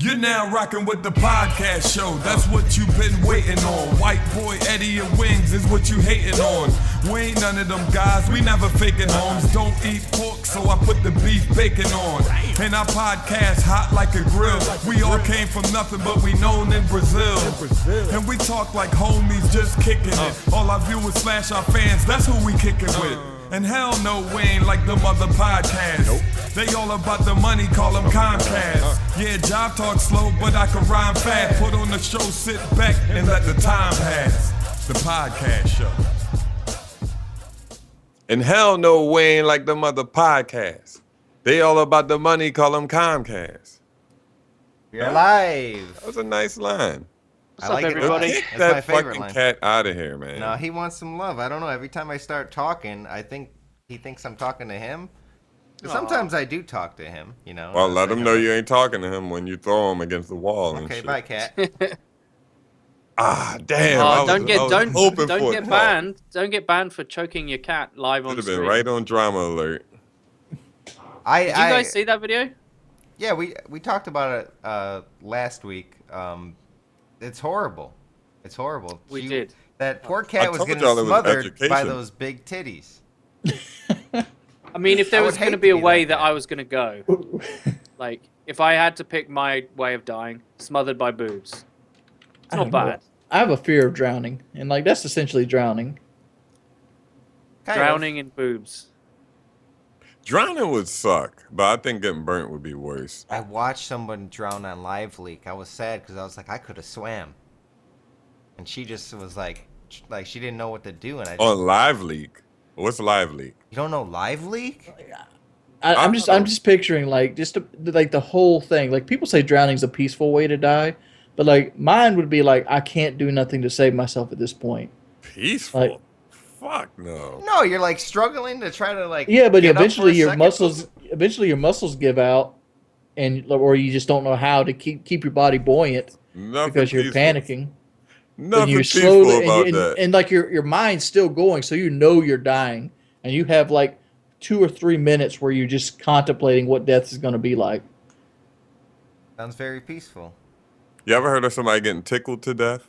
You're now rocking with the podcast show. That's what you've been waiting on. White boy Eddie and Wings is what you hating on. We ain't none of them guys. We never faking homes. Don't eat pork, so I put the beef bacon on. And our podcast hot like a grill. We all came from nothing, but we known in Brazil. And we talk like homies just kicking it. All our viewers slash our fans, that's who we kicking with. And hell no, we ain't like them other podcasts. They all about the money, call them Comcast. Yeah, job talk slow, but I can rhyme fast. Put on the show, sit back, and let the time pass. The podcast show. And hell no, we ain't like them other podcasts. They all about the money, call them Comcast. You're live. That was a nice line. What's up, everybody? Get That's that my favorite fucking line. cat out of here, man. No, he wants some love. I don't know. Every time I start talking, I think he thinks I'm talking to him. Sometimes I do talk to him, you know. Well, let him know you ain't talking to him when you throw him against the wall and Okay, shit. bye, cat. Ah, damn. I don't hoping get for a talk. banned. Don't get banned for choking your cat live on Should have stream. been right on drama alert. Did you guys see that video? Yeah, we talked about it last week. It's horrible. It's horrible. We did. That poor cat was told getting y'all it was smothered by education. those big titties. I mean, if there I was would going to hate be to a be way that that guy. I was going to go, like, if I had to pick my way of dying, smothered by boobs. It's I not don't know. bad. I have a fear of drowning, and like that's essentially drowning. Kind of. Drowning in boobs. Drowning would suck, but I think getting burnt would be worse. I watched someone drown on Live Leak. I was sad because I was like, I could have swam. And she just was like she didn't know what to do. And I just, On Live Leak. What's Live Leak? you don't know Live Leak? I'm just picturing like like the whole thing. Like people say drowning's a peaceful way to die, but like mine would be like I can't do nothing to save myself at this point. Peaceful? Like- Fuck no. No, you're like struggling to try to like. Yeah, but get up for eventually a your second. your muscles give out, and or you just don't know how to keep your body buoyant Nothing because you're peaceful. panicking. Nothing And you're peaceful slowly about and, that. and like your mind's still going, so you know you're dying, and you have like 2 or 3 minutes where you're just contemplating what death is going to be like. Sounds very peaceful. You ever heard of somebody getting tickled to death?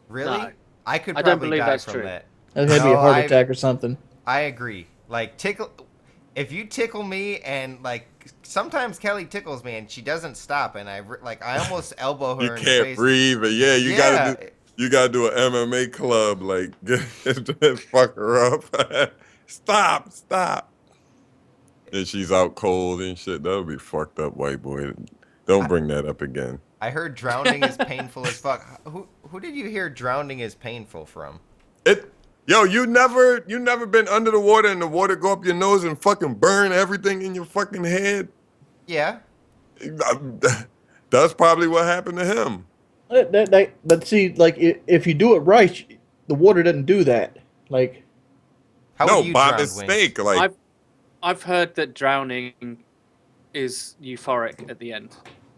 Really? No. I could I probably don't believe die that's from true. that. That may be a No, heart I've- attack or something. I agree. Like tickle. If you tickle me and like sometimes Kelly tickles me and she doesn't stop and I almost elbow her You in the can't face. breathe, but yeah, you gotta do an MMA club, like just fuck her up. Stop. And she's out cold and shit. That'll be fucked up, white boy. Don't bring that up again. I heard drowning is painful as fuck. Who did you hear drowning is painful from? Yo, you never been under the water and the water go up your nose and fucking burn everything in your fucking head? Yeah. That's probably what happened to him. But see, like if you do it right, the water doesn't do that. Like How No, would you by drown, mistake. Wings? Like I've heard that drowning is euphoric at the end.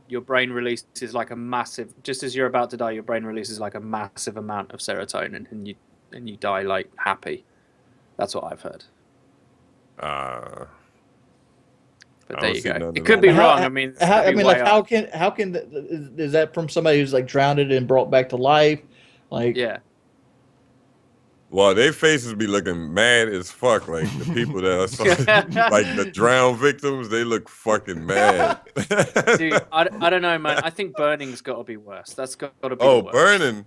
Your brain releases like a massive, just as you're about to die, your brain releases like a massive amount of serotonin, and you die like happy. That's what I've heard. But I there don't you see go. nothing It could be wrong. wrong. I mean, how can is that from somebody who's like drowned and brought back to life? Like Yeah. Well, their faces be looking mad as fuck. Like the people that are like the drowned victims, they look fucking mad. Dude, I don't know, man. I think burning's got to be worse. That's got to be Oh, worse. burning.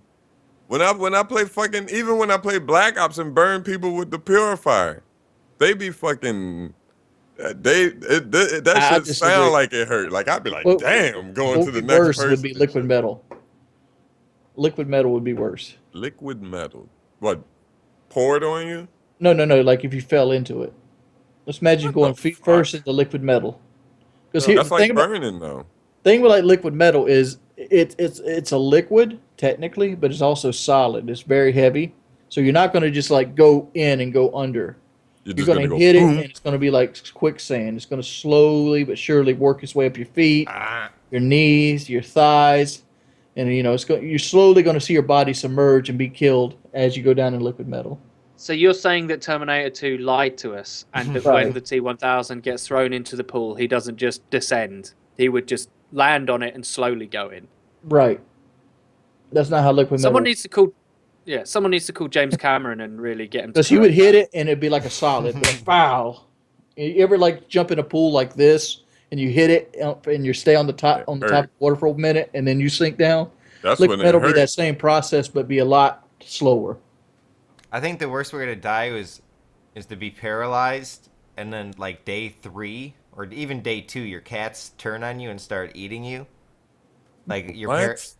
When I play fucking, even when I play Black Ops and burn people with the purifier, they be fucking. That shit disagree. sound like it hurt. Like I'd be like, damn, going to the next worse person. would be liquid metal. Liquid metal would be worse. Liquid metal. What? Pour it on you? No. Like if you fell into it. Let's imagine What going the feet fuck? first into liquid metal. Because That's like burning though. thing with like liquid metal is it's a liquid technically, but it's also solid. It's very heavy, so you're not going to just like go in and go under. You're just going to go hit it, boom. and it's going to be like quicksand. It's going to slowly but surely work its way up your feet, your knees, your thighs, and you're slowly going to see your body submerge and be killed as you go down in liquid metal. So you're saying that Terminator 2 lied to us, and that Right. when the T-1000 gets thrown into the pool, he doesn't just descend. He would just land on it and slowly go in. Right. That's not how liquid Someone metal. needs to call. Yeah, someone needs to call James Cameron and really get him to. Because he would correct hit that. it and it'd be like a solid, it'd be like foul. You ever like jump in a pool like this and you hit it and you stay on the top It of the hurt. water for a minute and then you sink down? That's Liquid when it metal be hurt. that same process but be a lot slower. I think the worst way to die is to be paralyzed, and then like day 3 or even day 2, your cats turn on you and start eating you. Like What?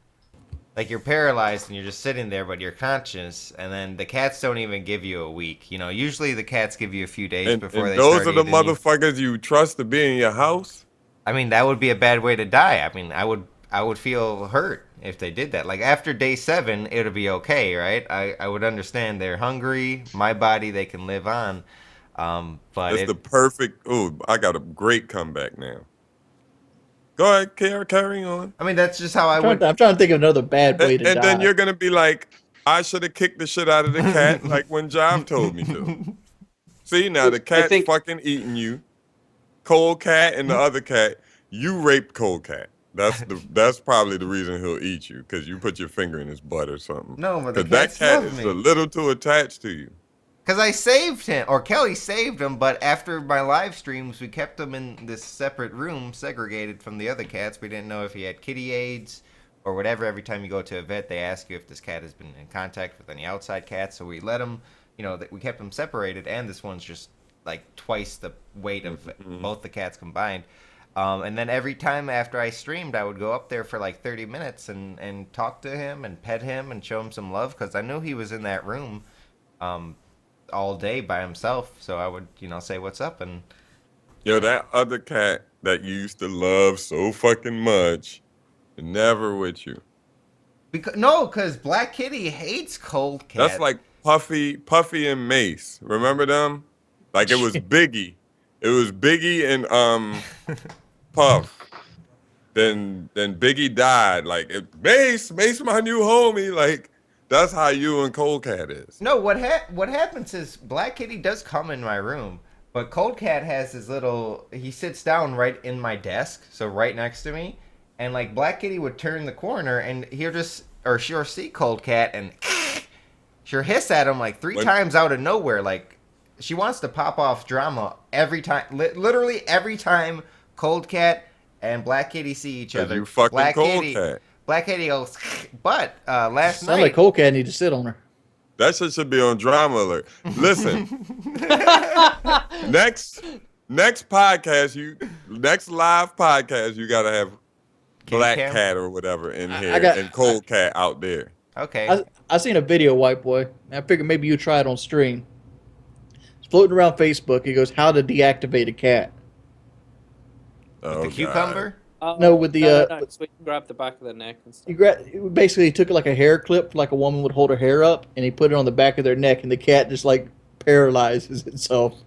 like you're paralyzed and you're just sitting there, but you're conscious, and then the cats don't even give you a week. You know, usually the cats give you a few days And before they those start are the eating you. motherfuckers you trust to be in your house? I mean, that would be a bad way to die. I mean, I would feel hurt if they did that. Like after day 7, it'll be okay, right? I would understand they're hungry. My body, they can live on. But It's the perfect. Oh, I got a great comeback now. Go ahead, carry on. I mean, that's just how I I'm would. trying to think of another bad way to And die. then you're gonna be like, I should have kicked the shit out of the cat, like when Jive told me to. See, now the cat's think- fucking eating you. Cold Cat and the other cat, you raped Cold Cat. That's probably the reason he'll eat you, because you put your finger in his butt or something. No, but the Because that cats cat love is me. a little too attached to you. Because I saved him, or Kelly saved him, but after my live streams, we kept him in this separate room, segregated from the other cats. We didn't know if he had kitty AIDS or whatever. Every time you go to a vet, they ask you if this cat has been in contact with any outside cats. So we let him, we kept him separated, and this one's just like twice the weight of both the cats combined. And then every time after I streamed, I would go up there for like 30 minutes and talk to him and pet him and show him some love, because I knew he was in that room all day by himself. So I would, say what's up. And Yo, that other cat that you used to love so fucking much, never with you. because Black Kitty hates Cold Cat. That's like Puffy and Mace. Remember them? Like it was Biggie. It was Biggie and Puff. Then Biggie died. Like Mace, my new homie. Like that's how you and Cold Cat is. No, what happens is Black Kitty does come in my room, but Cold Cat has his little. He sits down right in my desk, so right next to me, and like Black Kitty would turn the corner and she'll see Cold Cat and she'll hiss at him like 3 times out of nowhere. Like she wants to pop off drama every time, literally every time Cold Cat and Black Kitty see each other. You fucking Cold Cat. Black Kitty goes, but last Sound night. like Cold Cat need to sit on her. That shit should be on Drama Alert. Listen, next podcast, next live podcast, you gotta have Black Cam? Cat or whatever in here I and Cold Cat out there. Okay. I seen a video, white boy. And I figured maybe you try it on stream. It's floating around Facebook. He goes, "How to deactivate a cat?" Oh, The God. cucumber? No, with the, no, so we can grab the back of the neck and stuff. He took like a hair clip, like a woman would hold her hair up, and he put it on the back of their neck, and the cat just like paralyzes itself.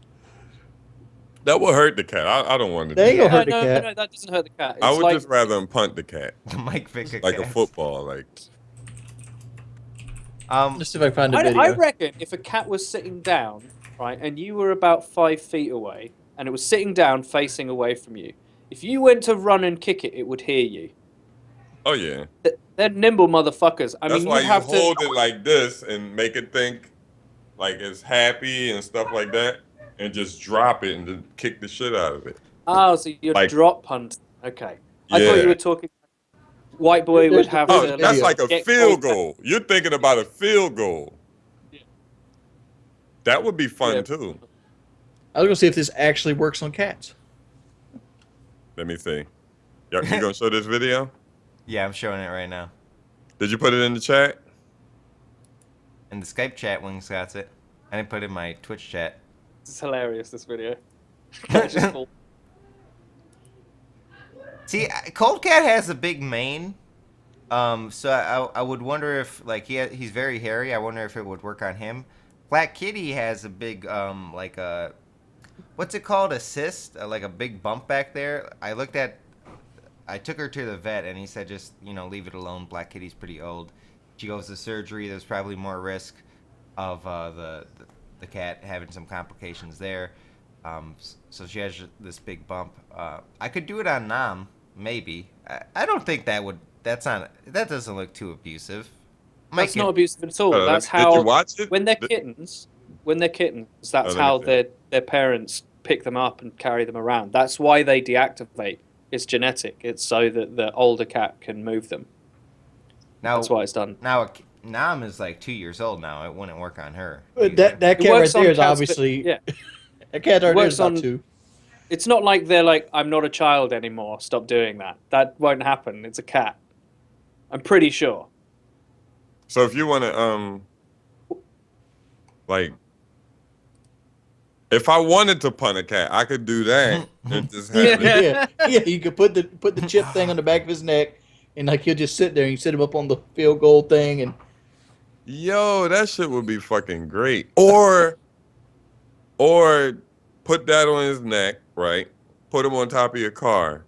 That will hurt the cat. I don't want to They ain't do gonna that. hurt the cat. No, that doesn't hurt the cat. I It's would like, just rather him punt the cat. The Mike Vicker Like a cats. football. Like Let's see if I can find the video. I reckon if a cat was sitting down, right, and you were about 5 feet away, and it was sitting down facing away from you, if you went to run and kick it, it would hear you. oh yeah. They're nimble motherfuckers. I That's mean, why you you have hold to. it like this and make it think like it's happy and stuff like that, and just drop it and then kick the shit out of it. Oh, so you're Like- drop punt. Okay. I thought Yeah. you were talking. White boy would have Oh, to. that's like a get field contact. goal. You're thinking about a field goal. That would be fun Yeah. too. I was gonna see if this actually works on cats. Let me see. You gonna show this video? Yeah, I'm showing it right now. Did you put it in the chat? In the Skype chat, Wings got it. I didn't put it in my Twitch chat. This is hilarious. This video. It's just all- See, Cold Cat has a big mane. So I would wonder if, like, he's very hairy. I wonder if it would work on him. Black Kitty has a big, like a, what's it called? A cyst? Like a big bump back there. I took her to the vet and he said just, leave it alone. Black Kitty's pretty old. She goes to surgery. There's probably more risk of the cat having some complications there. So she has this big bump. I could do it on Nam, maybe. I don't think that would. That doesn't look too abusive. That's not abusive at all. That's Did you how watch it? when they're kittens, that's let me how see. their parents pick them up and carry them around. That's why they deactivate. It's genetic. It's so that the older cat can move them. Now, That's why it's done. Now, Nam is like 2 years old now. It wouldn't work on her. But that cat right works on there is cats, obviously yeah. that cat right there is works about on- 2. It's not like they're like, I'm not a child anymore. Stop doing that. That won't happen. It's a cat. I'm pretty sure. So if you want to, like, if I wanted to punt a cat, I could do that and just have it. Yeah. You could put the chip thing on the back of his neck, and like he'll just sit there. And you sit him up on the field goal thing, and Yo, that shit would be fucking great. Or put that on his neck, right? Put him on top of your car,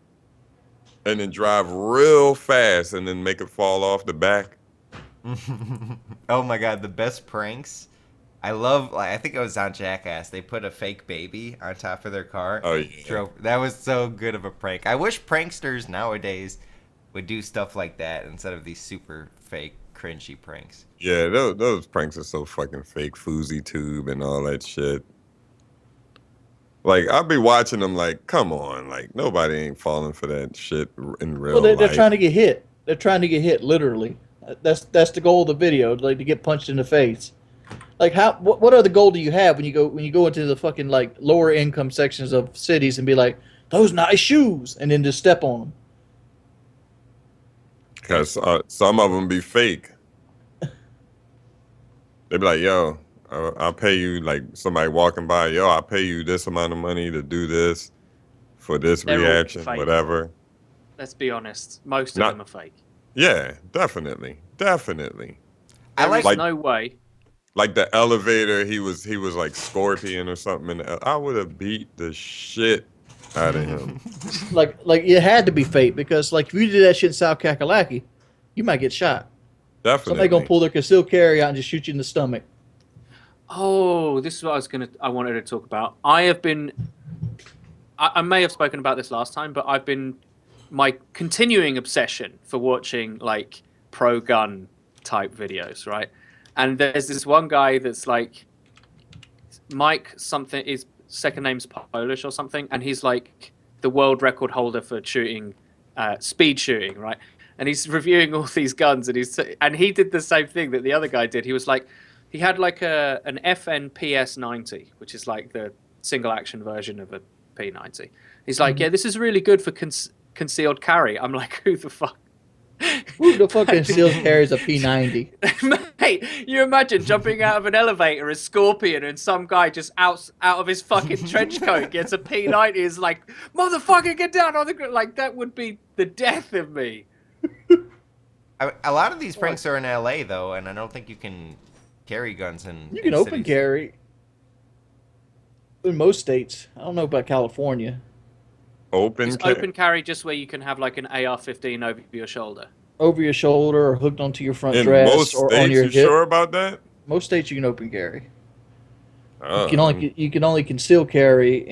and then drive real fast, and then make it fall off the back. Oh my god, the best pranks. I love. Like, I think it was on Jackass. They put a fake baby on top of their car. Oh, yeah. That was so good of a prank. I wish pranksters nowadays would do stuff like that instead of these super fake, cringy pranks. Yeah, those pranks are so fucking fake. Fousey Tube and all that shit. Like, I'll be watching them like, come on. Like, nobody ain't falling for that shit in real well, they're life. trying to get hit. They're trying to get hit literally. That's the goal of the video, like to get punched in the face. Like what other goal do you have when you go into the fucking like lower income sections of cities and be like, those nice shoes, and then just step on them? Because some of them be fake. They be like, yo, I'll pay you, like somebody walking by, yo, I'll pay you this amount of money to do this for this They're all reaction, fake. whatever. Let's be honest. Most of them are fake. Yeah, definitely. I There is like- no way. Like the elevator, he was like Scorpion or something. I would have beat the shit out of him. Like it had to be fake because like if you did that shit in South Kakalaki, you might get shot. Definitely. Somebody gonna pull their concealed carry out and just shoot you in the stomach. Oh, this is what I wanted to talk about. I may have spoken about this last time, but my continuing obsession for watching like pro gun type videos, right? And there's this one guy that's like Mike something, his second name's Polish or something, and he's like the world record holder for shooting, speed shooting, right? And he's reviewing all these guns, and he did the same thing that the other guy did. He was like, he had like an FNPS 90, which is like the single action version of a P90. He's like, yeah, this is really good for concealed carry. I'm like, who the fuck? Who the fuck concealed carries a P90? Mate, you imagine jumping out of an elevator as Scorpion and some guy just out of his fucking trench coat gets a P90, is like, motherfucker, get down on the ground. Like, that would be the death of me. A lot of these pranks are in LA though, and I don't think you can carry guns in. You can in open cities. carry in most states. I don't know about California. Open Carry just where you can have like an AR-15 over your shoulder. Over your shoulder or hooked onto your front in dress most or states. on your You hip. sure about that? Most states you can open carry. Oh, You can only conceal carry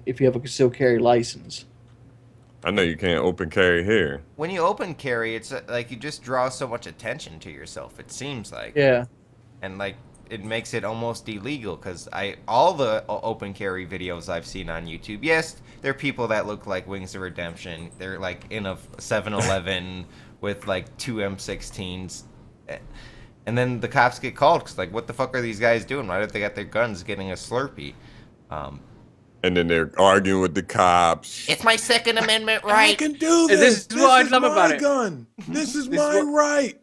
if you have a concealed carry license. I know you can't open carry here. When you open carry, it's like you just draw so much attention to yourself. It seems like. Yeah. And like it makes it almost illegal because all the open carry videos I've seen on YouTube, yes, there are people that look like Wings of Redemption. They're like in a 7-Eleven with like 2 M16s, and then the cops get called because like, what the fuck are these guys doing? Why don't they got their guns getting a Slurpee? And then they're arguing with the cops. It's my Second Amendment I right. can do And this. this is what I love my about it. gun. This is This my is right.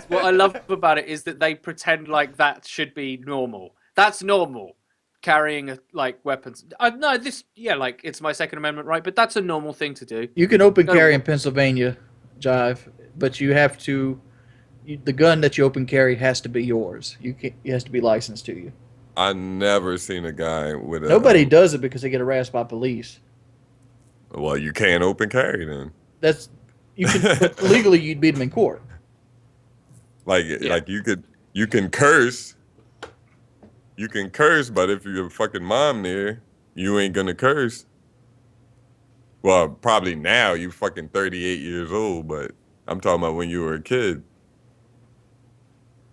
What I love about it is that they pretend like that should be normal. That's normal. Carrying like weapons. Like it's my Second Amendment right, but that's a normal thing to do. You can open No. carry in Pennsylvania, Jive, but you have to. The gun that you open carry has to be yours. It has to be licensed to you. I never seen a guy with a. Nobody does it because they get harassed by police. Well, you can't open carry then. But legally you'd beat them in court. Like you can curse. You can curse, but if your fucking mom there, you ain't gonna curse. Well, probably now you fucking 38 years old, but I'm talking about when you were a kid.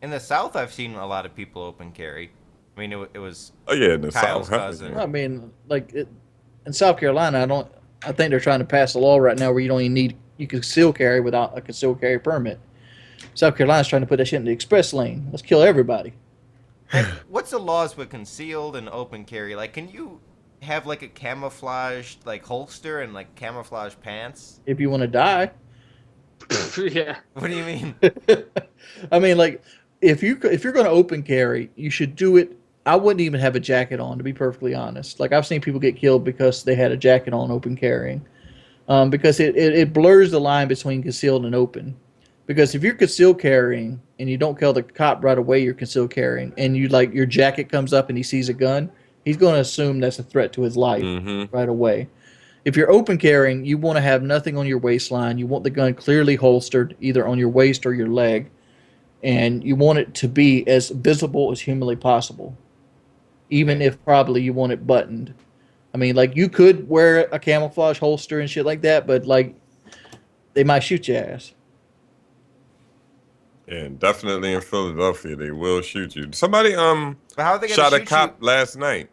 In the South, I've seen a lot of people open carry. I mean, it was Oh yeah, in the Kyle's South, hell cousin. yeah. I mean, in South Carolina, I think they're trying to pass a law right now where you don't even need, you can conceal carry without a concealed carry permit. South Carolina's trying to put that shit in the express lane. Let's kill everybody. And what's the laws with concealed and open carry? Like, can you have like a camouflaged like holster and like camouflage pants? If you want to die. Yeah. What do you mean? I mean, like, if you're going to open carry, you should do it. I wouldn't even have a jacket on, to be perfectly honest. Like, I've seen people get killed because they had a jacket on open carrying, because it blurs the line between concealed and open. Because if you're concealed carrying and you don't kill the cop right away, you're concealed carrying, and you like your jacket comes up and he sees a gun, he's going to assume that's a threat to his life right away. If you're open carrying, you want to have nothing on your waistline. You want the gun clearly holstered, either on your waist or your leg, and you want it to be as visible as humanly possible, even if probably you want it buttoned. I mean, like, you could wear a camouflage holster and shit like that, but like, they might shoot your ass. And definitely in Philadelphia, they will shoot you. Somebody But how are they gonna shot a shoot cop you? last night.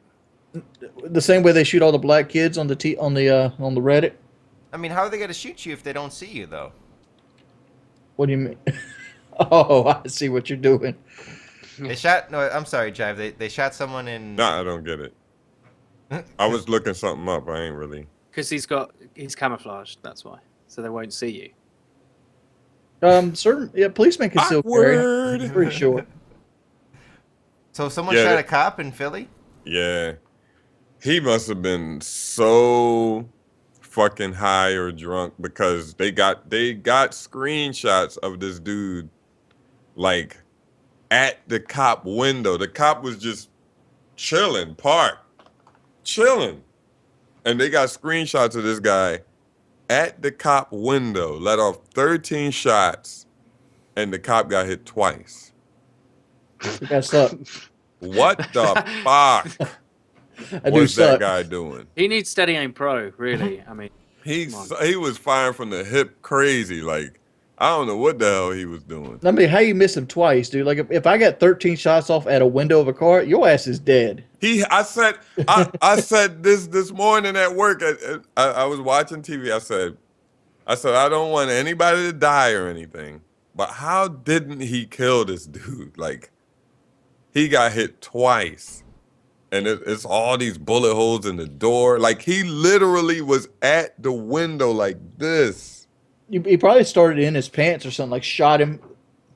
The same way they shoot all the black kids on the on the Reddit. I mean, how are they gonna shoot you if they don't see you though? What do you mean? Oh, I see what you're doing. They shot. No, I'm sorry, Jive. They shot someone in. Nah, I don't get it. I was looking something up. I ain't really. Because he's camouflaged. That's why. So they won't see you. Certain policemen can still carry. Awkward. I'm pretty sure. So someone Yeah, shot they- a cop in Philly. Yeah. He must have been so fucking high or drunk because they got screenshots of this dude like at the cop window. The cop was just chilling, chilling. And they got screenshots of this guy at the cop window, let off 13 shots, and the cop got hit twice. That guy suck. What the fuck That dude was that suck. guy doing? He needs steady aim pro, really. I mean, He Come on. he was firing from the hip crazy. Like, I don't know what the hell he was doing. I mean, how you miss him twice, dude? Like, if I got 13 shots off at a window of a car, your ass is dead. I said this morning at work. I was watching TV. I said I don't want anybody to die or anything, but how didn't he kill this dude? Like, he got hit twice, and it's all these bullet holes in the door. Like, he literally was at the window like this. He probably started in his pants or something. Like, shot him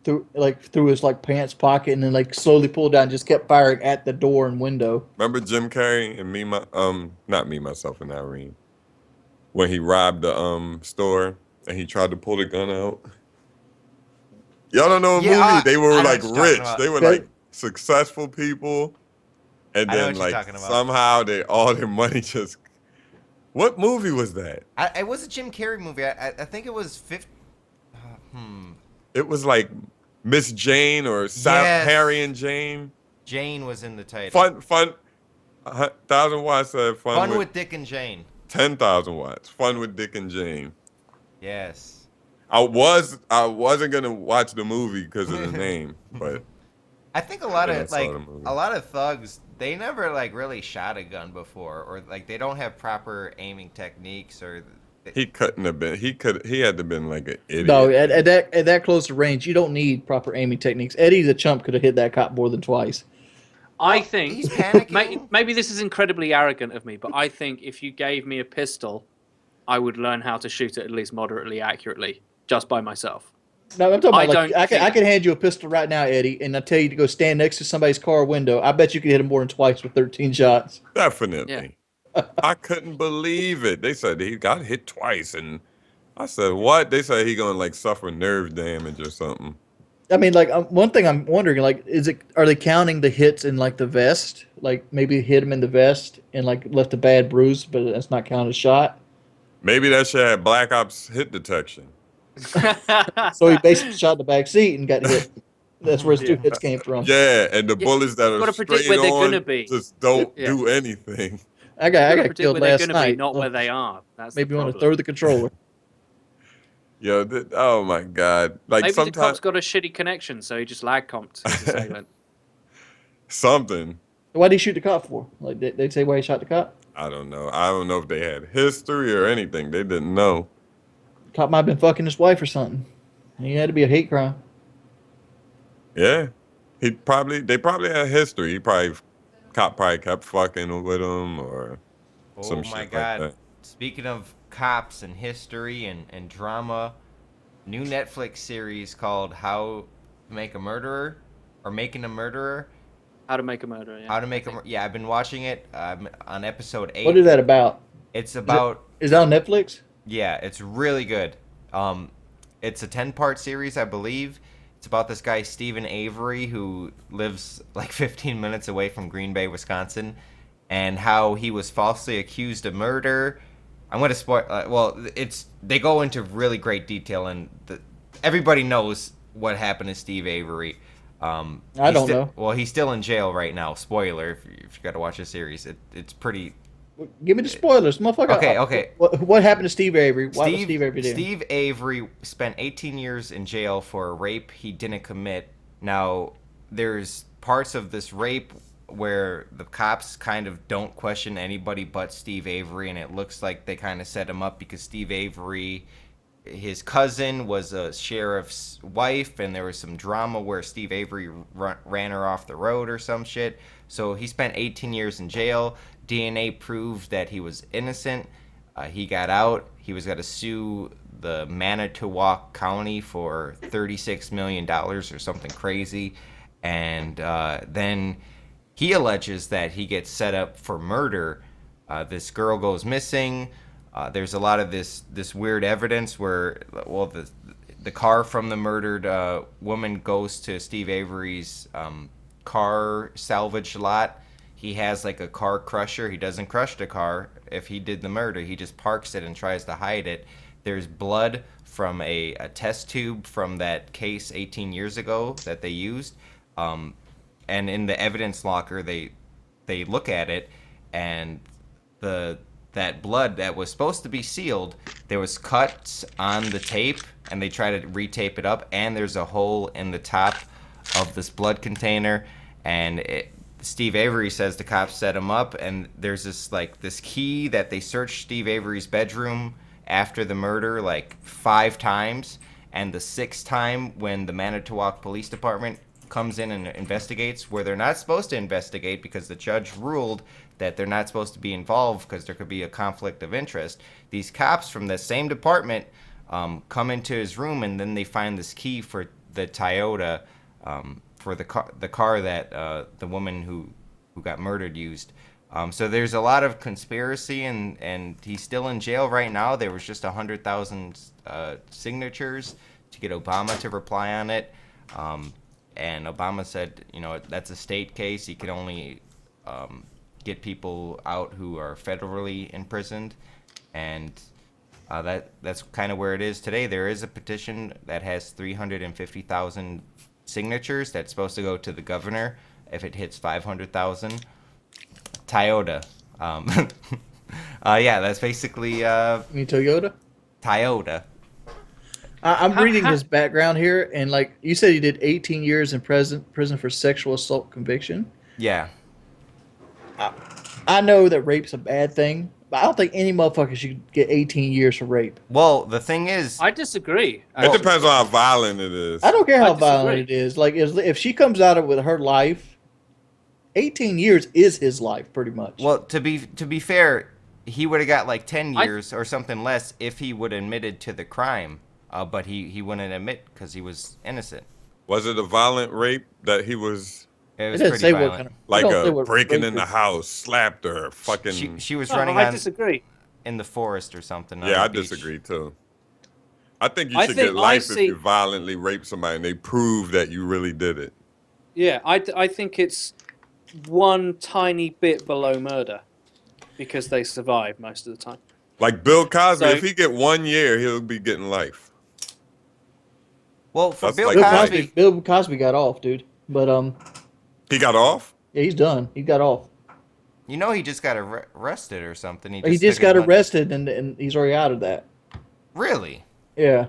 through his like pants pocket, and then like slowly pulled down, and just kept firing at the door and window. Remember Jim Carrey and not me, myself, and Irene, when he robbed the store and he tried to pull the gun out. Y'all don't know a Yeah, movie? They were I know like what you're talking rich. about. They were Okay. like successful people, and I know then what you're like talking about. somehow all their money just. What movie was that? It was a Jim Carrey movie. I think it was 50. It was like Miss Jane or Yes. Harry and Jane. Jane was in the title. Fun. 1,000 watts said Fun with with Dick and Jane. 10,000 watts. Fun with Dick and Jane. Yes. I wasn't gonna watch the movie because of the name, but I think a lot Yeah, I of saw like the movie. a lot of thugs, they never like really shot a gun before, or like they don't have proper aiming techniques, or he couldn't have been. He had to have been like an idiot. No, at that close to range, you don't need proper aiming techniques. Eddie the Chump could have hit that cop more than twice. I he's think panicking. maybe this is incredibly arrogant of me, but I think if you gave me a pistol, I would learn how to shoot it at least moderately accurately just by myself. No, I'm talking I about like don't I think- could hand you a pistol right now, Eddie, and I tell you to go stand next to somebody's car window. I bet you could hit him more than twice with 13 shots. Definitely. I couldn't believe it. They said he got hit twice, and I said, "What?" They said he gonna like suffer nerve damage or something. I mean, like one thing I'm wondering, like, are they counting the hits in like the vest? Like maybe hit him in the vest and like left a bad bruise, but that's not counted as shot. Maybe that shit had Black Ops hit detection. So he basically shot in the back seat and got hit. That's where his two hits came from. Yeah, and the bullets that gotta are predict straight where they're on gonna be. just don't Yeah. do anything. I got predict killed where they're last going to night. be, not Oh, where they are. That's maybe the want to problem. throw the controller. Yo, oh my god! Like Maybe the sometimes cop's got a shitty connection, so he just lag comped his assailant. something. Why did he shoot the cop for? Like they say why he shot the cop? I don't know. I don't know if they had history or anything. They didn't know. Cop might have been fucking his wife or something. He had to be a hate crime. Yeah, they probably had history. Cop probably kept fucking with him or some Oh my shit like god. that. Speaking of cops and history and drama, new Netflix series called How to Make a Murderer or Making a Murderer. How to Make a Murderer. Yeah. How to Make a Yeah, I've been watching it. On episode 8. What is that about? It's about Is that on Netflix? Yeah, it's really good. It's a 10-part series, I believe. It's about this guy Stephen Avery who lives like 15 minutes away from Green Bay, Wisconsin, and how he was falsely accused of murder. I'm going to spoil. They go into really great detail, and everybody knows what happened to Steve Avery. I don't know. Well, he's still in jail right now. Spoiler if you got to watch the series. It's pretty. Give me the spoilers, motherfucker. Okay. What happened to Steve Avery? What was Steve Avery doing? Steve Avery spent 18 years in jail for a rape he didn't commit. Now, there's parts of this rape where the cops kind of don't question anybody but Steve Avery, and it looks like they kind of set him up because Steve Avery, his cousin, was a sheriff's wife, and there was some drama where Steve Avery ran her off the road or some shit. So he spent 18 years in jail. DNA proved that he was innocent. He got out. He was going to sue the Manitowoc County for $36 million or something crazy. And then he alleges that he gets set up for murder. This girl goes missing. There's a lot of this weird evidence where, well, the car from the murdered woman goes to Steve Avery's car salvage lot. He has like a car crusher. He doesn't crush the car. If he did the murder, he just parks it and tries to hide it. There's blood from a test tube from that case 18 years ago that they used. And in the evidence locker, they look at it, and that blood that was supposed to be sealed, there was cuts on the tape, and they try to retape it up, and there's a hole in the top of this blood container, and Steve Avery says the cops set him up, and there's this key that they searched Steve Avery's bedroom after the murder like 5 times, and the 6th time when the Manitowoc Police Department comes in and investigates, where they're not supposed to investigate because the judge ruled that they're not supposed to be involved because there could be a conflict of interest. These cops from the same department come into his room, and then they find this key for the Toyota, for the car that the woman who got murdered used. So there's a lot of conspiracy, and he's still in jail right now. There was just 100,000 signatures to get Obama to reply on it. And Obama said, that's a state case. He can only get people out who are federally imprisoned. And that's kind of where it is today. There is a petition that has 350,000 signatures that's supposed to go to the governor if it hits 500,000. Toyota. Yeah, that's basically You mean Toyota? Toyota. I'm reading this background here, and like you said, he did 18 years in prison for sexual assault conviction. Yeah. I know that rape's a bad thing, but I don't think any motherfucker should get 18 years for rape. Well, the thing is, I disagree. It depends on how violent it is. I don't care I how violent disagree. it is. Like if she comes out of it with her life, 18 years is his life, pretty much. well, to be fair, he would have got like 10 years or something less if he would have admitted to the crime. But he wouldn't admit because he was innocent. Was it a violent rape that he was It was doesn't pretty say what violent. kind of like it don't say a what breaking rape in the is. house, slapped her, fucking? She was No, running I on disagree. in the forest or something. on Yeah, the I beach. disagree too. I think you I should think get life I if see- you violently rape somebody and they prove that you really did it. Yeah, I think it's one tiny bit below murder because they survive most of the time. Like Bill Cosby, So- if he get 1 year, he'll be getting life. Well, for That's Bill like Cosby, Bill Cosby got off, dude. But He got off? yeah, he's done. He got off. You know, he just got arrested or something. He just just took his got money. arrested, and he's already out of that. Really? Yeah.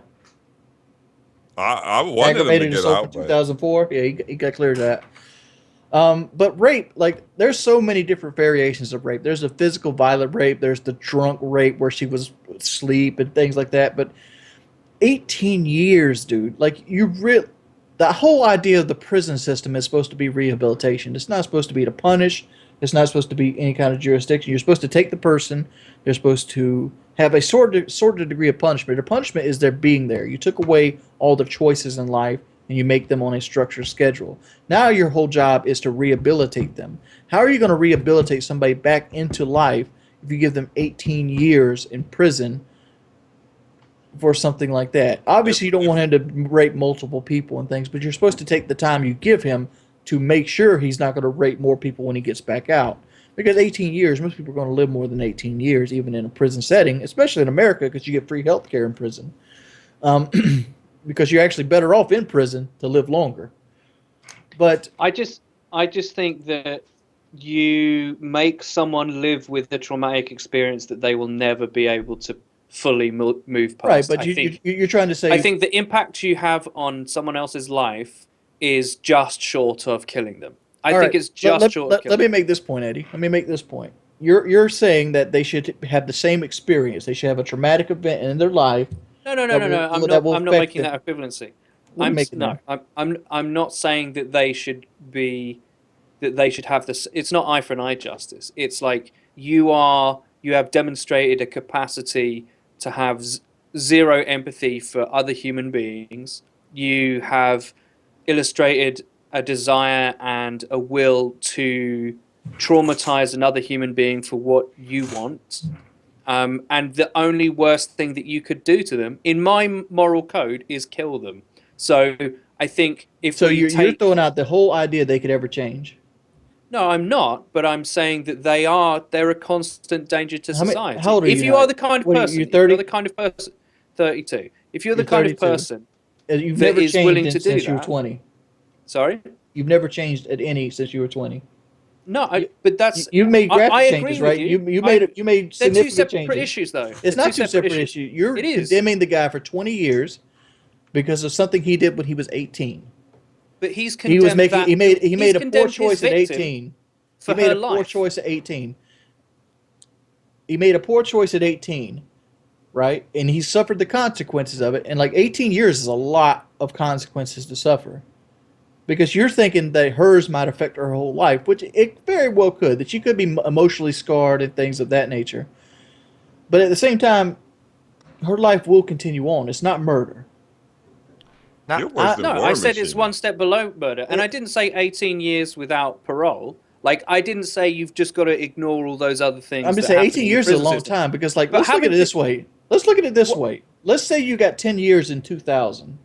I wanted him to Aggravated get assault for out, but 2004. Yeah, he got cleared of that. But rape, like, there's so many different variations of rape. There's the physical violent rape. There's the drunk rape where she was asleep and things like that. But 18 years, dude. Like, the whole idea of the prison system is supposed to be rehabilitation. It's not supposed to be to punish. It's not supposed to be any kind of jurisdiction. You're supposed to take the person. You're supposed to have a sort of degree of punishment. The punishment is their being there. You took away all the choices in life and you make them on a structured schedule. Now your whole job is to rehabilitate them. How are you going to rehabilitate somebody back into life if you give them 18 years in prison for something like that? Obviously, you don't want him to rape multiple people and things, but you're supposed to take the time you give him to make sure he's not going to rape more people when he gets back out. Because 18 years, most people are going to live more than 18 years, even in a prison setting, especially in America, because you get free health care in prison. Because you're actually better off in prison to live longer. But I just think that you make someone live with a traumatic experience that they will never be able to fully move past. right, but you're trying to say I think the impact you have on someone else's life is just short of killing them. I all think right, it's just short of killing let me them. make this point, Eddie. Let me make this point. You're saying that they should have the same experience. They should have a traumatic event in their life. No. That will I'm not affect making them. that equivalency. What are you making there? I'm not saying that they should have this. It's not eye for an eye justice. It's like you have demonstrated a capacity to have zero empathy for other human beings. You have illustrated a desire and a will to traumatize another human being for what you want. And the only worst thing that you could do to them, in my moral code, is kill them. So I think if So we you're take... throwing out the whole idea they could ever change. No, I'm not, but I'm saying that they're a constant danger to society. How old are If you you now? are the kind of What are person, you, if you're 30? the kind of person, 32. If you're the You're kind of 32. person You've that never is changed willing to do since you were that... 20. Sorry? You've never changed at any since you were 20. No, You, but that's... you've made I graphic agree changes, with right? you. You made They're two significant separate changes. issues, though. It's They're not two separate issues. issues. You're It is. condemning the guy for 20 years because of something he did when he was 18. But he's He was condemned making that... he made a poor condemned his choice at victim 18. for He made her a poor life. choice at 18. He made a poor choice at 18, right? And he suffered the consequences of it. And like 18 years is a lot of consequences to suffer. Because you're thinking that hers might affect her whole life, which it very well could, that she could be emotionally scarred and things of that nature. But at the same time, her life will continue on. It's not murder. you're worse than No, War I said it's Machine. one step below murder. And I didn't say 18 years without parole. Like, I didn't say you've just got to ignore all those other things. I'm just that saying happen 18 in the years is a prison long system. time because, like, But let's look at it haven't this way. Let's look at it this What- way. Let's say you got 10 years in 2000.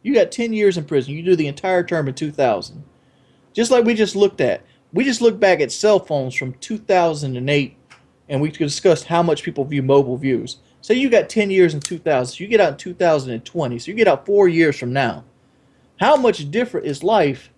You got 10 years in prison. You do the entire term in 2000. Just like we just looked at. We just looked back at cell phones from 2008 and we discussed how much people view mobile views. Say you got 10 years in 2000. So you get out in 2020. So you get out 4 years from now. How much different is life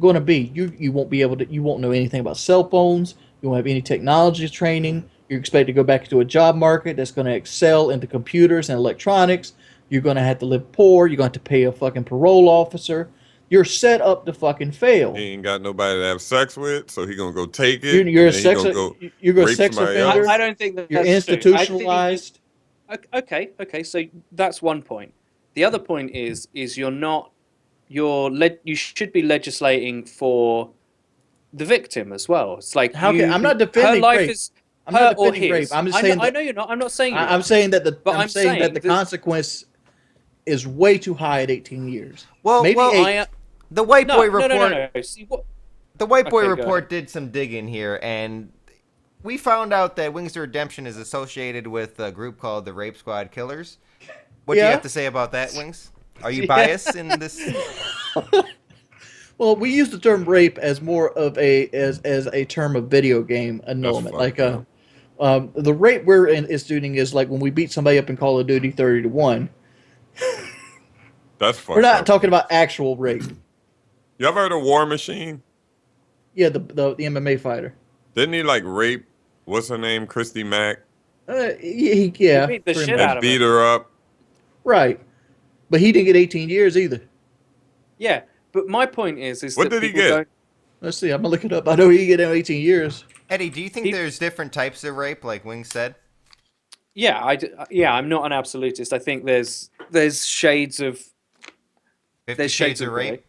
going to be? You won't be able to. You won't know anything about cell phones. You won't have any technology training. You're expected to go back into a job market that's going to excel into computers and electronics. You're going to have to live poor. You're going to have to pay a fucking parole officer. You're set up to fucking fail. He ain't got nobody to have sex with, so he gonna go take it. You're a and then sex. You're a rape sex somebody offender. else. I don't think that's You're true. institutionalized. Okay. So that's one point. The other point is you should be legislating for the victim as well. It's like I'm not defending her life rape. is I'm her not or defending rape. his. I'm just saying I that. know you're not. I'm not saying you I'm are. saying that But I'm saying the that- consequence is way too high at 18 years. Well, Maybe well, 8. the White No, Boy no, report. no. See, what, The White Boy Okay, go report ahead. did some digging here, and we found out that Wings of Redemption is associated with a group called the Rape Squad Killers. What do you Yeah. have to say about that, Wings? Are you Yeah. biased in this? Well, we use the term rape as more of as a term of video game annulment. fucked Like up. the rape we're instituting is like when we beat somebody up in Call of Duty 30-1. That's fucked We're not up. talking about actual rape. You ever heard of War Machine? Yeah, the MMA fighter. Didn't he like rape? What's her name? Christy Mack, Yeah, He beat the pretty shit much. out and of beat her. her up. Right, but he didn't get 18 years either. Yeah, but my point is What that did he people get? don't. Let's see. I'm gonna look it up. I know he get 18 years. Eddie, do you think He- there's different types of rape, like Wing said? Yeah, yeah, I'm not an absolutist. I think there's shades of 50 Shades of Rape?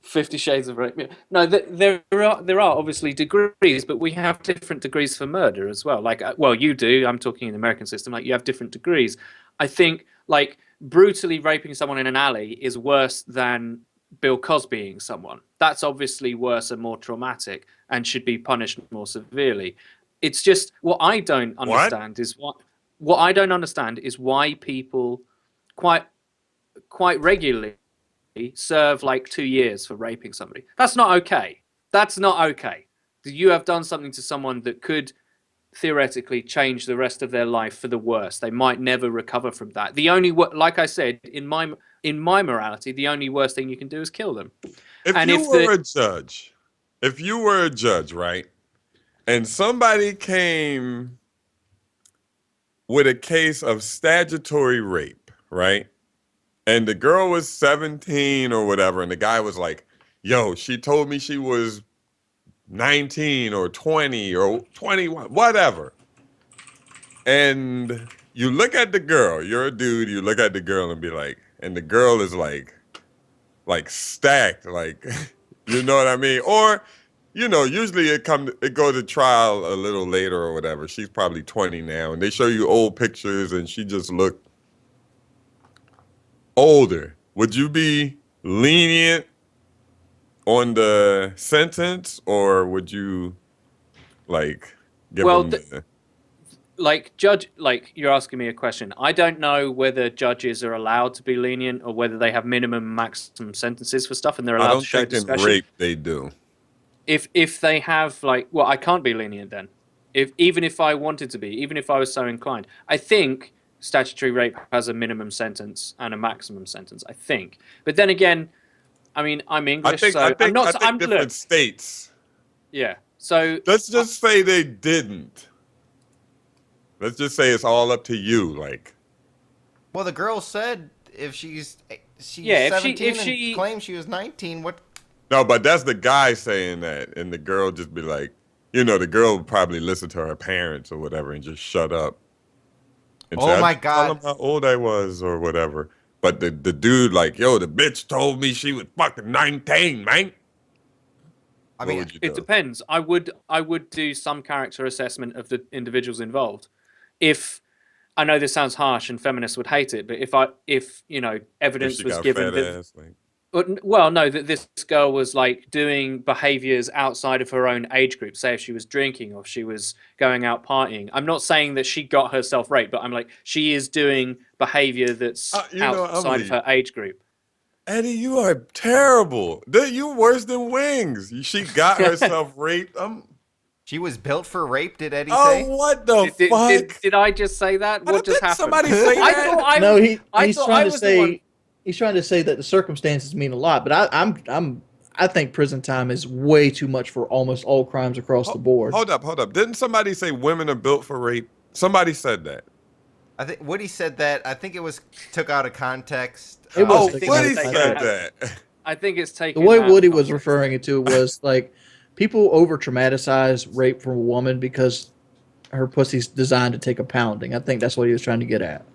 50 Shades of Rape. Yeah. No, there are obviously degrees, but we have different degrees for murder as well. Like, well, you do. I'm talking in the American system. Like, you have different degrees. I think like brutally raping someone in an alley is worse than Bill Cosbying someone. That's obviously worse and more traumatic and should be punished more severely. It's just what I don't understand is what I don't understand is why people quite regularly serve like 2 years for raping somebody. That's not okay. That's not okay. You have done something to someone that could theoretically change the rest of their life for the worse. They might never recover from that. The only, like I said, in my morality, the only worst thing you can do is kill them. If And you were a judge, right, and somebody came with a case of statutory rape, right, and the girl was 17 or whatever, and the guy was like, yo, she told me she was 19 or 20 or 21, whatever. And you look at the girl, you're a dude, you look at the girl and be like, and the girl is like stacked, like, you know what I mean? Or, you know, usually it goes to trial a little later or whatever. She's probably 20 now, and they show you old pictures, and she just looked older. Would you be lenient on the sentence, or would you like give well, them the? like judge, like you're asking me a question. I don't know whether judges are allowed to be lenient or whether they have minimum and maximum sentences for stuff, and they're I allowed to don't show think in discretion. rape they do. If they have like, well, I can't be lenient then. Even if I wanted to be, even if I was so inclined, I think statutory rape has a minimum sentence and a maximum sentence. I think, but then again, I mean, I'm English, so I'm not. I think I'm different look, states. yeah. So Let's just say they didn't. Let's just say it's all up to you. Like, Well, the girl said if she's Yeah, if 17 she- and claims she was 19, what? no, but that's the guy saying that, and the girl just be like, you know, the girl would probably listen to her parents or whatever and just shut up. And Oh say, my I didn't tell God. them how old I was or whatever. But the dude like, yo, the bitch told me she was fucking 19, man. I What mean, would you do? it depends. I would do some character assessment of the individuals involved. If I know this sounds harsh and feminists would hate it, but if you know If evidence she was got given fat that ass, like, well, no, that this girl was like doing behaviors outside of her own age group. Say if she was drinking or if she was going out partying. I'm not saying that she got herself raped, but I'm like she is doing behavior that's you know, outside of Emily, her age group. Eddie, you are terrible. You worse than Wings. She got herself raped. she was built for rape, did Eddie Oh, say? what the fuck? Did I just say that? What just Didn't happened? somebody say I that? thought I No, was, I he's thought trying I to was the one. say he's trying to say that the circumstances mean a lot, but I think prison time is way too much for almost all crimes across the board. Hold up. Didn't somebody say women are built for rape? Somebody said that. I think Woody said that. I think it was took out of context. It was Oh, taken out of Woody context. said that. I think it's taken. The way out of Woody was context. referring it to was like people over dramatize rape from a woman because her pussy's designed to take a pounding. I think that's what he was trying to get at.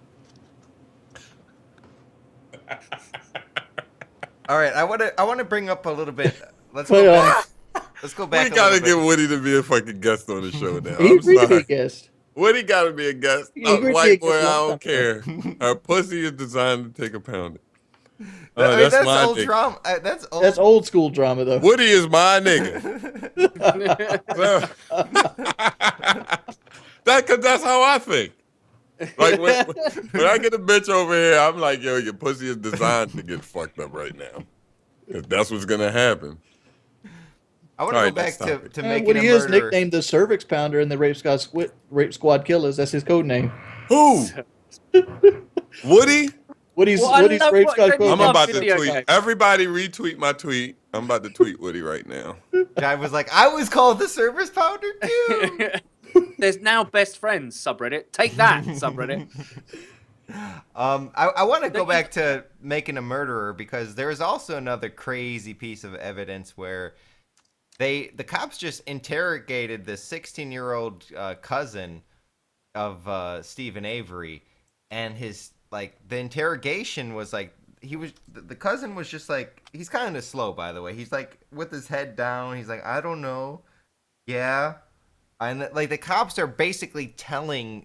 All right, I want to bring up a little bit. Let's But, go back. Let's go back. We a gotta little get bit. Woody to be a fucking guest on the show now. He I'm agreed to be a sorry. guest. Woody gotta be a guest. He agreed to be a White guest boy, a I long don't care. Her pussy is designed to take a pounding. I mean, that's my old nigga. drama. That's old. That's old school drama, though. Woody is my nigga. Cause that's how I think. Like when I get a bitch over here, I'm like, yo, your pussy is designed to get fucked up right now. Cause that's what's gonna happen. I want to All go right, back next topic. to making Woody a is murderer. nicknamed the Cervix Pounder in the Rape Squad Killers. That's his code name. Who? Woody? Woody's Well, I Woody's love Rape what Squad they code I'm love name. about to video tweet. games. Everybody retweet my tweet. I'm about to tweet Woody right now. Jive was like, I was called the service pounder too. There's now best friends subreddit. Take that subreddit. I want to go back to making a murderer because there is also another crazy piece of evidence where the cops just interrogated the 16-year-old cousin of Stephen Avery, and his the interrogation was the cousin was just he's kind of slow, by the way. He's with his head down. He's like, I don't know. Yeah. And the cops are basically telling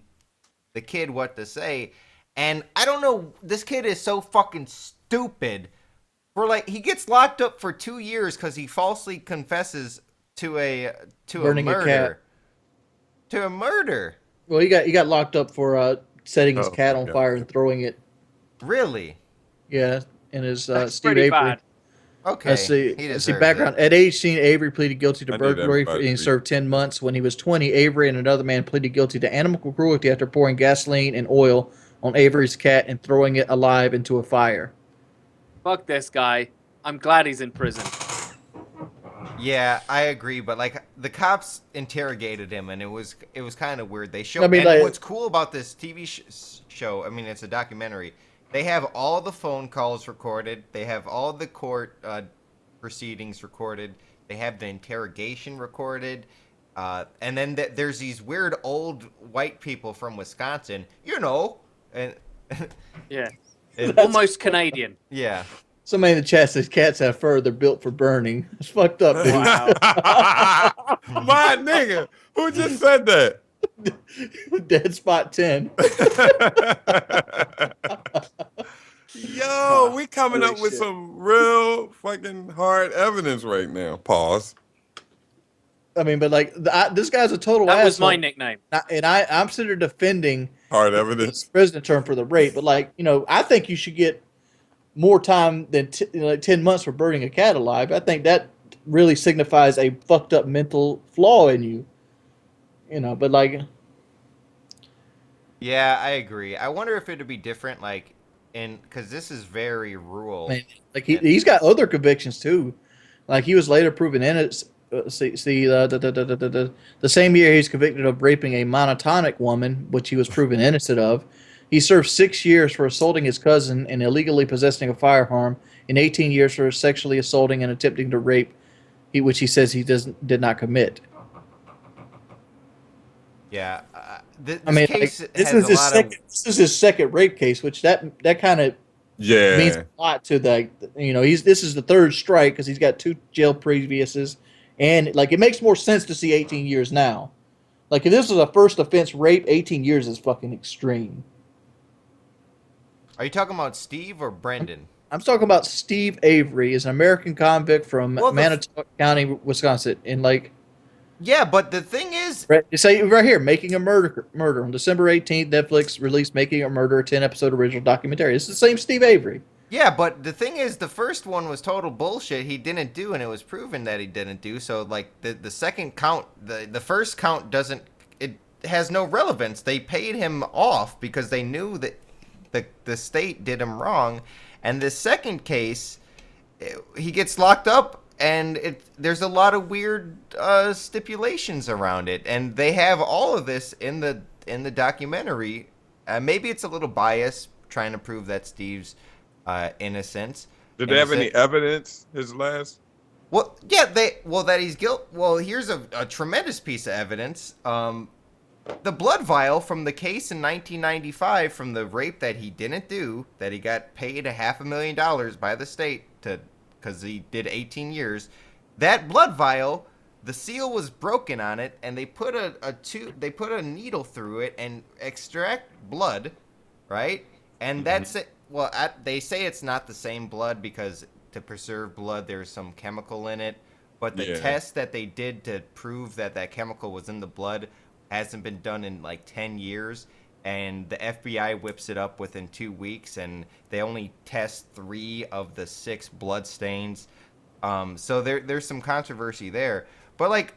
the kid what to say. And I don't know, this kid is so fucking stupid. He gets locked up for 2 years because he falsely confesses to Burning a a cat. murder. To a murder. Well, he got locked up for setting his Oh, cat on God. fire and throwing it. Really? Yeah, and his That's Steve pretty Avery. bad. Okay. Let's see. He Let's see deserves background. it. At 18, Avery pleaded guilty to I knew burglary that and about served 10 months. When he was 20, Avery and another man pleaded guilty to animal cruelty after pouring gasoline and oil on Avery's cat and throwing it alive into a fire. Fuck this guy. I'm glad he's in prison. Yeah, I agree, but the cops interrogated him, and it was kind of weird. They showed. I mean, and what's cool about this TV show? I mean, it's a documentary. They have all the phone calls recorded. They have all the court proceedings recorded. They have the interrogation recorded. And then there's these weird old white people from Wisconsin, and Yeah. and- Almost Canadian. yeah. Somebody in the chat says cats have fur. They're built for burning. It's fucked up, dude. Wow. My nigga, who just said that? Dead Spot 10. Yo, we coming Holy up with shit. some real fucking hard evidence right now. Pause. I mean, but this guy's a total That was asshole. my nickname. And I'm sitting there defending Hard evidence. prison term for the rape, but I think you should get more time than 10 months for burning a cat alive. I think that really signifies a fucked up mental flaw in you. But Yeah, I agree. I wonder if it'd be different, because this is very rural. man, he's got other convictions too. He was later proven innocent. The same year he was convicted of raping a monotonic woman, which he was proven innocent of. He served 6 years for assaulting his cousin and illegally possessing a firearm, and 18 years for sexually assaulting and attempting to rape, which he says he did not commit. Yeah, this This has is a his lot second. This is his second rape case, which that kind of Yeah. means a lot to this is the third strike because he's got 2 jail previouses, and it makes more sense to see 18 years now. If this was a first offense rape, 18 years is fucking extreme. Are you talking about Steve or Brendan? I'm talking about Steve Avery, is an American convict from Well, Manitowoc County, Wisconsin, in Yeah, but the thing is, you say right here, Making a Murder. On December 18th, Netflix released Making a Murder, a 10-episode original documentary. It's the same Steve Avery. yeah, but the thing is, the first one was total bullshit. He didn't do, and it was proven that he didn't do. So, the second count, the first count doesn't. It has no relevance. They paid him off because they knew that the state did him wrong, and the second case, he gets locked up, and there's a lot of weird stipulations around it, and they have all of this in the documentary. Maybe it's a little biased trying to prove that Steve's innocent. Did they have any evidence? His last. Well, yeah, that he's guilty. Well, here's a tremendous piece of evidence. The blood vial from the case in 1995 from the rape that he didn't do, that he got paid $500,000 by the state because he did 18 years. That blood vial, the seal was broken on it, and they put a needle through it and extract blood, right? And that's it. Well, they say it's not the same blood because to preserve blood, there's some chemical in it. But the test that they did to prove that chemical was in the blood hasn't been done in 10 years. And the FBI whips it up within 2 weeks, and they only test 3 of the 6 blood stains. So there's some controversy there. But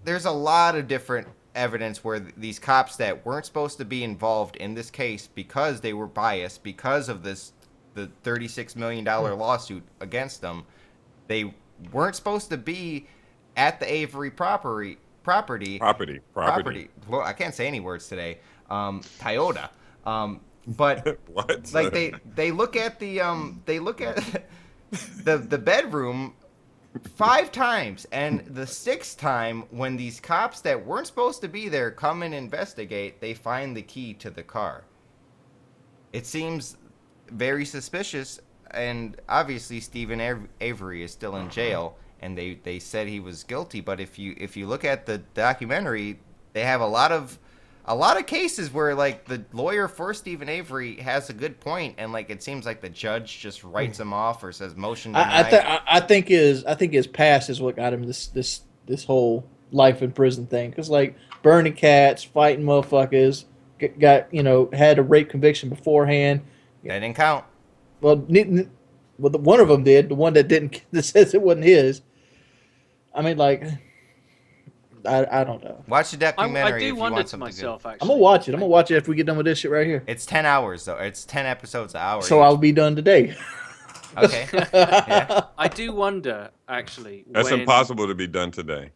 there's a lot of different evidence where these cops that weren't supposed to be involved in this case because they were biased because of the $36 million lawsuit against them, they weren't supposed to be at the Avery property. Well, I can't say any words today. Toyota. But What? like they look at the the bedroom 5 times, and the 6th time when these cops that weren't supposed to be there come and investigate, they find the key to the car. It seems very suspicious, and obviously Stephen Avery is still in jail, and they said he was guilty. But if you look at the documentary, they have a lot of cases where like the lawyer for Stephen Avery has a good point, and like it seems like the judge just writes him off or says motion denied. I think his past is what got him this whole life in prison thing. Because like burning cats, fighting motherfuckers, got had a rape conviction beforehand. That didn't count. Well, one of them did. The one that didn't, that says it wasn't his. I mean, like, I don't know. Watch the documentary. I do if you wonder want to something myself, good. actually. I'm gonna watch it. I'm gonna watch it after we get done with this shit right here. It's 10 hours though. It's 10 episodes an hour. So I'll be done today. Okay. Yeah. I do wonder, actually. That's when... impossible to be done today.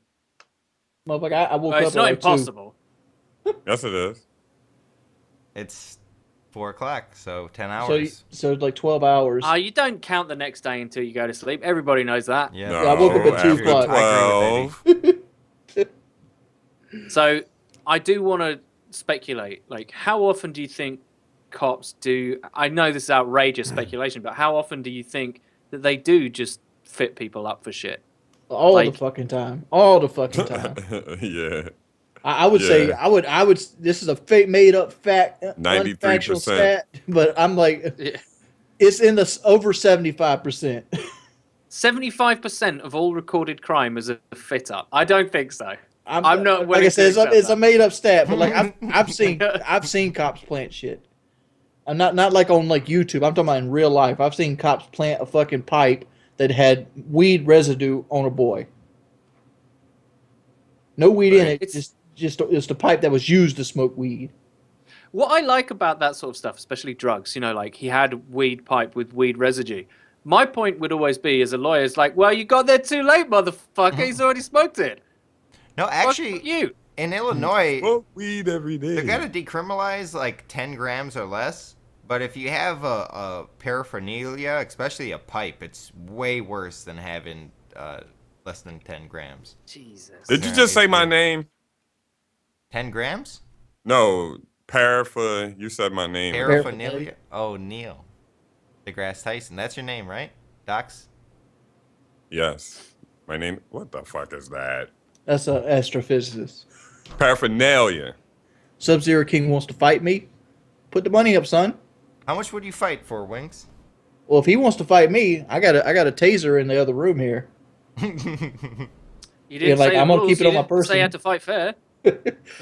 Motherfucker, I woke Well, up it's at not like 2. impossible. Yes, it is. It's 4 o'clock, so 10 hours. So it's like 12 hours. You don't count the next day until you go to sleep. Everybody knows that. Yeah. No, I woke up at 2 after o'clock. I agree with 12. So I do want to speculate. Like, how often do you think cops do? I know this is outrageous speculation, but how often do you think that they do just fit people up for shit? All like- the fucking time. All the fucking time. Yeah. I would say Yeah. I would. This is a fake, made up fact, 93%. unfactual stat, but I'm like, Yeah. it's in the over 75%. 75% of all recorded crime is a fit up. I don't think so. I'm not like willing I to said. accept It's a that. made up stat, but like I've seen cops plant shit. I'm not like on like YouTube. I'm talking about in real life. I've seen cops plant a fucking pipe that had weed residue on a boy. No weed in it. It's- Just a pipe that was used to smoke weed. What I like about that sort of stuff, especially drugs, like he had weed pipe with weed residue. My point would always be, as a lawyer, is like, well, you got there too late, motherfucker. He's already smoked it. No, actually, Fuck you. in Illinois, Smoke weed every day. they're gonna decriminalize like 10 grams or less. But if you have a paraphernalia, especially a pipe, it's way worse than having less than 10 grams. Jesus. Did you just say my name? 10 grams? No, you said my name. Paraphernalia? Oh, Neil deGrasse Tyson. That's your name, right? Docs? Yes. My name. What the fuck is that? That's an astrophysicist. Paraphernalia. Sub-Zero King wants to fight me. Put the money up, son. How much would you fight for, Wings? Well, if he wants to fight me, I got a taser in the other room here. You didn't Yeah, like, say I'm the gonna rules, keep it you on my didn't person. Say you had to fight fair.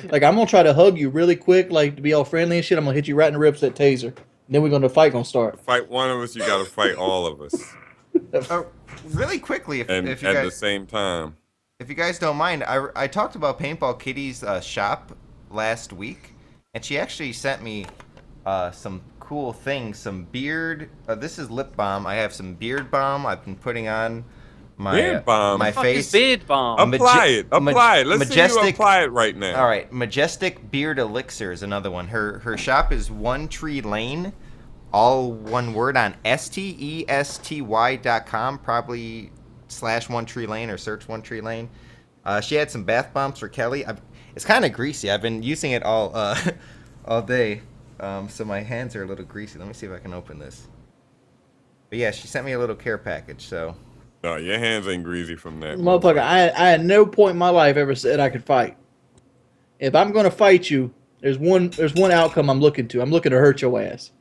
Like, I'm gonna try to hug you really quick, like to be all friendly and shit. I'm gonna hit you right in the ribs with that taser. And then we're gonna fight gonna start. Fight one of us, you gotta fight all of us. Really quickly, And if you at guys, the same time. if you guys don't mind, I talked about Paintball Kitty's shop last week, and she actually sent me some cool things, some beard. This is lip balm. I have some beard balm I've been putting on my Beard balm? my Fuck face. is beard balm. Apply it. Apply it. Let's see you Majestic- apply it right now. All right, Majestic Beard Elixir is another one. Her shop is One Tree Lane, all one word on STESTY.com, probably /One Tree Lane or search One Tree Lane. She had some bath bombs for Kelly. It's kind of greasy. I've been using it all all day, so my hands are a little greasy. Let me see if I can open this. But yeah, she sent me a little care package. So No, your hands ain't greasy from that. Motherfucker, I had no point in my life ever said I could fight. If I'm gonna fight you, there's one outcome I'm looking to. I'm looking to hurt your ass,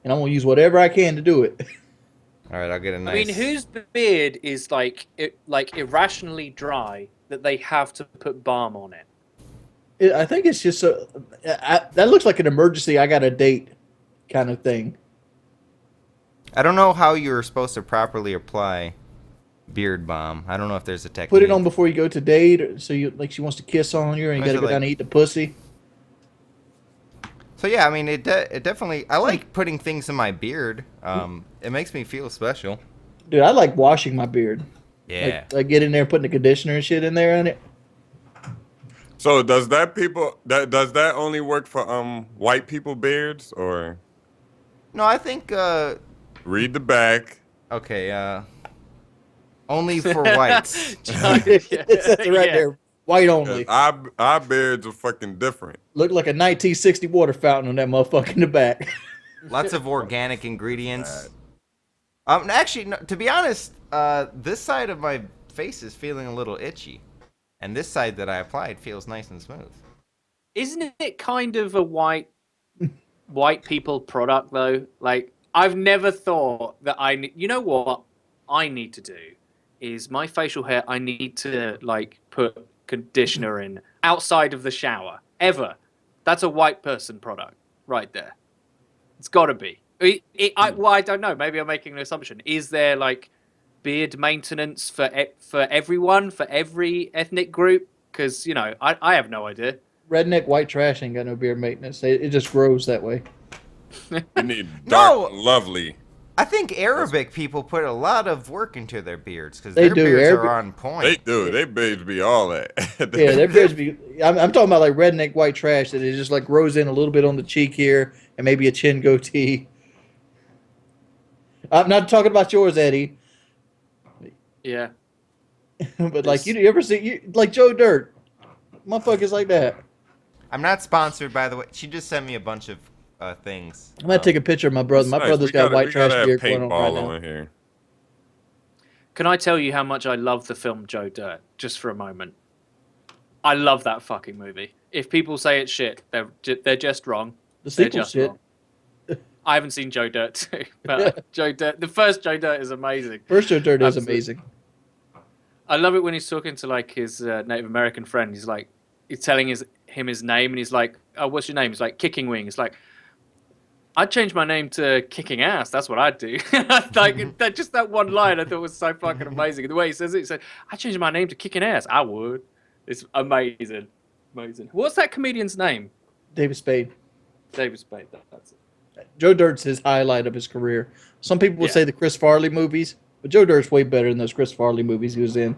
and I'm gonna use whatever I can to do it. all right, I'll get a nice. I mean, whose beard is like irrationally dry that they have to put balm on it? I think it's just that looks like an emergency. I got a date, kind of thing. I don't know how you're supposed to properly apply beard balm. I don't know if there's a technique. Put it on before you go to date, so you like she wants to kiss on you, and you Or is got to it go like- down and eat the pussy. So yeah, I mean, it definitely. I like putting things in my beard. It makes me feel special. Dude, I like washing my beard. Yeah. Like get in there and putting the conditioner and shit in there on it. So does that does that only work for white people beards or No, I think read the back? okay, only for whites. It says it right Yeah. there. White 'Cause only. our beards are fucking different. Looked like a 1960 water fountain on that motherfucker in the back. Lots of organic Bad. ingredients. Actually, no, to be honest, this side of my face is feeling a little itchy, and this side that I applied feels nice and smooth. Isn't it kind of a white people product though? Like I've never thought that you know what I need to do is my facial hair I need to like put conditioner in outside of the shower. Ever. That's a white person product right there. It's got to be. Well, I don't know. Maybe I'm making an assumption. Is there like beard maintenance for everyone, for every ethnic group? Because you know, I have no idea. Redneck white trash ain't got no beard maintenance. It just grows that way. You need dark, No! and lovely. I think Arabic people put a lot of work into their beards because They their do. beards Arabic- are on point. They do. They beards be all that. Yeah, their beards be. I'm talking about like redneck white trash that it just like grows in a little bit on the cheek here and maybe a chin goatee. I'm not talking about yours, Eddie, Yeah. but like you ever see like Joe Dirt, motherfuckers like that. I'm not sponsored, by the way. She just sent me a bunch of things. I'm gonna take a picture of my brother. It's My nice. brother's We got gotta- white we trash gotta have beard going on right paintball now. on here. Can I tell you how much I love the film Joe Dirt? Just for a moment. I love that fucking movie. If people say it's shit, they're just wrong. The They're sequel just shit. wrong. I haven't seen Joe Dirt 2, but Joe Dirt, the first Joe Dirt is amazing. First Joe Dirt is Absolutely. amazing. I love it when he's talking to like his Native American friend. He's like, he's telling him his name, and he's like, "Oh, what's your name?" He's like, "Kicking Wing." It's like, I'd change my name to Kicking Ass. That's what I'd do. Like just that one line, I thought was so fucking amazing. The way he says it, he said, "I'd change my name to Kicking Ass." I would. It's amazing, amazing. What's that comedian's name? David Spade. David Spade. That's it. Joe Dirt's his highlight of his career. Some people would Yeah. say the Chris Farley movies, but Joe Dirt's way better than those Chris Farley movies he was in,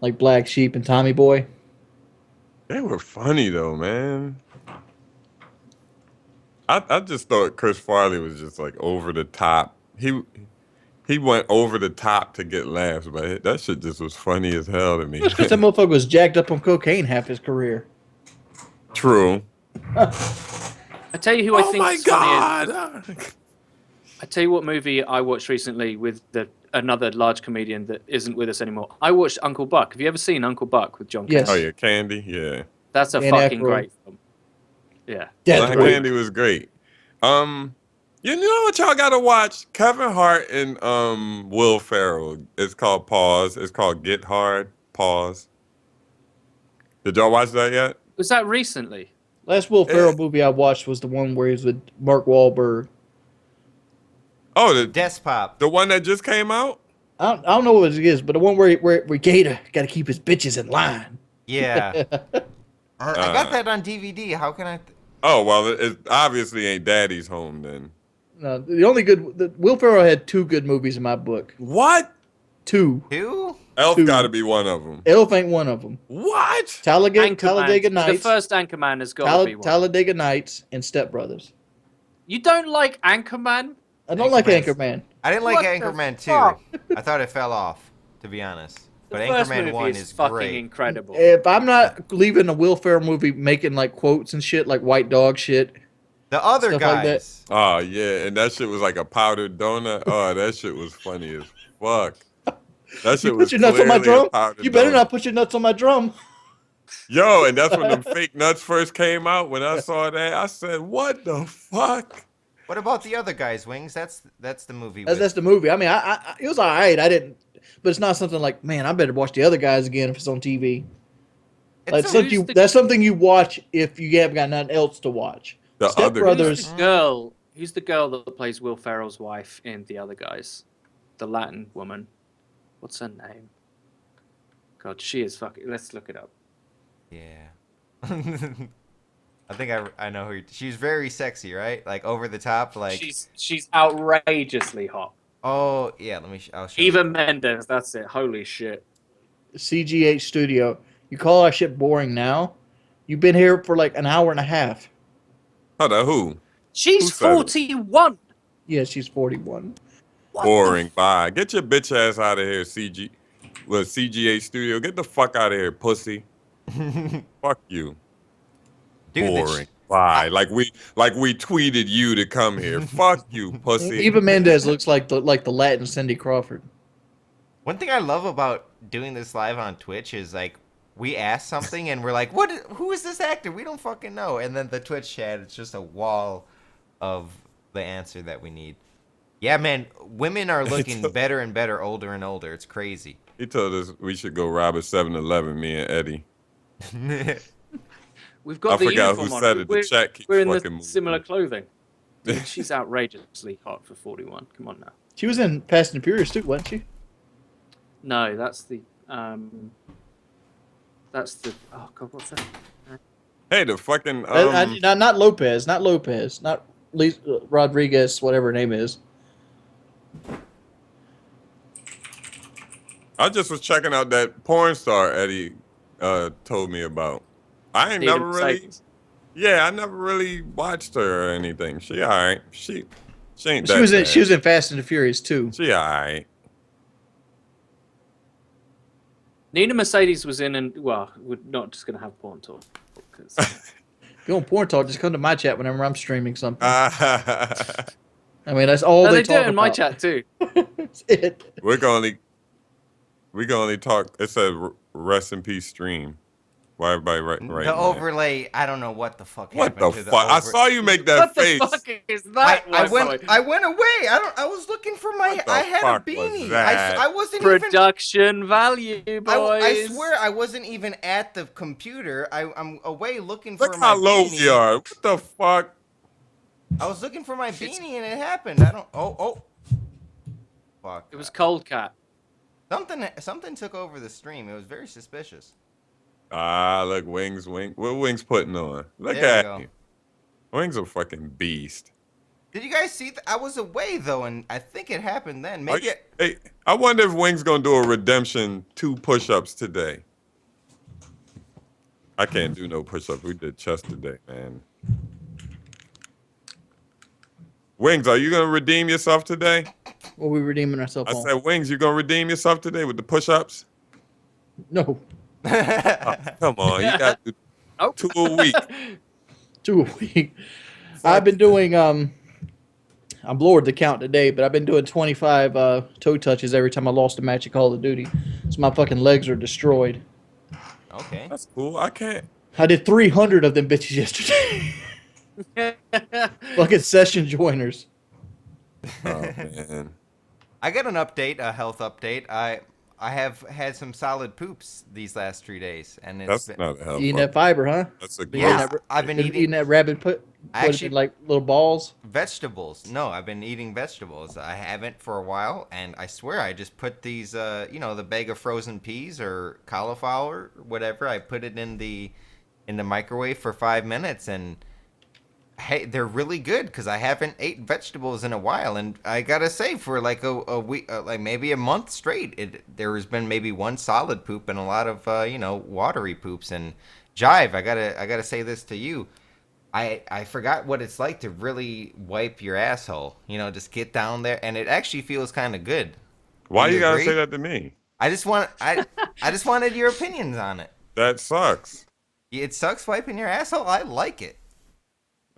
like Black Sheep and Tommy Boy. They were funny though, man. I just thought Chris Farley was just like over the top. He went over the top to get laughs, but that shit just was funny as hell to me. That's because that motherfucker was jacked up on cocaine half his career. True. I tell you who I Oh think my is funny. god! I tell you what movie I watched recently with another large comedian that isn't with us anymore. I watched Uncle Buck. Have you ever seen Uncle Buck with John Yes. Oh Candy? yeah, Candy. Yeah, That's a Dan fucking Aykroyd. great film. Yeah. That's Black great. Candy was great. You know what y'all gotta watch? Kevin Hart and Will Ferrell. It's called Pause. It's called Get Hard. Pause. Did y'all watch that yet? Was that recently? Last Will Ferrell movie I watched was the one where he was with Mark Wahlberg. Oh, the Despop. one that just came out. I don't know what it is, but the one where Gator got to keep his bitches in line. Yeah. I got that on DVD. How can I? Oh well, it obviously ain't Daddy's Home then. No, the only good Will Ferrell had two good movies in my book. What? Two. Who? Elf Two. got to be one of them. Elf ain't one of them. What? Anchorman. Talladega The Nights. first Anchorman has got to be one. Talladega Nights and Step Brothers. You don't like Anchorman? I don't like Anchorman's- Anchorman. I didn't like What the Anchorman 2. fuck? I thought it fell off, to be honest. The But first Anchorman movie 1 is is fucking great. incredible. If I'm not leaving a Will Ferrell movie making like quotes and shit, like white dog shit. The other Stuff like that. guys. Oh yeah, and that shit was like a powdered donut. Oh, that shit was funny as fuck. That shit You was put your nuts on my clearly a drum? powdered You better donut. not put your nuts on my drum. Yo, and that's when them fake nuts first came out. When I saw that, I said, "What the fuck?" What about the other guys, Wings? That's the movie. That's the movie. I mean, I it was all right. I didn't, but it's not something like, man, I better watch the other guys again if it's on TV. Like, that's something you watch if you haven't got nothing else to watch. The Step other Brothers. guys. Who's the girl that plays Will Ferrell's wife in The Other Guys? The Latin woman. What's her name? God, she is fucking. Let's look it up. Yeah. I think I know who. She's very sexy, right? Like over the top. Like She's outrageously hot. Oh yeah, I'll show Eva Mendes, that's it. Holy shit. CGH Studio. You call our shit boring now? You've been here for like an hour and a half. Hold on, who? She's Who said it? 41. Yeah, she's 41. What Boring. Bye. Get your bitch ass out of here, CGA Studio. Get the fuck out of here, pussy. you. Fuck you. Dude, Boring. Bye. Like we tweeted you to come here. Fuck you, pussy. Eva Mendes looks like the Latin Cindy Crawford. One thing I love about doing this live on Twitch is like we ask something and we're like, who is this actor? We don't fucking know. And then the Twitch chat, it's just a wall of the answer that we need. Yeah, man, women are looking better and better, older and older. It's crazy. He told us we should go rob a 7-Eleven, me and Eddie. We've got I the forgot uniform who on. said it. The chat keeps We're in fucking the moving. similar clothing. Dude, she's outrageously hot for 41. Come on now. She was in Fast and Furious too, wasn't she? No, that's the oh god, what's that? Hey, the fucking Not Lopez, not Rodriguez, whatever her name is. I just was checking out that porn star Eddie told me about. I ain't never really. Yeah, I never really watched her or anything. She alright. She ain't that bad. She was in Fast and the Furious too. She alright. Nina Mercedes was in, and well, we're not just gonna have porn talk. Cause... If you want porn talk, just come to my chat whenever I'm streaming something. I mean, that's all no, they do talk it in my about. chat too. That's it. We can only talk. It said rest in peace stream. Why everybody right? The overlay, I don't know what the fuck What happened the to the fuck? I saw you make that What face. the fuck is that? I went away. I was looking for my. What the I had a fuck was beanie. that? I wasn't Production value, boys. I swear I wasn't even at the computer. I'm away looking for Look my how low beanie. we are. What the fuck? I was looking for my beanie and it happened. I don't. Oh. Fuck. It was Cold Cat. Something took over the stream. It was very suspicious. Look, Wings. What Wings putting on? Look There we at you. Wings a fucking beast. Did you guys see? I was away though, and I think it happened then. Maybe. Hey, I wonder if Wings gonna do a redemption 2 push-ups today. I can't do no push-ups. We did chest today, man. Wings, are you gonna redeem yourself today? What are we redeeming ourselves I on? said, Wings, you gonna redeem yourself today with the push-ups? No. Oh, come on, you got to do 2 a week. 2 a week. I've been doing I'm lowered the count today, but I've been doing 25 toe touches every time I lost a match of Call of Duty. So my fucking legs are destroyed. Okay. That's cool. I can't. I did 300 of them bitches yesterday. Fucking session joiners. Oh man. I got an update, a health update. I have had some solid poops these last 3 days, and That's not a help. Eating that fiber, huh? That's a Yeah, gross. I've been eating that rabbit Actually- like little balls. vegetables. No, I've been eating vegetables. I haven't for a while, and I swear I just put these, the bag of frozen peas or cauliflower, whatever. I put it in the microwave for 5 minutes, and hey, they're really good because I haven't ate vegetables in a while, and I gotta say, for like a week, like maybe a month straight, there has been maybe one solid poop and a lot of watery poops. And Jive, I gotta say this to you. I forgot what it's like to really wipe your asshole. Just get down there, and it actually feels kind of good. Why Do you gotta agree? say that to me? I just wanted your opinions on it. That sucks. It sucks wiping your asshole. I like it.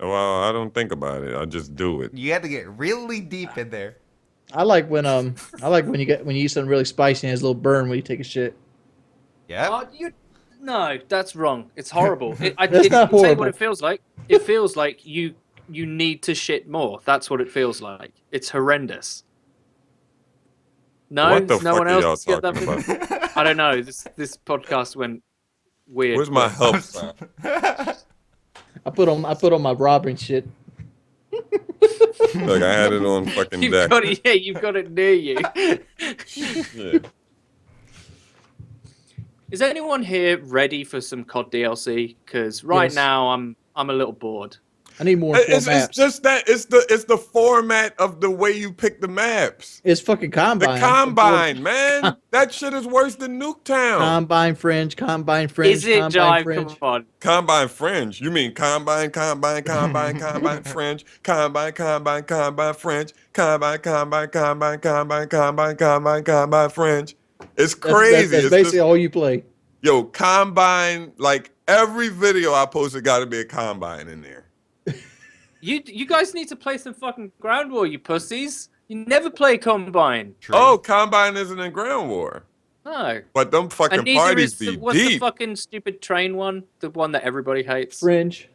Well, I don't think about it. I just do it. You have to get really deep in there. I like when you eat something really spicy and has a little burn when you take a shit. Yeah. No, that's wrong. It's horrible. That's not I'll tell you horrible. what it feels like. It feels like you need to shit more. That's what it feels like. It's horrendous. No, What the no fuck one are y'all else get that. talking about? I don't know. This podcast went weird. Where's my help sign? I put on my Robin shit. Look, I had it on fucking You've deck. got it. Yeah, you've got it near you. Yeah. Is anyone here ready for some COD DLC? Because right Yes. now I'm a little bored. I need more informed It's maps. just that it's the format of the way you pick the maps. It's fucking The Combine. Combine, man. That shit is worse than Nuketown. Combine Fringe, Combine Fringe, Is it Combine Jive? Fringe. Come on. Combine Fringe. You mean Combine Fringe, Combine Fringe, Combine Fringe. It's crazy. That's It's basically just, all you play. yo, Combine, like every video I posted got to be a Combine in there. You guys need to play some fucking Ground War, you pussies. You never play Combine. True. Oh, Combine isn't in Ground War. No. But them fucking And neither parties is be what's the deep. fucking stupid train one? The one that everybody hates. Fringe.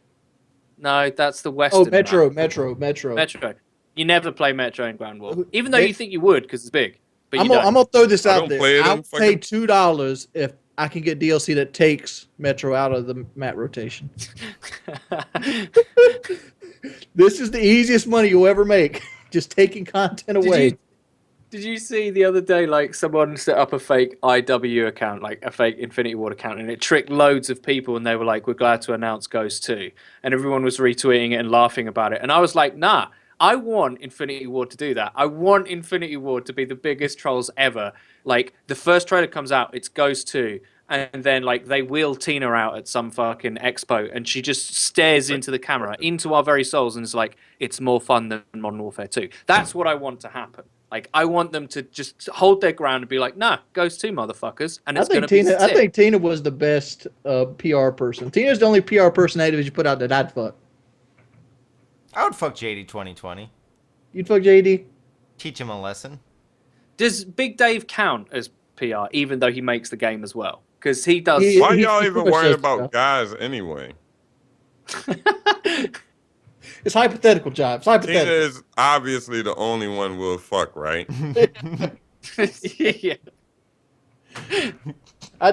No, that's the Western. Oh, Metro, map. Metro. You never play Metro in Ground War, even though you think you would because it's big. But you I'm don't. gonna throw this I out don't there. play it in I'll fucking- pay $2 if I can get DLC that takes Metro out of the map rotation. This is the easiest money you'll ever make. Just taking content away. Did you see the other day, like, someone set up a fake IW account, like a fake Infinity Ward account, and it tricked loads of people, and they were like, we're glad to announce Ghost 2. And everyone was retweeting it and laughing about it. And I was like, nah, I want Infinity Ward to do that. I want Infinity Ward to be the biggest trolls ever. Like, the first trailer comes out, it's Ghost 2. And then, like, they wheel Tina out at some fucking expo, and she just stares into the camera, into our very souls, and is like, it's more fun than Modern Warfare 2. That's what I want to happen. Like, I want them to just hold their ground and be like, nah, Ghost 2, motherfuckers. And it's going to be sick. I think Tina was the best PR person. Tina's the only PR personality you put out that I'd fuck. I would fuck JD 2020. You'd fuck JD? Teach him a lesson. Does Big Dave count as PR, even though he makes the game as well? Because he does. Why He- y'all he even pushes worried about stuff. guys anyway? It's hypothetical, Jobs. Tina Hypothetical. is obviously the only one we'll fuck, right? Yeah.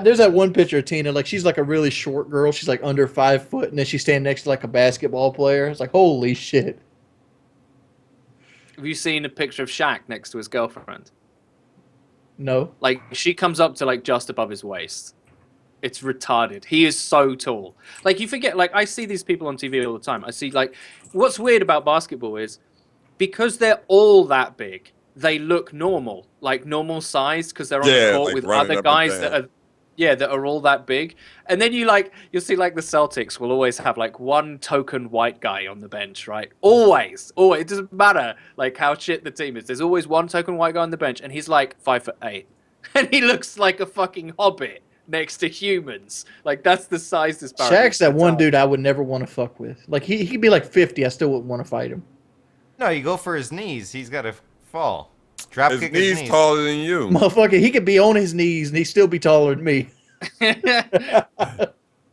There's that one picture of Tina, like she's like a really short girl. She's like under 5 foot, and then she's standing next to like a basketball player. It's like, holy shit. Have you seen a picture of Shaq next to his girlfriend? No. Like, she comes up to like just above his waist. It's retarded. He is so tall. Like, you forget, like, I see these people on TV all the time. I see, like, what's weird about basketball is because they're all that big, they look normal, like normal size, because they're on the court like with running other up and guys down. that are all that big. And then you'll see like the Celtics will always have like one token white guy on the bench, right? Always. It doesn't matter like how shit the team is. There's always one token white guy on the bench, and he's like 5'8", and he looks like a fucking hobbit next to humans. Like, that's the size disparity. Shaq's that one dude I would never want to fuck with. Like he could be like 50, I still wouldn't want to fight him. No, you go for his knees. He's got to fall. Drop His kick knees his knees. taller than you. Motherfucker, he could be on his knees and he'd still be taller than me.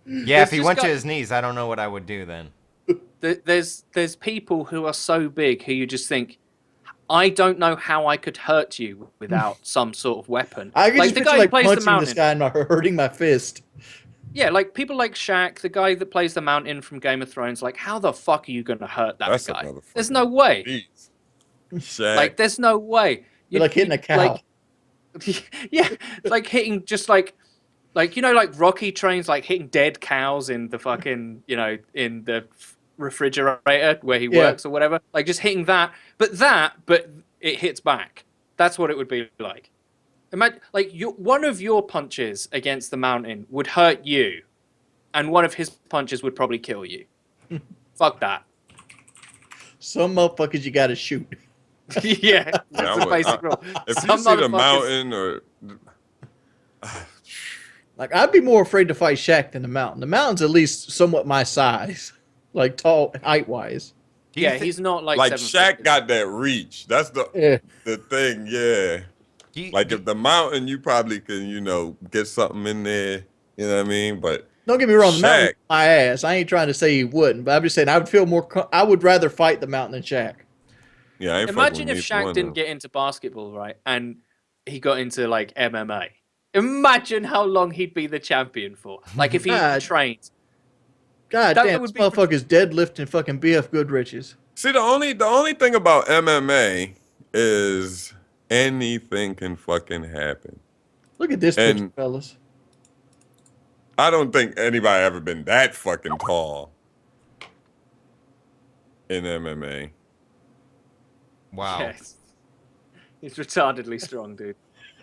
Yeah, if he just went to got- his knees, I don't know what I would do then. There's people who are so big who you just think, I don't know how I could hurt you without some sort of weapon. I can like just the picture guy who like plays the punching mountain. this guy and hurting my fist. Yeah, like people like Shaq, the guy that plays the mountain from Game of Thrones. Like, how the fuck are you gonna hurt that That's a guy? motherfucker. There's no way. Jeez. Shaq. Like, there's no way. You're like hitting a cow. Yeah, like hitting just like you know, like Rocky trains, like hitting dead cows in the fucking, you know, in the refrigerator where he Yeah. works or whatever. Like, just hitting that, but it hits back. That's what it would be like. Imagine, like, one of your punches against the mountain would hurt you, and one of his punches would probably kill you. Fuck that. Some motherfuckers you gotta shoot. Yeah, that's the basic rule. if Some you see the motherfuckers- mountain or Like, I'd be more afraid to fight Shaq than the mountain. The mountain's at least somewhat my size, like tall, height wise. Do you Yeah, thi- he's not like 7 Shaq foot. got that reach. That's Yeah. the thing, yeah. do you- Like if the mountain, you probably can, get something in there. You know what I mean? But Don't get me wrong, the mountain Shaq. my ass. I ain't trying to say he wouldn't, but I'm just saying I would feel more. I would rather fight the mountain than Shaq. yeah, I ain't Imagine fucking if with neither Shaq one didn't of get into basketball, right, and he got into like MMA. Imagine how long he'd be the champion for. Like, if he God. trained. God That damn, would this be- motherfucker's deadlifting fucking BF Goodriches. See, the only thing about MMA is anything can fucking happen. Look at this And- picture, fellas. I don't think anybody ever been that fucking tall. in MMA. Wow. Yes. He's retardedly strong, dude.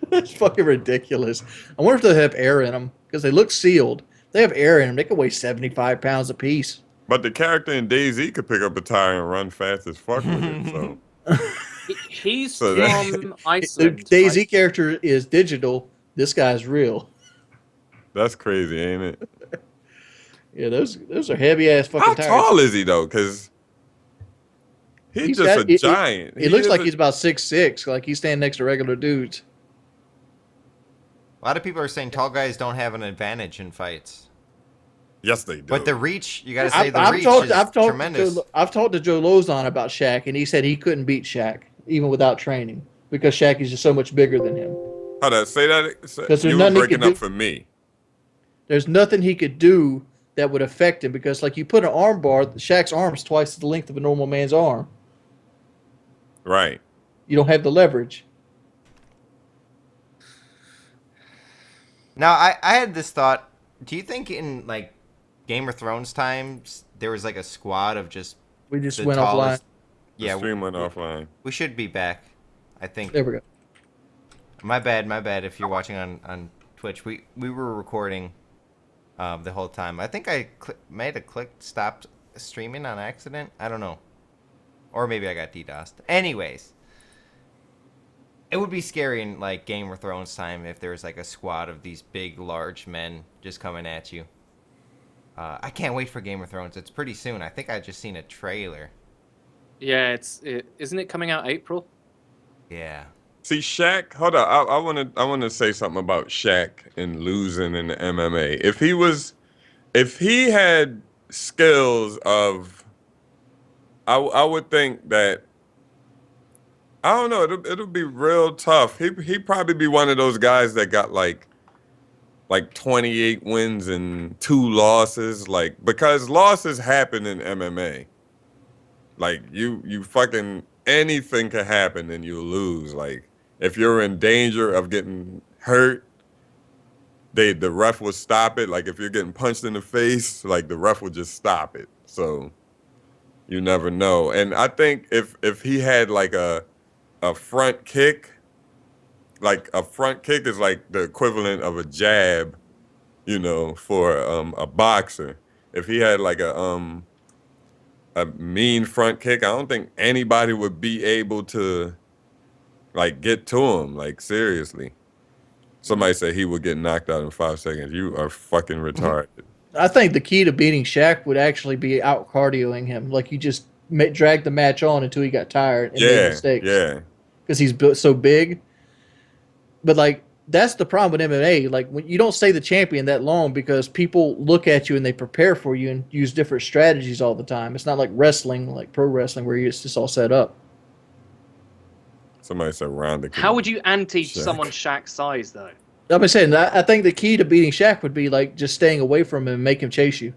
That's fucking ridiculous. I wonder if they have air in them because they look sealed. If they have air in them. They can weigh 75 pounds apiece. But the character in DayZ could pick up a tire and run fast as fuck with it. So, He's So that- from The Iceland. DayZ right? character is digital. This guy's real. that's crazy, ain't it? Yeah, those are heavy ass fucking How tires. tall is he though? Because he's just a giant. It looks is like a- he's about 6'6", like he's standing next to regular dudes. A lot of people are saying tall guys don't have an advantage in fights. Yes, they do. But the reach, you got to say the I've reach talked, is I've talked tremendous. I've talked to Joe Lozon about Shaq, and he said he couldn't beat Shaq even without training because Shaq is just so much bigger than him. Hold on, say that. 'Cause there's You were nothing he breaking can up do. for me. There's nothing he could do that would affect him because, like, you put an arm bar, Shaq's arm's twice the length of a normal man's arm. Right. You don't have the leverage. Now, I had this thought. Do you think in, like, Game of Thrones times, there was, like, a squad of just We just the went offline. tallest? The Yeah, stream went offline. we should be back, I think. There we go. My bad if you're watching on Twitch. We were recording the whole time. I think I made a click stopped streaming on accident. I don't know. Or maybe I got DDoSed. Anyways, it would be scary in like Game of Thrones time if there was like a squad of these big, large men just coming at you. I can't wait for Game of Thrones. It's pretty soon. I think I just seen a trailer. Yeah, isn't it coming out April? Yeah. See, Shaq. Hold on. I wanna say something about Shaq and losing in the MMA. If he had skills of, I would think that. I don't know. It'll be real tough. He'd probably be one of those guys that got like 28 wins and 2 losses. Like, because losses happen in MMA. Like you fucking anything can happen and you lose. Like if you're in danger of getting hurt, the ref will stop it. Like if you're getting punched in the face, like the ref will just stop it. So you never know. And I think if he had like a front kick, like a front kick is like the equivalent of a jab, you know, for a boxer. If he had like a mean front kick, I don't think anybody would be able to like get to him. Like seriously, somebody said he would get knocked out in 5 seconds. You are fucking retarded. I think the key to beating Shaq would actually be out cardioing him. Like you just drag the match on until he got tired and made mistakes. Yeah. Because he's built so big. But like that's the problem with MMA. Like when you don't stay the champion that long because people look at you and they prepare for you and use different strategies all the time. It's not like wrestling, like pro wrestling, where it's just all set up. Somebody said round the. How would you anti Shaq. someone Shaq's size though? I'm saying I think the key to beating Shaq would be like just staying away from him and make him chase you.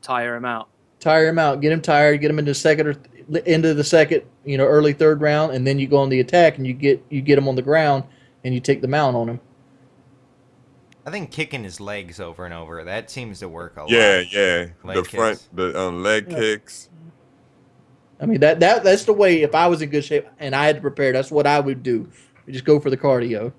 Tire him out. Tire him out, get him tired, get him into second or into the second, early third round, and then you go on the attack and you get him on the ground and you take the mount on him. I think kicking his legs over and over, that seems to work a lot. Yeah. Leg The front, kicks. the leg kicks. I mean that's the way. If I was in good shape and I had to prepare, that's what I would do. You just go for the cardio.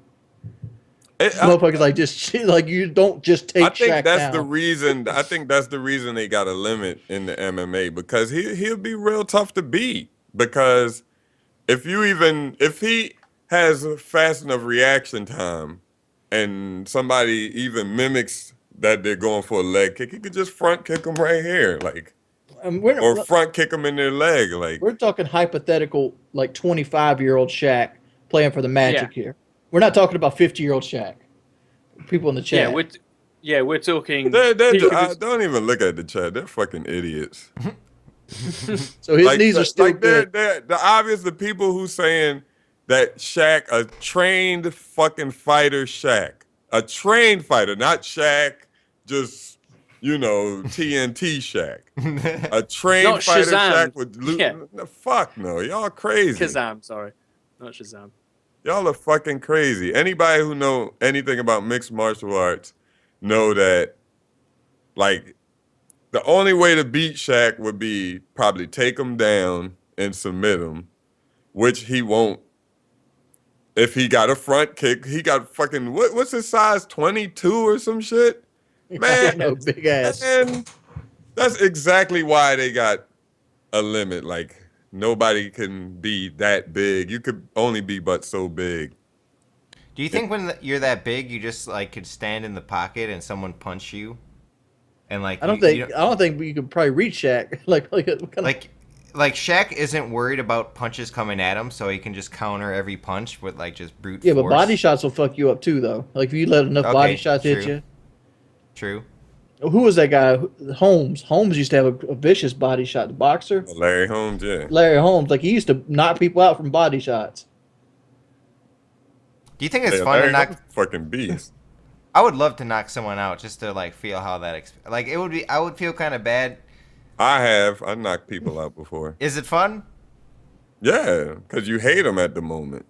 Motherfuckers like just like you don't just take. I think Shaq that's down. the reason. I think that's the reason they got a limit in the MMA because he'll be real tough to beat. Because if he has a fast enough reaction time, and somebody even mimics that they're going for a leg kick, he could just front kick them right here, like, or front kick them in their leg, like. We're talking hypothetical, like 25-year-old Shaq playing for the Magic here. We're not talking about 50-year-old Shaq. People in the chat. We're talking. Don't even look at the chat. They're fucking idiots. So his knees are still good. They're the people who saying that Shaq, a trained fucking fighter Shaq. A trained fighter, not Shaq, just, TNT Shaq. A trained Not fighter Shazam. Shaq would lose. Yeah. Fuck no, y'all crazy. Kazam, sorry. Not Shazam. Y'all are fucking crazy. Anybody who know anything about mixed martial arts know that, like, The only way to beat Shaq would be probably take him down and submit him, which he won't. If he got a front kick, he got fucking what's his size, 22 or some shit? I Man, don't know, big ass. man, that's exactly why they got a limit. Like nobody can be that big. You could only be but so big. Do you think when you're that big, you just like could stand in the pocket and someone punch you, and like I don't you think you could probably reach Shaq. like Shaq isn't worried about punches coming at him, so he can just counter every punch with like just brute yeah, force. but body shots will fuck you up too, though. Like if you let enough body shots hit you. True. Who was that guy? Holmes. Holmes used to have a vicious body shot. The boxer. Larry Holmes, yeah. Larry Holmes, like he used to knock people out from body shots. Do you think it's Yeah, fun Larry to knock? Holmes fucking beast. I would love to knock someone out just to like feel how that like it would be. I would feel kind of bad. I knocked people out before. Is it fun? Yeah, because you hate them at the moment.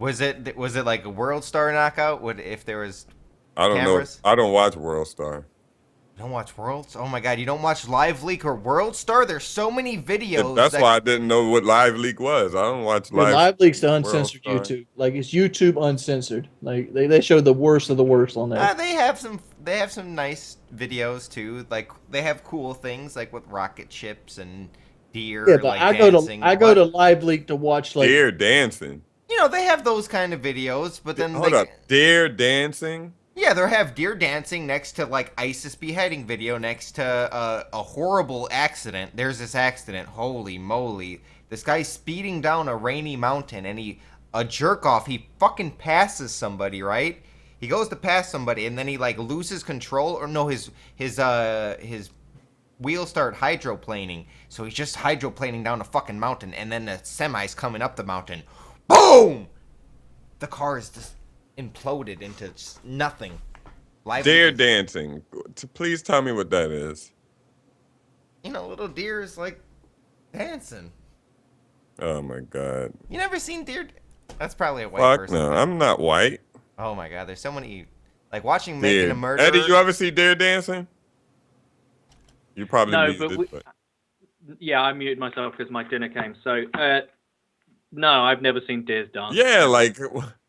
Was it like a World Star knockout? Would if there was I don't cameras? know. I don't watch World Star. You don't watch Worlds? Oh my god, you don't watch Live Leak or World Star? There's so many videos. That's why I didn't know what Live Leak was. I don't watch Live Leak's the World uncensored Star. YouTube. Like it's YouTube uncensored. Like they show the worst of the worst on there. They have some nice videos too. Like they have cool things like with rocket ships and deer. Yeah, but like, I dancing, go to Live Leak to watch like Deer dancing. You know, they have those kind of videos, but then Hold up, deer dancing. Yeah, they have deer dancing next to like ISIS beheading video next to a horrible accident. There's this accident. Holy moly! This guy's speeding down a rainy mountain, and a jerk off. He fucking passes somebody, right? He goes to pass somebody, and then he like loses control, or no, his wheels start hydroplaning. So he's just hydroplaning down a fucking mountain, and then the semi's coming up the mountain. Boom! The car is just imploded into just nothing. Deer dancing. Please tell me what that is. You know, little deer is like dancing. Oh my god. You never seen deer? That's probably a white Fuck person. no, I'm not white. Oh my god, there's so many. Like watching Deer. Making a Murderer. Eddie, you ever see deer dancing? You probably No, muted, but yeah, I muted myself because my dinner came. So no, I've never seen deers dance. Yeah, like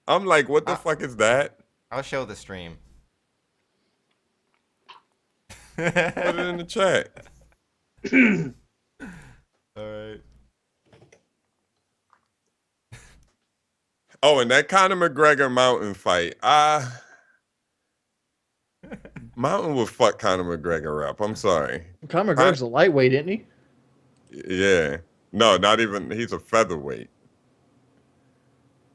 I'm like, what the fuck is that? I'll show the stream. Put it in the chat. All right. Oh, and that Conor McGregor Mountain fight. Mountain will fuck Conor McGregor up. I'm sorry. Conor McGregor's a lightweight, isn't he? Yeah. No, not even. He's a featherweight.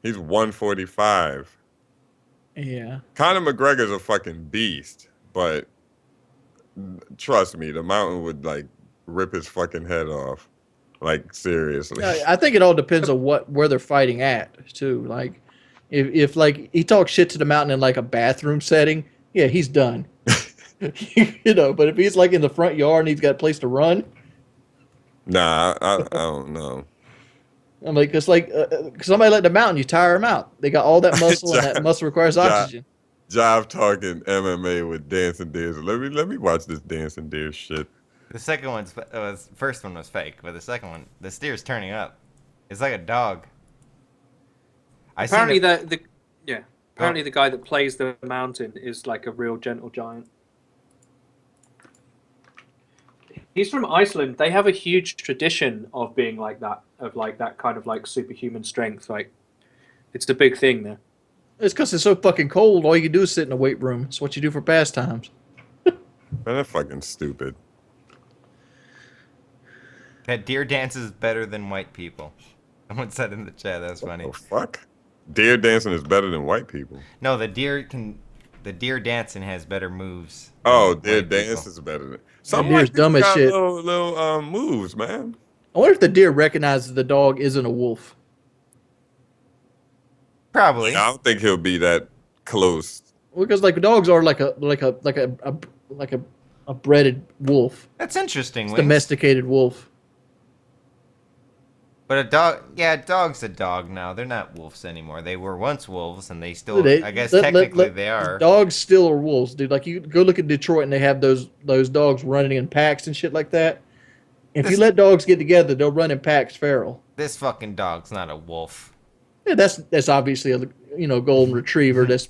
He's 145. Yeah. Conor McGregor's a fucking beast, but trust me, the Mountain would like rip his fucking head off. Like seriously. Yeah, I think it all depends on where they're fighting at too. Like, if like he talks shit to the Mountain in like a bathroom setting, yeah, he's done. You know, but if he's like in the front yard and he's got a place to run, Nah, I don't know. I'm like, it's like somebody let the Mountain, you tire him out. They got all that muscle, and that muscle requires oxygen. Jive talking MMA with dancing deers. Let me watch this dancing deer shit. The second first one was fake, but the second one, the steer's turning up. It's like a dog. Apparently the guy that plays the Mountain is like a real gentle giant. He's from Iceland. They have a huge tradition of being like that, of like that kind of like superhuman strength. Like, it's the big thing there. It's because it's so fucking cold. All you can do is sit in the weight room. It's what you do for pastimes. Man, that's fucking stupid. That deer dances better than white people. Someone said in the chat. That's funny. What the fuck? Deer dancing is better than white people. No, the deer dancing has better moves. Oh, deer dance is better than. Some deer's white people dumb as got shit. Little moves, man. I wonder if the deer recognizes the dog isn't a wolf. Probably. I don't think he'll be that close. Because like dogs are like a breeded wolf. That's interesting. It's Wings. domesticated wolf. But a dog, yeah, a dog's a dog now. They're not wolves anymore. They were once wolves, and they still, I guess, technically they are. Dogs still are wolves, dude. Like you go look at Detroit, and they have those dogs running in packs and shit like that. If you let dogs get together, they'll run in packs feral. This fucking dog's not a wolf. Yeah, that's obviously a golden retriever that's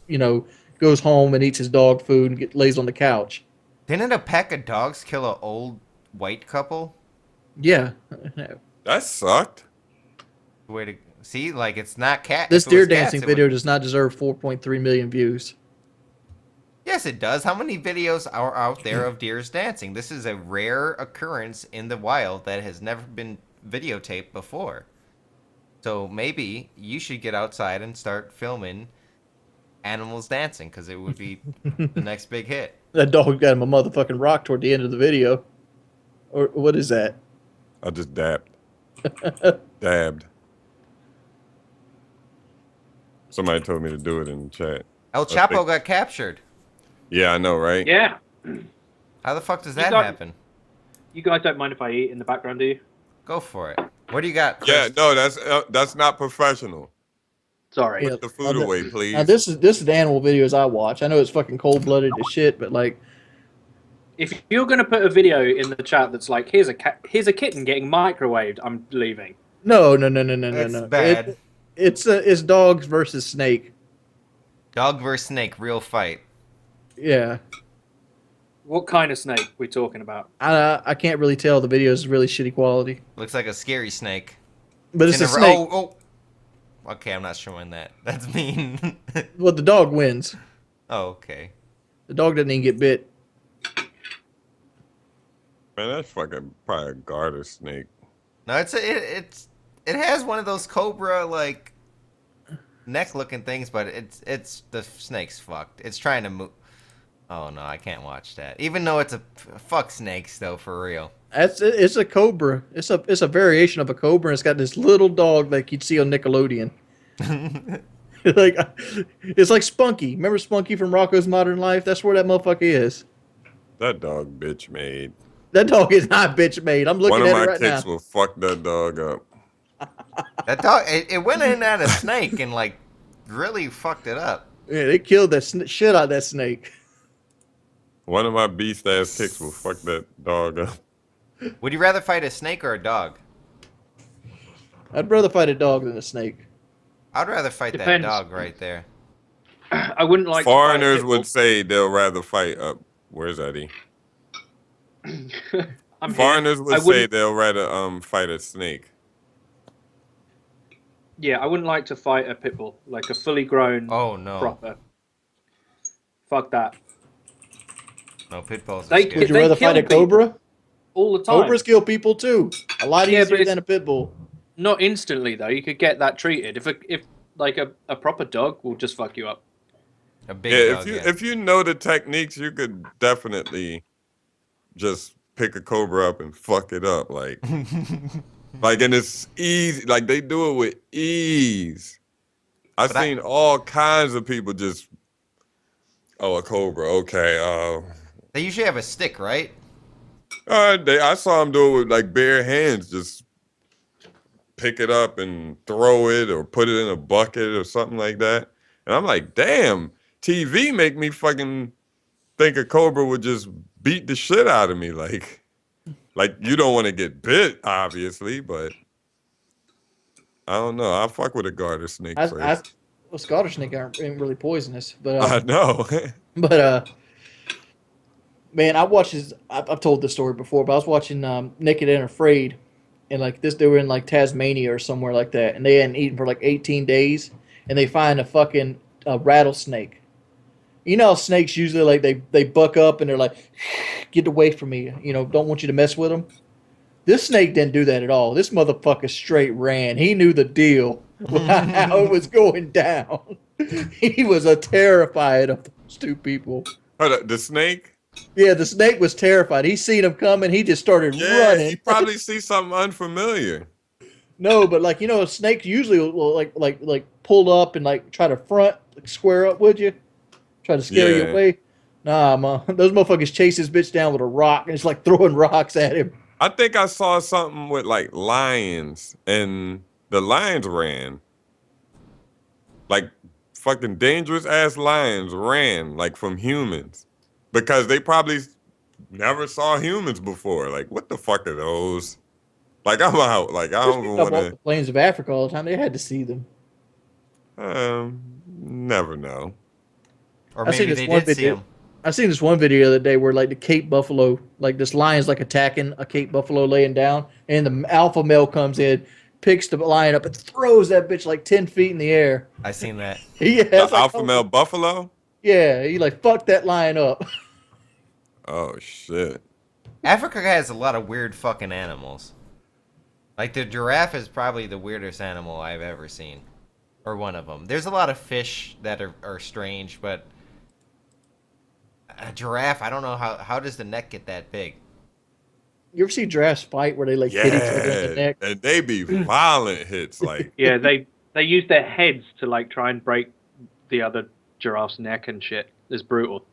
goes home and eats his dog food and lays on the couch. Didn't a pack of dogs kill an old white couple? Yeah. That sucked. Way to see, like it's not cat. This if it was deer cats, dancing it video would- does not deserve 4.3 million views. Yes, it does. How many videos are out there of deers dancing? This is a rare occurrence in the wild that has never been videotaped before. So maybe you should get outside and start filming animals dancing, because it would be the next big hit. That dog got him a motherfucking rock toward the end of the video. Or what is that? I just dabbed. Dabbed. Somebody told me to do it in the chat. El Chapo got captured. Yeah, I know, right? Yeah. How the fuck does You that got- happen? You guys don't mind if I eat in the background, do you? Go for it. What do you got, Chris? Yeah, no, that's not professional. Sorry. Yeah. Put the food away, please. Now this is the animal videos I watch. I know it's fucking cold blooded as shit, but like, If you're going to put a video in the chat that's like, here's a kitten getting microwaved, I'm leaving. no. It's bad. It's dogs versus snake. Dog versus snake, real fight. Yeah. What kind of snake we talking about? I can't really tell. The video is really shitty quality, Looks like a scary snake. but it's In a a- snake. Oh. Okay, I'm not showing that. That's mean. Well, the dog wins. Oh, okay. The dog doesn't even get bit. Man, that's fucking probably a garter snake. No, it has one of those cobra like neck looking things, but it's the snake's fucked. It's trying to move. Oh no, I can't watch that. Even though it's a fuck snakes though, for real. It's a cobra. It's a variation of a cobra. And it's got this little dog like you'd see on Nickelodeon. Like it's like Spunky. Remember Spunky from Rocko's Modern Life? That's where that motherfucker is. That dog bitch made. That dog is not bitch made. I'm looking One of at my it right kicks now. will fuck that dog up. That dog, it went in at a snake and like really fucked it up. Yeah, they killed that shit out of that snake. One of my beast ass kicks will fuck that dog up. Would you rather fight a snake or a dog? I'd rather fight a dog than a snake. I'd rather fight Depends. that dog right there. I wouldn't like Foreigners to would say they'll rather fight up. Where's Eddie? I'm Foreigners here. would I say wouldn't- they'll rather fight a snake. Yeah, I wouldn't like to fight a pit bull, like a fully grown Oh no, proper. Fuck that. no pit bulls. Are They scary. Would you They rather kill fight a people. cobra? All the time. Cobras kill people too. A lot Yeah, but easier it's- than a pit bull. Not instantly though. You could get that treated. If like a proper dog will just fuck you up. A big Yeah, dog. if you know the techniques, you could definitely just pick a cobra up and fuck it up. Like and it's easy. Like they do it with ease. I've But I- seen all kinds of people just, a cobra. Okay. They usually have a stick, right? I saw him do it with like bare hands, just pick it up and throw it or put it in a bucket or something like that. And I'm like, damn, TV make me fucking think a cobra would just beat the shit out of me. Like you don't want to get bit, obviously, but I don't know. I fuck with a garter snake first. Well, Scottish snake ain't really poisonous, but I know. man, I watched this. I've told this story before, but I was watching Naked and Afraid, and like this, they were in like Tasmania or somewhere like that, and they hadn't eaten for like 18 days, and they find a fucking rattlesnake. You know how snakes usually like they buck up and they're like, get away from me, don't want you to mess with them. This snake didn't do that at all. This motherfucker straight ran. He knew the deal, how it was going down. He was terrified of those two people. Hold up, the snake? Yeah, the snake was terrified. He seen him coming. He just started Yeah, running. he probably see something unfamiliar. No, but like snakes usually will like pull up and like try to front, like, square up with you, try to scare you Yeah. away. Nah, man, those motherfuckers chase this bitch down with a rock and it's like throwing rocks at him. I think I saw something with like lions, and the lions ran. Like fucking dangerous ass lions ran like from humans because they probably never saw humans before. Like, what the fuck are those? Like, I'm out. Like, I There's don't people even that want walk the to. plains of Africa all the time. They had to see them. Never know. Or I seen maybe this they one did see video. him. I seen this one video the other day where like the Cape buffalo, like this lion's like attacking a Cape buffalo laying down, and the alpha male comes in, picks the lion up, and throws that bitch like 10 feet in the air. I seen that. Yeah, The it's like, alpha male buffalo. yeah, he like fuck that lion up. Oh shit. Africa has a lot of weird fucking animals. Like the giraffe is probably the weirdest animal I've ever seen, or one of them. There's a lot of fish that are strange, but a giraffe, I don't know how does the neck get that big? You ever see giraffes fight where they like hit each other in the Yeah, neck? and they be violent hits. Like, Yeah, they use their heads to like try and break the other giraffe's neck and shit. It's brutal.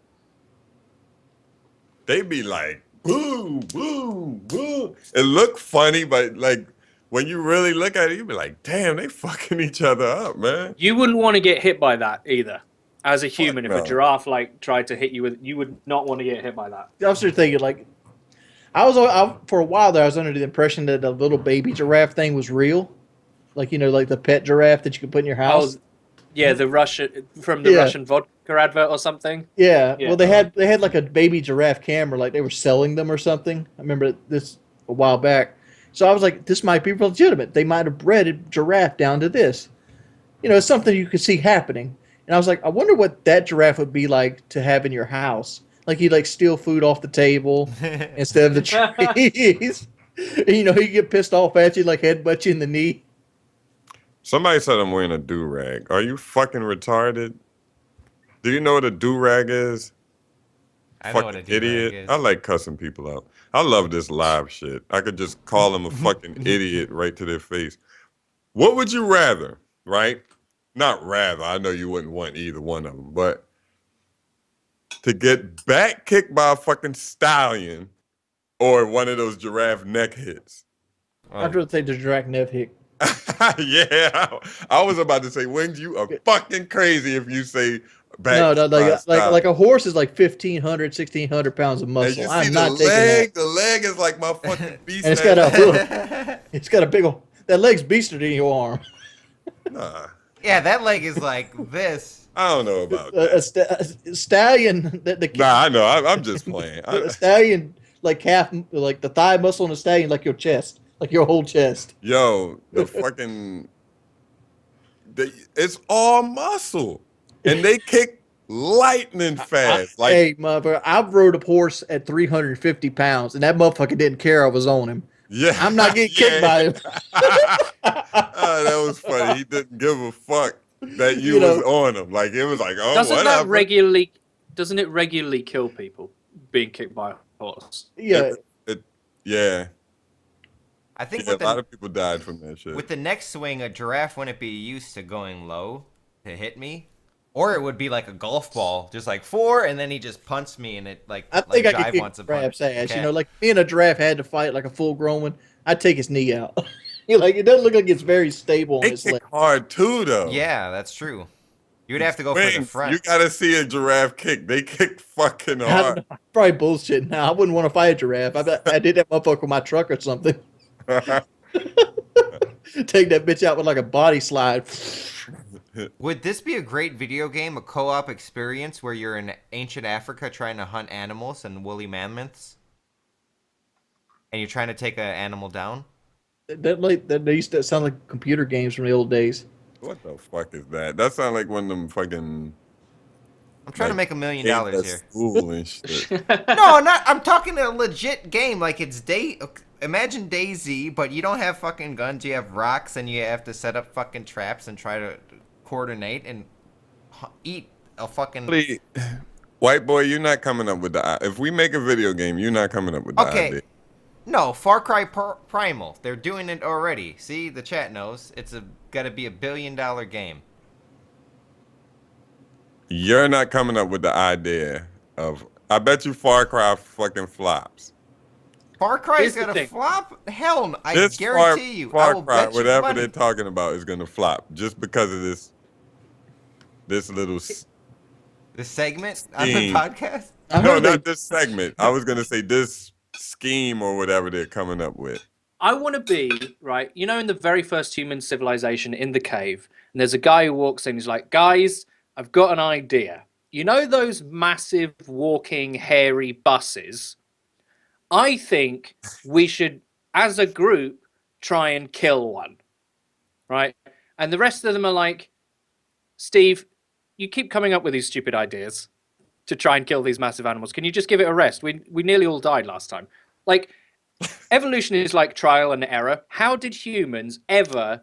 they be like, boo, boo, boo. It look funny, but like when you really look at it, you be like, damn, they fucking each other up, man. You wouldn't want to get hit by that either. As a Fuck human, if a no. giraffe like tried to hit you with, you would not want to get hit by that. I was just thinking like, for a while there, I was under the impression that the little baby giraffe thing was real, like like the pet giraffe that you could put in your house. Oh, yeah, the Russian from the Yeah. Russian vodka advert or something. Yeah. Yeah. Well, they had like a baby giraffe camera, like they were selling them or something. I remember this a while back. So I was like, this might be legitimate. They might have bred a giraffe down to this. It's something you could see happening. And I was like, I wonder what that giraffe would be like to have in your house. Like he'd like steal food off the table instead of the trees. He'd get pissed off at you, like headbutt you in the knee. Somebody said I'm wearing a do-rag. Are you fucking retarded? Do you know what a do-rag is? I know what a Fucking do-rag idiot. is. I like cussing people out. I love this live shit. I could just call them a fucking idiot right to their face. What would you rather, right? Not rather. I know you wouldn't want either one of them, but to get back kicked by a fucking stallion or one of those giraffe neck hits. I'd rather take the giraffe nev hick. Yeah, I was about to say, Wings, you are fucking crazy if you say back. No, by a like stallion. a horse is like 1,500, 1,600 pounds of And muscle. you see I'm the not taking that. leg. The leg is like my fucking beast. And it's got it's got a big old, that leg's beaster than your arm. Nah, Yeah, that leg is like this. I don't know about A that. stallion, Nah, I know. I'm just playing. a stallion, like like the thigh muscle in a stallion, like your chest, like your whole chest. Yo, the fucking, it's all muscle, and they kick lightning fast. Like, Hey, mother, I rode a horse at 350 pounds, and that motherfucker didn't care I was on him. yeah, I'm not getting kicked by him. Oh, that was funny. He didn't give a fuck that you You know- was on him. Like it was like, oh, Doesn't whatever. doesn't it regularly kill people being kicked by a horse? Yeah, Yeah, I think yeah. A with lot the of people died from that shit. with the next swing, a giraffe wouldn't be used to going low to hit me, or it would be like a golf ball, just like four, and then he just punts me, and it like I think like I could Jive kick wants a to punch. giraffe's ass. Okay. Like me and a giraffe had to fight like a full grown one. I'd take his knee out. It doesn't look like it's very stable on They his kick leg. hard too, though. Yeah, that's true. You'd have to go for the Wings, front. you gotta see a giraffe kick. They kick fucking I don't hard. know, probably bullshit. Now I wouldn't want to fight a giraffe. I did that motherfucker with my truck or something. Take that bitch out with like a body slide. Would this be a great video game, a co-op experience where you're in ancient Africa trying to hunt animals and woolly mammoths? And you're trying to take an animal down? That used to sound like computer games from the old days. What the fuck is that? That sounds like one of them fucking I'm trying to like, make $1 million games at here. school and shit. No, I'm talking a legit game. Like it's imagine DayZ, but you don't have fucking guns. You have rocks, and you have to set up fucking traps and try to coordinate and eat a fucking. Please, white boy, you're not coming up with the. If we make a video game, you're not coming up with the Okay. idea. No, Far Cry Primal. They're doing it already. See, the chat knows. It's got to be $1 billion game. You're not coming up with the idea of. I bet you Far Cry fucking flops. Far Cry's Here's the gonna thing. flop? Hell, no, I This guarantee you. I Far will Cry, bet you whatever money. they're talking about, is gonna flop just because of this little The segment on the scheme. podcast? I No, heard they. not this segment. I was gonna say this scheme or whatever they're coming up with. I want to be, right, you know, in the very first human civilization in the cave, and there's a guy who walks in, he's like, guys, I've got an idea. You know those massive walking hairy buses? I think we should, as a group, try and kill one, right? And the rest of them are like, Steve, you keep coming up with these stupid ideas to try and kill these massive animals. Can you just give it a rest? We nearly all died last time. Like, evolution is like trial and error. How did humans ever,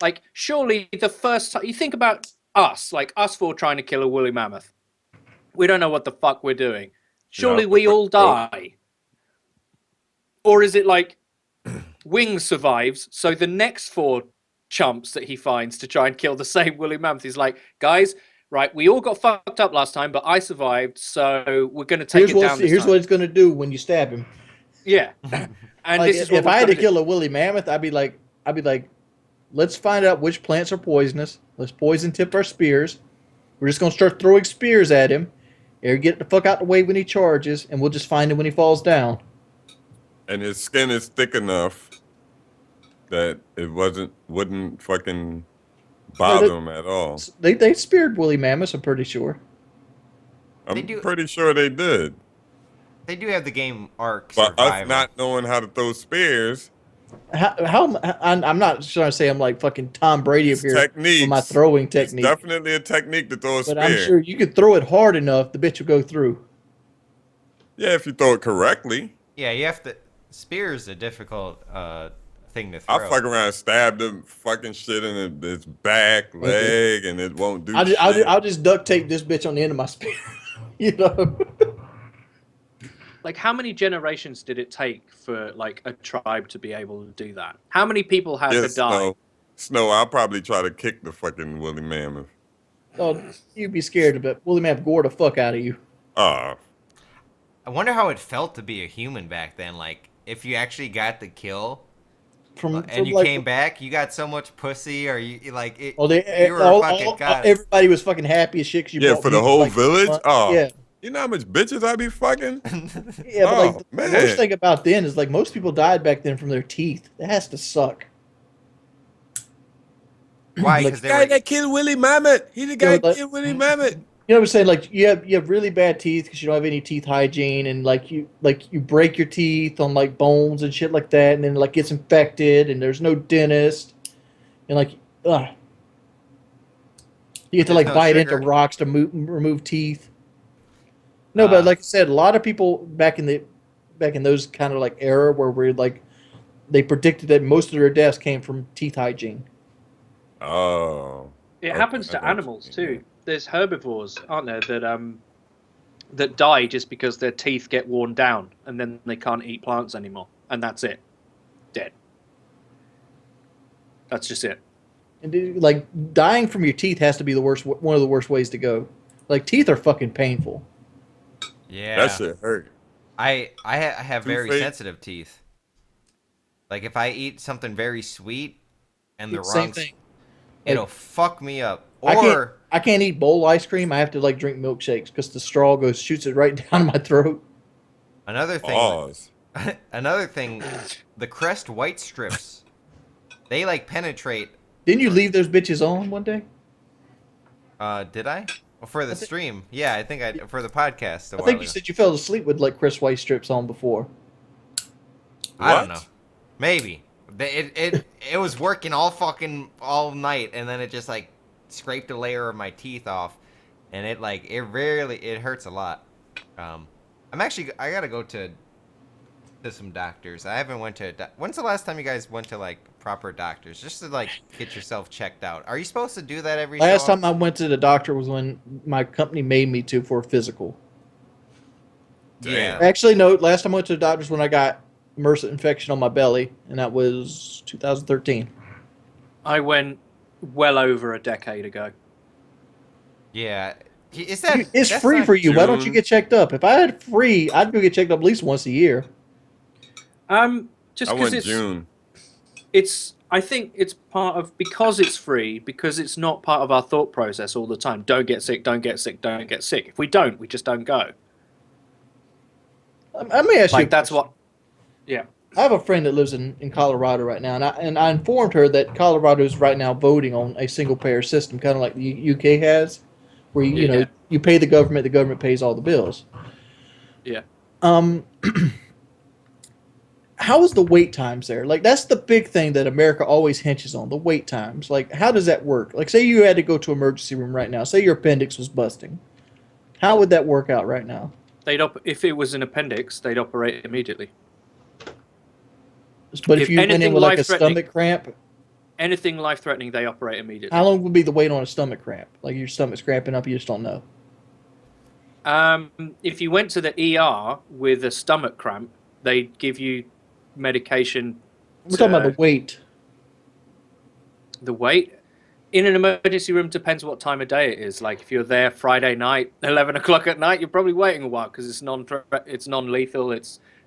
like, surely the first time you think about us, like us four trying to kill a woolly mammoth, we don't know what the fuck we're doing. Surely Yeah. we all die. Or is it like Wings survives, so the next four chumps that he finds to try and kill the same woolly mammoth, he's like, guys, right, we all got fucked up last time, but I survived, so we're going to take it down this Here's time. what it's gonna do when you stab him. Yeah. And Like, this is what if I had to do. kill a woolly mammoth, I'd be like, let's find out which plants are poisonous. Let's poison tip our spears. We're just gonna start throwing spears at him, or get the fuck out the way when he charges, and we'll just find him when he falls down. And his skin is thick enough that it wouldn't fucking bother him at all. They speared woolly mammoths, I'm pretty sure. I'm pretty sure they did. They do have the game Ark But Survival. us not knowing how to throw spears, I'm not trying to say I'm like fucking Tom Brady up it's here techniques. with my throwing It's technique, definitely a technique to throw a but spear. I'm sure you could throw it hard enough, the bitch will go through. Yeah, if you throw it correctly. Yeah, you have to. Spear is a difficult thing to throw. I fuck around and stab the fucking shit in its back, leg, and it won't do shit. I'll just duct tape this bitch on the end of my spear. You know? Like, how many generations did it take for, like, a tribe to be able to do that? How many people had to die? Snow, I'll probably try to kick the fucking woolly mammoth. Oh, you'd be scared of it. Woolly mammoth gore the fuck out of you. I wonder how it felt to be a human back then. Like, if you actually got the kill and you came back, you got so much pussy, or you like it. Oh, you were a fucking goddess. everybody was fucking happy as shit. 'Cause you brought for the meat, whole like, village? Oh, yeah. You know how much bitches I be fucking? Yeah, but like the man. worst thing about then is like most people died back then from their teeth. That has to suck. Why? Like, Because they were. killed Willie Mammoth. He the guy that killed Willie Mammoth. You know what I'm saying? Like you have really bad teeth because you don't have any teeth hygiene, and like you break your teeth on like bones and shit like that, and then like gets infected, and there's no dentist, and like you get to like no bite sugar. into rocks to remove teeth. No, but like I said, a lot of people back in those kind of like era where we're like they predicted that most of their deaths came from teeth hygiene. Oh. It happens to animals too. There's herbivores, aren't there, that die just because their teeth get worn down and then they can't eat plants anymore, and that's it, dead. That's just it. And dude, like dying from your teeth has to be one of the worst ways to go. Like teeth are fucking painful. Yeah. That shit hurt. I have very Toothpaste? sensitive teeth. Like if I eat something very sweet and the Same wrong, thing. it'll fuck me up. Or I can't eat bowl ice cream. I have to like drink milkshakes because the straw shoots it right down my throat. another thing. Pause. Another thing, the Crest white strips, they like penetrate. Didn't you leave those bitches on one day? Did I? Well, for the stream, yeah, I think I for the podcast. I think you said you fell asleep with like Chris White strips on before. I don't What? know. Maybe it was working all night, and then it just like scraped a layer of my teeth off, and it hurts a lot. I gotta go to some doctors. I haven't went to. When's the last time you guys went to like proper doctors just to like get yourself checked out? Are you supposed to do that every? Last time I went to the doctor was when my company made me to for a physical. Yeah. Actually, no. Last time I went to the doctor's when I got MRSA infection on my belly, and that was 2013. I went well over a decade ago. Yeah. Is that? It's that's free not- for you. Why don't you June. get checked up? If I had free, I'd go get checked up at least once a year. Just I because went June. I think it's part of, because it's free, because it's not part of our thought process all the time. Don't get sick, don't get sick, don't get sick. If we don't, we just don't go. Let me ask you a Like, that's question. what. Yeah. I have a friend that lives in Colorado right now, and I informed her that Colorado is right now voting on a single payer system, kind of like the UK has, where Yeah. you pay the government pays all the bills. Yeah. Um, how is the wait times there? Like, that's the big thing that America always hinges on, the wait times. Like, how does that work? Like, say you had to go to emergency room right now. Say your appendix was busting. How would that work out right now? If it was an appendix, they'd operate immediately. But if If you went in anything with like a life-threatening, stomach cramp, anything life-threatening, they operate immediately. how long would be the wait on a stomach cramp? Like your stomach's cramping up, you just don't know. If you went to the ER with a stomach cramp, they'd give you medication. We're talking about the wait. The wait in an emergency room depends what time of day it is. Like, if you're there Friday night, 11 o'clock at night, you're probably waiting a while because it's non-lethal.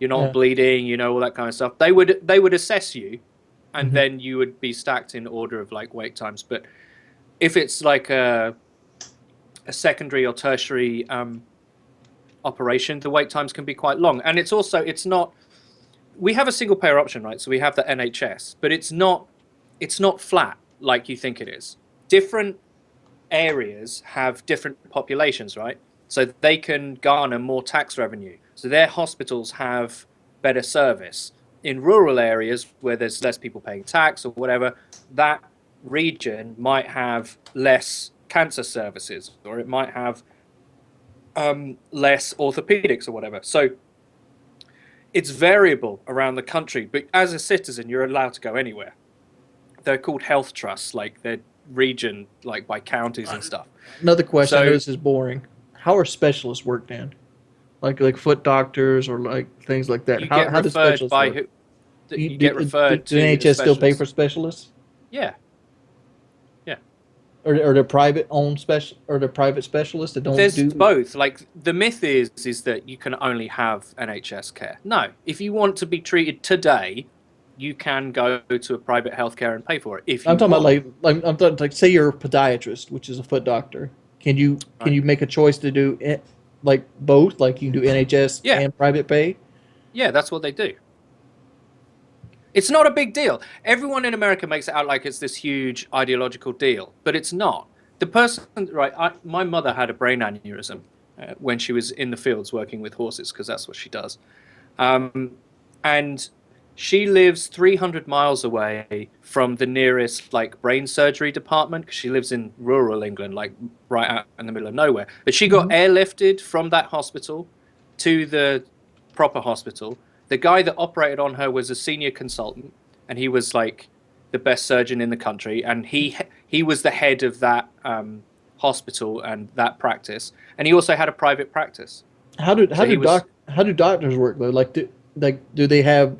You're not Yeah. bleeding, all that kind of stuff. They would assess you, and Mhm. then you would be stacked in order of like wait times. But if it's like a secondary or tertiary operation, the wait times can be quite long. And it's not. We have a single payer option, right? So we have the NHS, but it's not flat like you think it is. Different areas have different populations, right? So they can garner more tax revenue. So their hospitals have better service. In rural areas where there's less people paying tax or whatever, that region might have less cancer services, or it might have less orthopedics or whatever. So it's variable around the country, but as a citizen, you're allowed to go anywhere. They're called health trusts, like they're region, like by counties and stuff. Another question. I know So this is boring. How are specialists work then? Like foot doctors or like things like that. you How get how do referred specialists by work? who? You get referred Do the to the NHS still pay specialist. for specialists? Yeah, yeah. Or they're private owned or they're private specialists that don't There's do. both. Like, the myth is that you can only have NHS care. No, if you want to be treated today, you can go to a private healthcare and pay for it if you I'm talking want. about like I'm talking like say you're a podiatrist, which is a foot doctor. Can Right. you make a choice to do it like both? Like you can do NHS Yeah. and private pay? Yeah, that's what they do. It's not a big deal. Everyone in America makes it out like it's this huge ideological deal, but it's not. The person, right? My mother had a brain aneurysm when she was in the fields working with horses, because that's what she does. And she lives 300 miles away from the nearest like brain surgery department, because she lives in rural England, like right out in the middle of nowhere. But she got airlifted from that hospital to the proper hospital. The guy that operated on her was a senior consultant, and he was like the best surgeon in the country, and he was the head of that hospital and that practice, and he also had a private practice. How do doctors work though? Do they have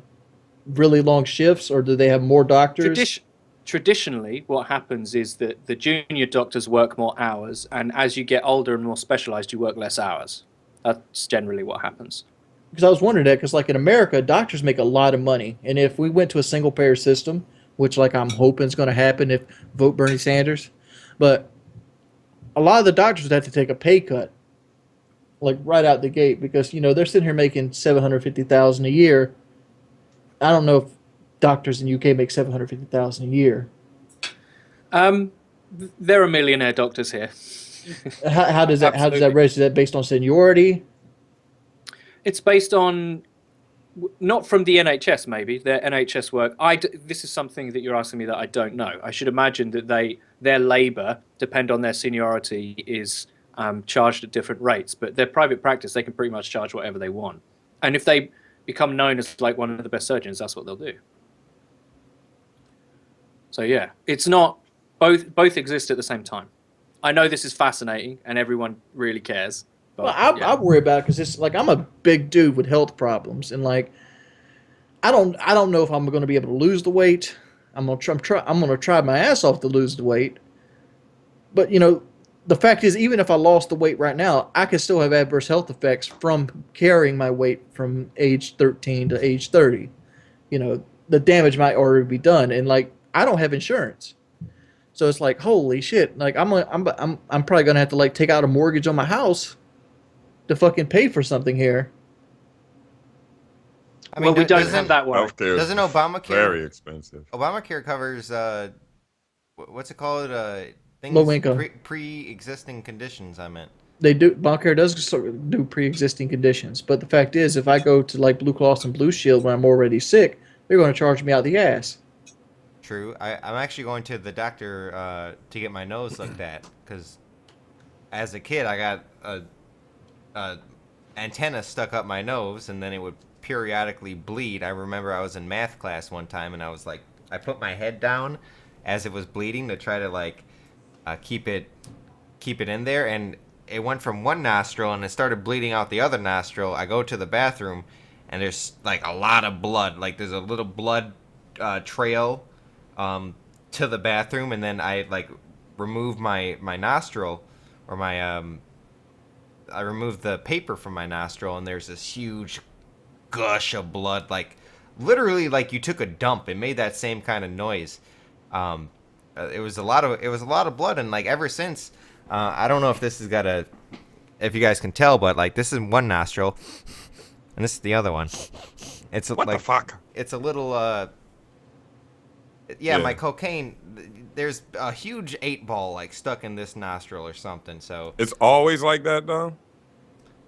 really long shifts or do they have more doctors? Traditionally, what happens is that the junior doctors work more hours, and as you get older and more specialized, you work less hours. That's generally what happens. Because I was wondering that because like in America, doctors make a lot of money, and if we went to a single payer system, which like I'm hoping is going to happen if vote Bernie Sanders, but a lot of the doctors would have to take a pay cut, like right out the gate, because they're sitting here making 750,000 a year. I don't know if doctors in UK make 750,000 a year. There are millionaire doctors here. How does that Absolutely. register? Is that based on seniority? It's based on, not from the NHS, maybe their NHS work. This is something that you're asking me that I don't know. I should imagine that their labour, depend on their seniority, is charged at different rates. But their private practice, they can pretty much charge whatever they want. And if they become known as like one of the best surgeons, that's what they'll do. So yeah, it's not both exist at the same time. I know this is fascinating and everyone really cares. But, Well, I worry about it because it's like I'm a big dude with health problems, and like I don't know if I'm going to be able to lose the weight. I'm gonna try my ass off to lose the weight. But the fact is, even if I lost the weight right now, I could still have adverse health effects from carrying my weight from age 13 to age 30. the damage might already be done, and like I don't have insurance, so it's like holy shit. Like I'm probably gonna have to like take out a mortgage on my house to fucking pay for something here. I mean, Well, we don't have doesn't that worry. Healthcare doesn't is Obamacare very expensive. covers what's it called? Low Things income. pre-existing conditions. I meant. They do Obamacare does sort of do pre-existing conditions, but the fact is, if I go to like Blue Cross and Blue Shield when I'm already sick, they're going to charge me out the ass. True. I'm actually going to the doctor to get my nose looked at because as a kid I got a antenna stuck up my nose and then it would periodically bleed. I remember I was in math class one time and I was like, I put my head down as it was bleeding to try to like keep it in there, and it went from one nostril and it started bleeding out the other nostril. I go to the bathroom and there's like a lot of blood. Like there's a little blood trail to the bathroom, and then I like remove my nostril or my I removed the paper from my nostril, and there's this huge gush of blood, like literally like you took a dump. It made that same kind of noise. It was a lot of blood, and like ever since, I don't know if this has got if you guys can tell, but like this is one nostril, and this is the other one. It's What like the fuck? it's a little Yeah. my cocaine. There's a huge 8-ball like stuck in this nostril or something. So It's always like that though.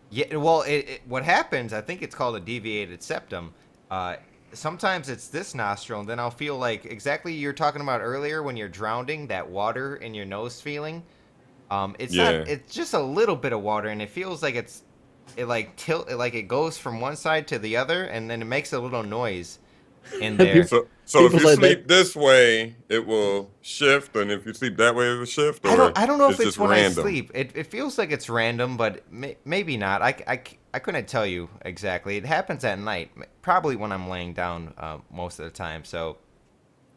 yeah, well, what happens? I think it's called a deviated septum. Sometimes it's this nostril, and then I'll feel like exactly you're talking about earlier when you're drowning, that water in your nose feeling. It's Yeah. not. It's just a little bit of water, and it feels like it goes from one side to the other, and then it makes a little noise in there. So if People you say sleep this way, it will shift, and if you sleep that way, it will shift. Or I don't know if it's just when random? I sleep. It feels like it's random, but maybe not. I couldn't tell you exactly. It happens at night, probably when I'm laying down most of the time. So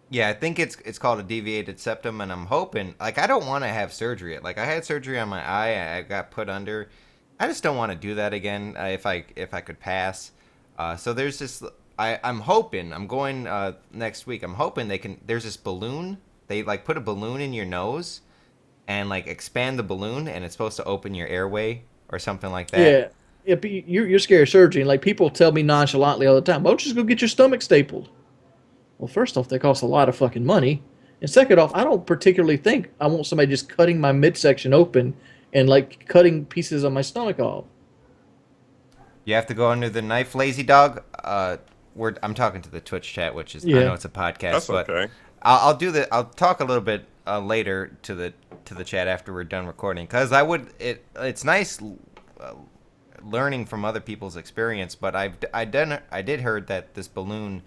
yeah, I think it's called a deviated septum, and I'm hoping, like, I don't want to have surgery. Like, I had surgery on my eye. I got put under. I just don't want to do that again. If I could pass. So there's this. I'm hoping. I'm going next week. I'm hoping they can. There's this balloon. They like put a balloon in your nose, and like expand the balloon, and it's supposed to open your airway or something like that. Yeah, yeah. But you're scared of surgery, and like people tell me nonchalantly all the time, "Well, just go get your stomach stapled." Well, first off, they cost a lot of fucking money, and second off, I don't particularly think I want somebody just cutting my midsection open and like cutting pieces of my stomach off. You have to go under the knife, lazy dog. I'm talking to the Twitch chat, which is I Yeah. know it's a podcast, That's but okay. I'll do the. I'll talk a little bit later to the chat after we're done recording, because it's nice learning from other people's experience, but I did heard that this balloon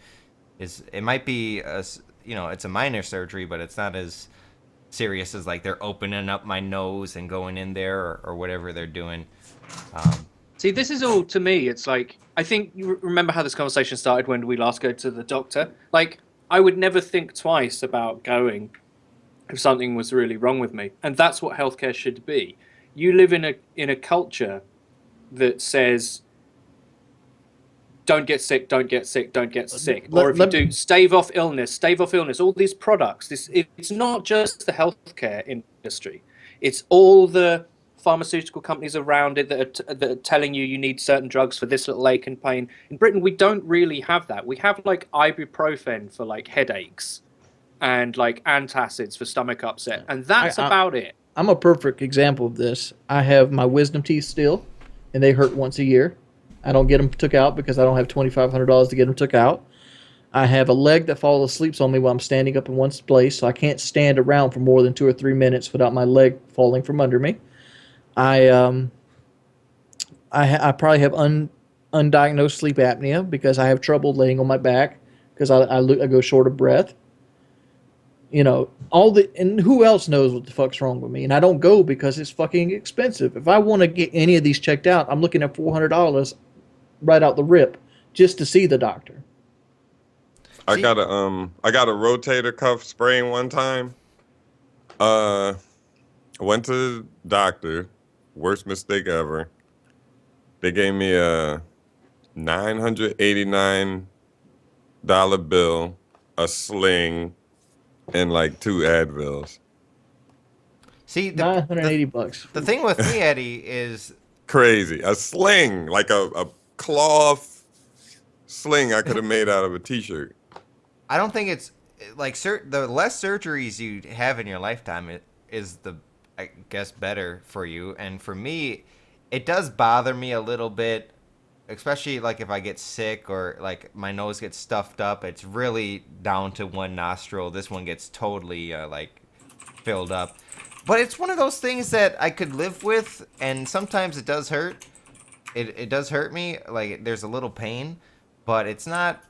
it might be it's a minor surgery, but it's not as serious as like they're opening up my nose and going in there or whatever they're doing. See, this is all to me. It's like I think you remember how this conversation started when we last go to the doctor. Like I would never think twice about going if something was really wrong with me, and that's what healthcare should be. You live in a culture that says don't get sick, don't get sick, don't get sick. Or if you do, stave off illness, stave off illness. All these products. It's not just the healthcare industry. It's all the pharmaceutical companies around it that are telling you need certain drugs for this little ache and pain. In Britain, we don't really have that. We have like ibuprofen for like headaches and like antacids for stomach upset. And that's about it. I'm a perfect example of this. I have my wisdom teeth still, and they hurt once a year. I don't get them took out because I don't have $2,500 to get them took out. I have a leg that falls asleep on me while I'm standing up in one place, so I can't stand around for more than 2 or 3 minutes without my leg falling from under me. I probably have undiagnosed sleep apnea because I have trouble laying on my back because I go short of breath. And who else knows what the fuck's wrong with me? And I don't go because it's fucking expensive. If I want to get any of these checked out, I'm looking at $400 right out the rip just to see the doctor. I got a rotator cuff sprain one time. I went to the doctor. Worst mistake ever. They gave me a $989 dollar bill, a sling, and like 2 Advils. See, $980. the thing with me, Eddie, is Crazy. A sling, like a cloth sling I could have made out of a t-shirt. I don't think it's like the less surgeries you have in your lifetime is the, I guess, better for you. And for me, it does bother me a little bit, especially like if I get sick or like my nose gets stuffed up. It's really down to one nostril. This one gets totally like filled up. But it's one of those things that I could live with, and sometimes it does hurt. It does hurt me. Like there's a little pain, but it's not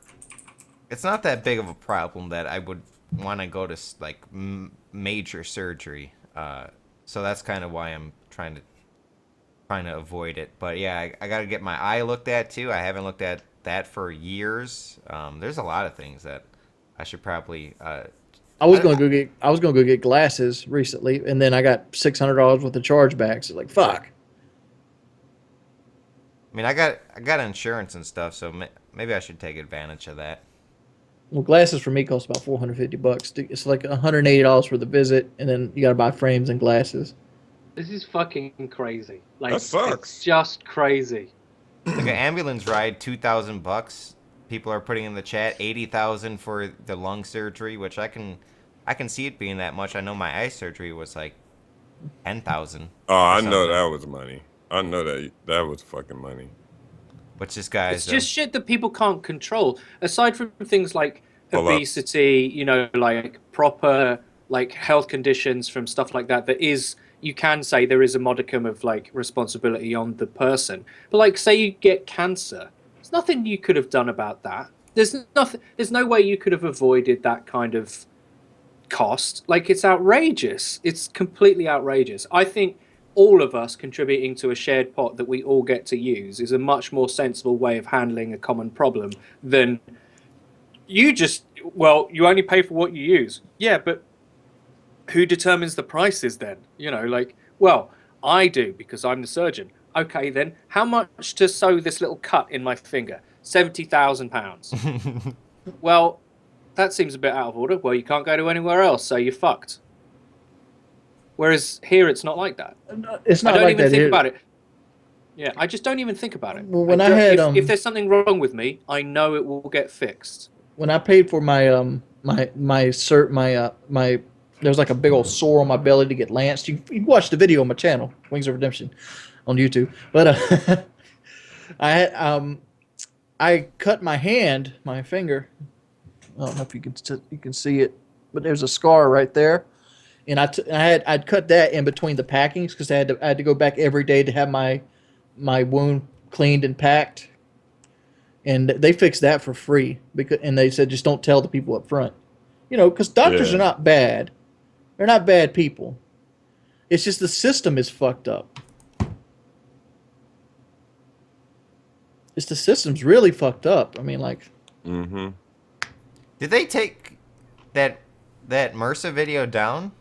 that big of a problem that I would want to go to like major surgery. So that's kind of why I'm trying to avoid it. But yeah, I got to get my eye looked at too. I haven't looked at that for years. There's a lot of things that I should probably. I was gonna go get glasses recently, and then I got $600 worth of chargebacks. Like fuck. I mean, I got insurance and stuff, so maybe I should take advantage of that. Well, glasses for me cost about $450. It's like $180 for the visit, and then you gotta buy frames and glasses. This is fucking crazy. Like, That sucks. It's just crazy. Like an ambulance ride, $2,000. People are putting in the chat $80,000 for the lung surgery, which I can see it being that much. I know my eye surgery was like 10,000. Oh, I know that was money. I know that was fucking money. Which this guy's. It's just shit that people can't control. Aside from things like Well, obesity, you know, like proper like health conditions from stuff like that. You can say there is a modicum of like responsibility on the person. But like, say you get cancer, there's nothing you could have done about that. There's no way you could have avoided that kind of cost. Like, it's outrageous. It's completely outrageous. I think all of us contributing to a shared pot that we all get to use is a much more sensible way of handling a common problem than you only pay for what you use. Yeah, but who determines the prices then? You know, like, well, I do because I'm the surgeon. Okay, then how much to sew this little cut in my finger? £70,000. Well, that seems a bit out of order. Well, you can't go to anywhere else, so you're fucked. Whereas here, it's not like that. It's not I don't like even that think here. about it. Yeah, I just don't even think about it. Well, when I had, if there's something wrong with me, I know it will get fixed. When I paid for my there was like a big old sore on my belly to get lanced. You can watch the video on my channel, Wings of Redemption, on YouTube. But I cut my finger. I don't know if you can see it, but there's a scar right there, and I'd cut that in between the packings because I had to go back every day to have my wound cleaned and packed, and they fixed that for free and they said just don't tell the people up front, you know, because doctors are not bad, they're not bad people. It's just the system is fucked up. The system's really fucked up. I mean, like. Mm-hmm. Did they take that MRSA video down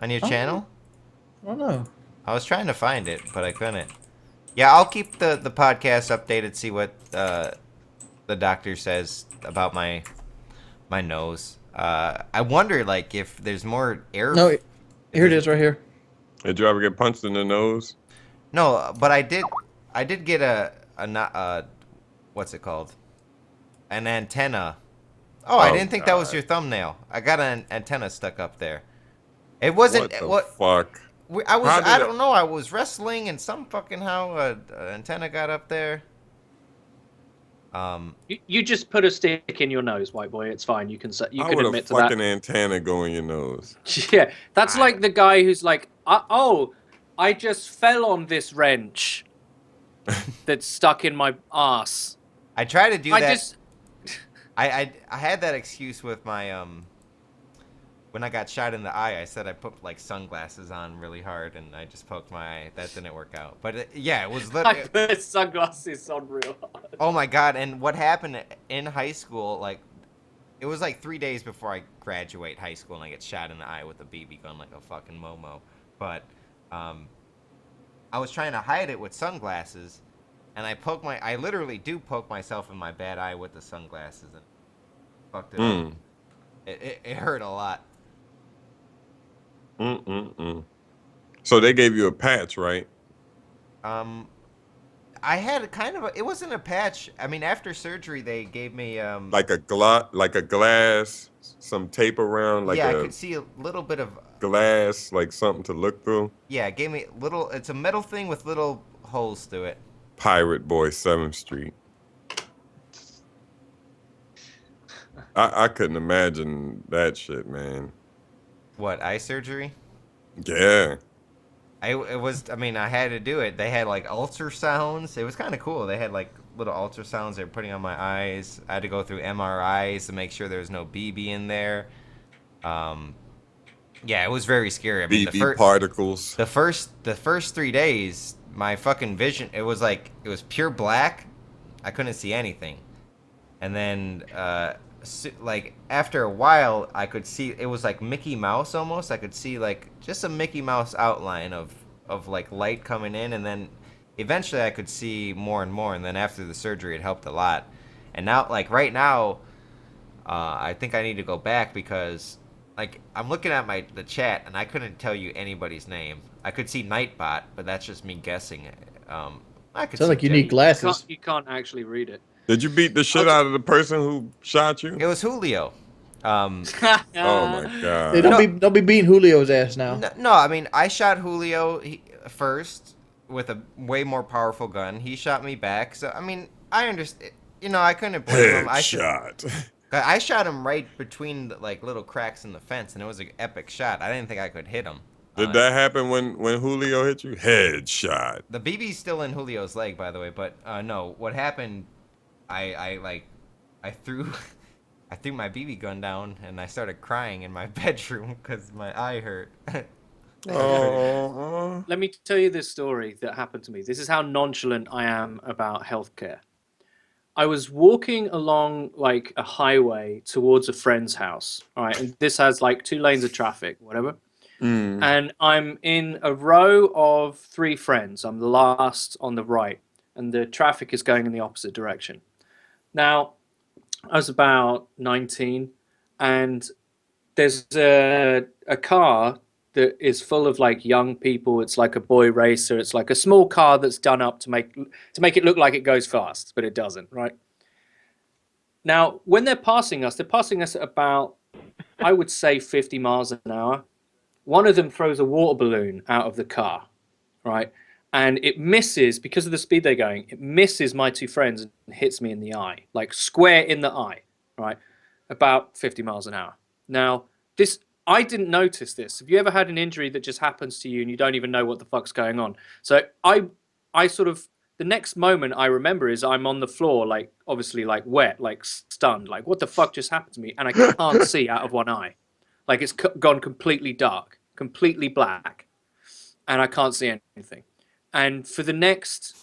on your channel? I don't know. I was trying to find it, but I couldn't. Yeah, I'll keep the podcast updated, see what the doctor says about my nose. I wonder, like, if there's more air. No, here it is right here. Did you ever get punched in the nose? No, but I did get a what's it called? An antenna. Oh, I didn't think that was your thumbnail. I got an antenna stuck up there. It wasn't What the fuck? I don't know. I was wrestling and some fucking how an antenna got up there. You just put a stick in your nose, white boy. It's fine. You can admit to that. How would a fucking antenna go in your nose? Yeah, that's like the guy who's like, I just fell on this wrench that's stuck in my ass. I try to do that. I had that excuse with my when I got shot in the eye. I said I put like sunglasses on really hard and I just poked my eye. That didn't work out. But it was literally. I put sunglasses on real hard. Oh my god! And what happened in high school? Like, it was like 3 days before I graduate high school and I get shot in the eye with a BB gun like a fucking Momo. But I was trying to hide it with sunglasses, and I literally do poke myself in my bad eye with the sunglasses and fucked it up. Mm. It hurt a lot. Mm. So they gave you a patch, right? I had kind of it wasn't a patch. I mean, after surgery, they gave me Like a glass, some tape around, like yeah, I a could see a little bit of glass, like something to look through. yeah, it gave me little. It's a metal thing with little holes through it. Pirate Boy 7th Street. I couldn't imagine that shit, man. What, eye surgery? Yeah. I mean, I had to do it. They had like ultrasounds. It was kind of cool. They had like little ultrasounds they were putting on my eyes. I had to go through MRIs to make sure there was no BB in there. Yeah, it was very scary. I mean, BB particles. the first 3 days, my fucking vision, it was pure black. I couldn't see anything. And then like after a while, I could see it was like Mickey Mouse almost. I could see like just a Mickey Mouse outline of like light coming in, and then eventually I could see more and more. And then after the surgery, it helped a lot. And now, like right now, I think I need to go back because like I'm looking at the chat and I couldn't tell you anybody's name. I could see Nightbot, but that's just me guessing. I could Sounds see like you need glasses. You can't actually read it. Did you beat the shit out of the person who shot you? It was Julio. Oh my god. Hey, don't be beating Julio's ass now. No, I mean I shot Julio first with a way more powerful gun. He shot me back. So I mean I understand. You know I couldn't blame him. I shot him right between the, like little cracks in the fence, and it was an epic shot. I didn't think I could hit him. Did that happen when Julio hit you? Headshot. The BB's still in Julio's leg, by the way. But no, what happened? I threw I threw my BB gun down and I started crying in my bedroom because my eye hurt. Oh. Let me tell you this story that happened to me. This is how nonchalant I am about healthcare. I was walking along like a highway towards a friend's house, all right, and this has like 2 lanes of traffic, whatever. And I'm in a row of 3 friends. I'm the last on the right, and the traffic is going in the opposite direction. Now, I was about 19, and there's a car that is full of like young people. It's like a boy racer. It's like a small car that's done up to make it look like it goes fast, but it doesn't, right? Now, when they're passing us at about, I would say 50 miles an hour. One of them throws a water balloon out of the car, right? And it misses, because of the speed they're going, it misses my 2 friends and hits me in the eye, like square in the eye, right? About 50 miles an hour. Now, I didn't notice this. Have you ever had an injury that just happens to you and you don't even know what the fuck's going on? So I sort of, the next moment I remember is I'm on the floor, like obviously like wet, like stunned, like what the fuck just happened to me? And I can't see out of one eye. Like it's gone completely dark, completely black, and I can't see anything. And for the next,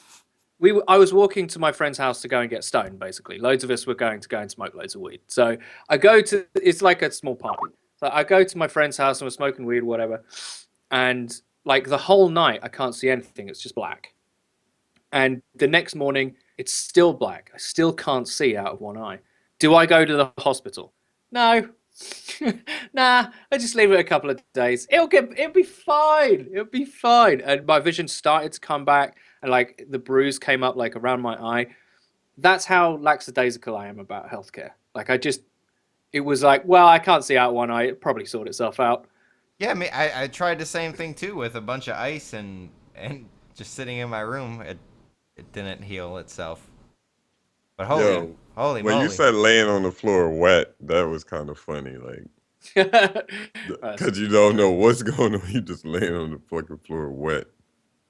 I was walking to my friend's house to go and get stoned, basically. Loads of us were going to go and smoke loads of weed. So I go to, it's like a small party. So I go to my friend's house and we're smoking weed, whatever. And like the whole night, I can't see anything. It's just black. And the next morning, it's still black. I still can't see out of one eye. Do I go to the hospital? No. Nah, I just leave it a couple of days. It'll be fine. It'll be fine. And my vision started to come back, and like the bruise came up like around my eye. That's how lackadaisical I am about healthcare. Like it was like, well, I can't see out one eye. It probably sort itself out. Yeah, I mean, I tried the same thing too with a bunch of ice and just sitting in my room. It didn't heal itself. But holy moly. When you said laying on the floor wet, that was kind of funny. Like, because you don't know what's going on. You just laying on the fucking floor wet.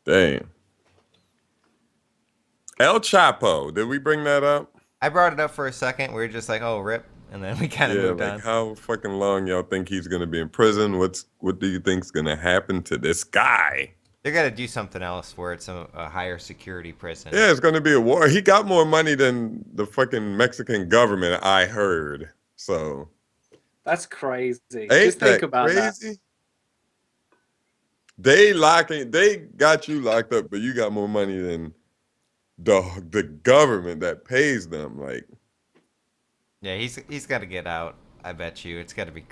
Damn. El Chapo. Did we bring that up? I brought it up for a second. We were just like, oh, rip. And then we kind of moved on. How fucking long y'all think he's going to be in prison? What do you think's going to happen to this guy? They're going to do something else where it's a higher security prison. Yeah, it's going to be a war. He got more money than the fucking Mexican government, I heard. So that's crazy. Ain't just think that about crazy? That. They got you locked up, but you got more money than the government that pays them. Like, Yeah, he's got to get out. I bet you it's got to be.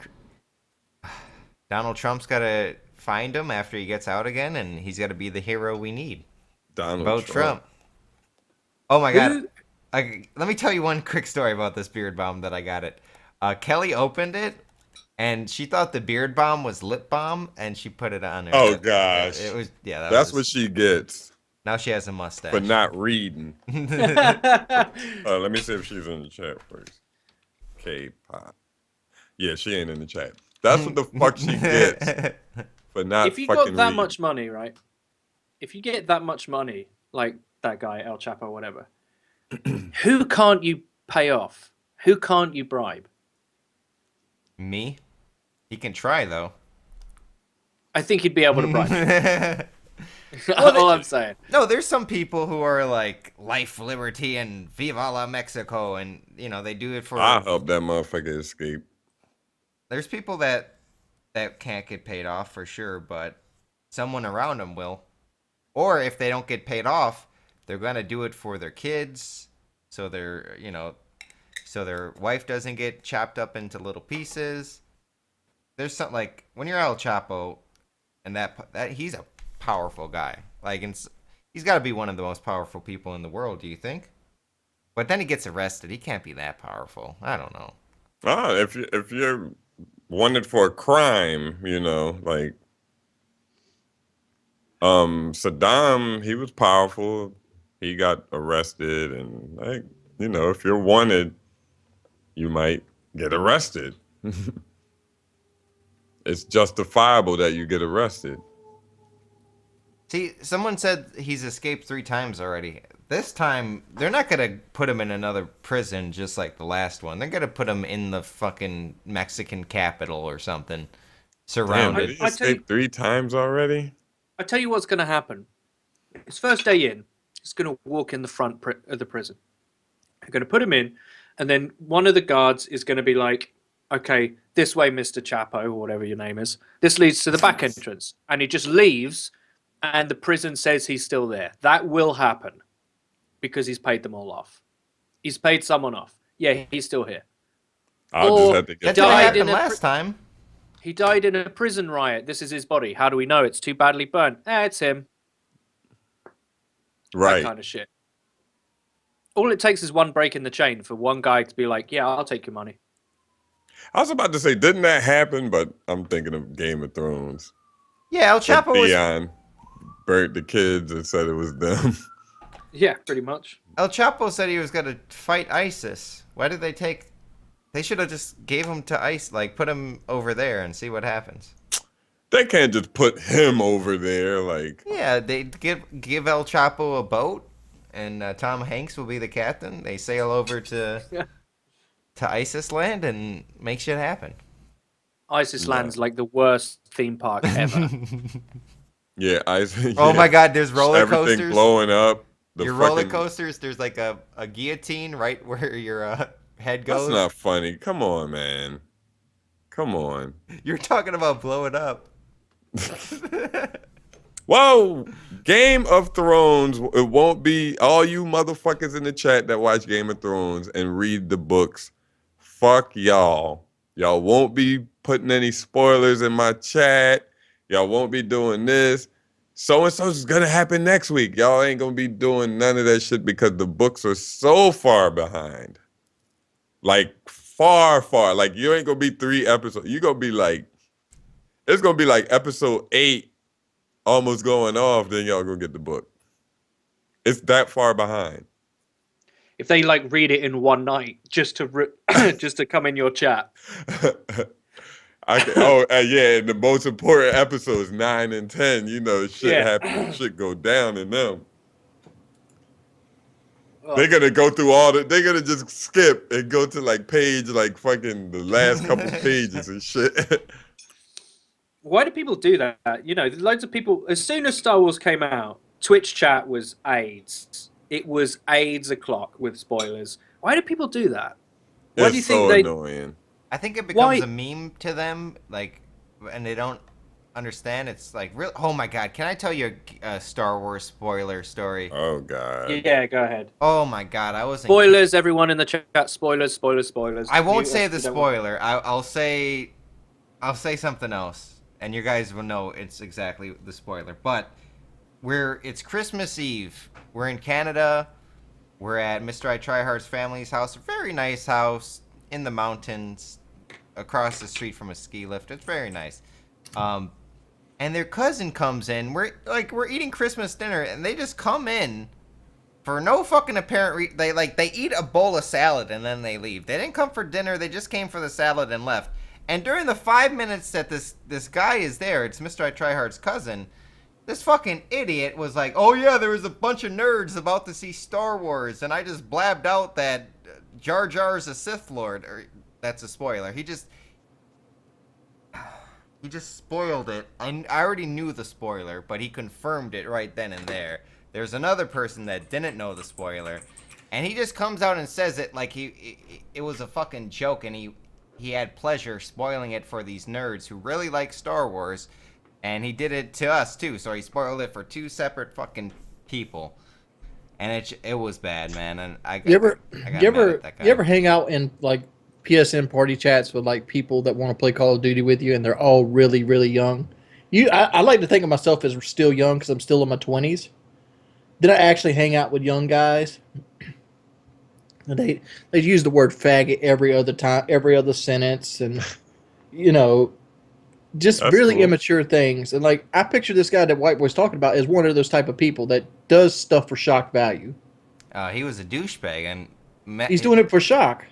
Donald Trump's got to find him after he gets out again, and he's got to be the hero we need. Donald Vote Trump. Trump. Oh my God. Who- Let me tell you one quick story about this beard balm that I got it. Kelly opened it, and she thought the beard balm was lip balm, and she put it on her. Oh lip. gosh, It was yeah. that's what she gets Now she has a mustache. for not reading. Let me see if she's in the chat first. K-pop. Yeah, she ain't in the chat. That's what the fuck she gets for not if you fucking got that reading. much money, right? If you get that much money, like that guy El Chapo or whatever, who can't you pay off? Who can't you bribe? Me? He can try though. I think he'd be able to bribe you. Well, All I'm saying. No, there's some people who are like life, liberty, and Viva la Mexico, and you know they do it for. I'll help that motherfucker escape. There's people that can't get paid off for sure, but someone around them will. Or if they don't get paid off, they're gonna do it for their kids, so so their wife doesn't get chopped up into little pieces. There's something like when you're El Chapo, and that he's a powerful guy. Like, he's got to be one of the most powerful people in the world. Do you think? But then he gets arrested. He can't be that powerful. I don't know. If you're wanted for a crime, like Saddam, he was powerful. He got arrested, and like, if you're wanted, you might get arrested. It's justifiable that you get arrested. See, someone said he's escaped 3 times already. This time, they're not going to put him in another prison just like the last one. They're going to put him in the fucking Mexican capital or something. Damn, Surrounded. did he escape 3 times already? I tell you what's going to happen. His first day in, he's going to walk in the front of the prison. They're going to put him in, and then one of the guards is going to be like, okay, this way, Mr. Chapo, or whatever your name is. This leads to the back entrance. And he just leaves, and the prison says he's still there. That will happen because he's paid them all off. He's paid someone off. Yeah, he's still here. I'll just have to That get didn't died happen in a last time. He died in a prison riot. This is his body. How do we know? It's too badly burnt. It's him. right. That kind of shit. All it takes is one break in the chain for one guy to be like, yeah, I'll take your money. I was about to say, didn't that happen? But I'm thinking of Game of Thrones. Yeah, El Chapo was... Theon burnt the kids and said it was them. Yeah, pretty much. El Chapo said he was going to fight ISIS. Why did they take... They should have just gave him to ICE, like put him over there and see what happens. They can't just put him over there, like. Yeah, they give El Chapo a boat, and Tom Hanks will be the captain. They sail over to ISIS land and make shit happen. ISIS Land's like the worst theme park ever. Yeah, Oh my God, there's roller coasters. Everything blowing up. Your roller coasters, there's like a guillotine right where your head goes. That's not funny. Come on, man. Come on. You're talking about blowing up. Whoa! Game of Thrones. It won't be all you motherfuckers in the chat that watch Game of Thrones and read the books. Fuck y'all. Y'all won't be putting any spoilers in my chat. Y'all won't be doing this. So-and-so's is going to happen next week. Y'all ain't going to be doing none of that shit because the books are so far behind. Like, far. Like, you ain't going to be 3 episodes. You're going to be like, it's going to be like episode 8 almost going off, then y'all go get the book. It's that far behind. If they like read it in one night just to just to come in your chat. Yeah, the most important episodes 9 and 10, shit happen, shit go down in them. They're gonna go through they're gonna just skip and go to like page like fucking the last couple pages and shit. Why do people do that? Loads of people, as soon as Star Wars came out, Twitch chat was AIDS. It was AIDS o'clock with spoilers. Why do people do that? Why do you think annoying. I think it becomes a meme to them, like, and they don't understand. It's like real. Oh my god! Can I tell you a Star Wars spoiler story? Oh God. Yeah, go ahead. Oh my god! I wasn't. Spoilers, everyone in the chat. Spoilers, spoilers, spoilers. I won't Mute say us the if you don't want- spoiler. I'll say something else, and you guys will know it's exactly the spoiler. But it's Christmas Eve. We're in Canada. We're at Mr. I Try Hard's family's house. A very nice house in the mountains, across the street from a ski lift. It's very nice. And their cousin comes in. We're eating Christmas dinner, and they just come in for no fucking apparent reason. They eat a bowl of salad and then they leave. They didn't come for dinner. They just came for the salad and left. And during the 5 minutes that this guy is there, it's Mr. I Try Hard's cousin. This fucking idiot was like, "Oh yeah, there was a bunch of nerds about to see Star Wars," and I just blabbed out that Jar Jar's a Sith Lord. Or that's a spoiler. He just spoiled it. I already knew the spoiler, but he confirmed it right then and there. There's another person that didn't know the spoiler, and he just comes out and says it like it was a fucking joke, and he had pleasure spoiling it for these nerds who really like Star Wars. And he did it to us too, so he spoiled it for two separate fucking people, and it was bad, man. And You ever hang out in like PSN party chats with like people that want to play Call of Duty with you, and they're all really really young? I like to think of myself as still young because I'm still in my 20s. Did I actually hang out with young guys? And they use the word faggot every other time, every other sentence, and just That's really cool. immature things. And like I picture this guy that White Boy's talking about as one of those type of people that does stuff for shock value. He was a douchebag, and He's doing it for shock.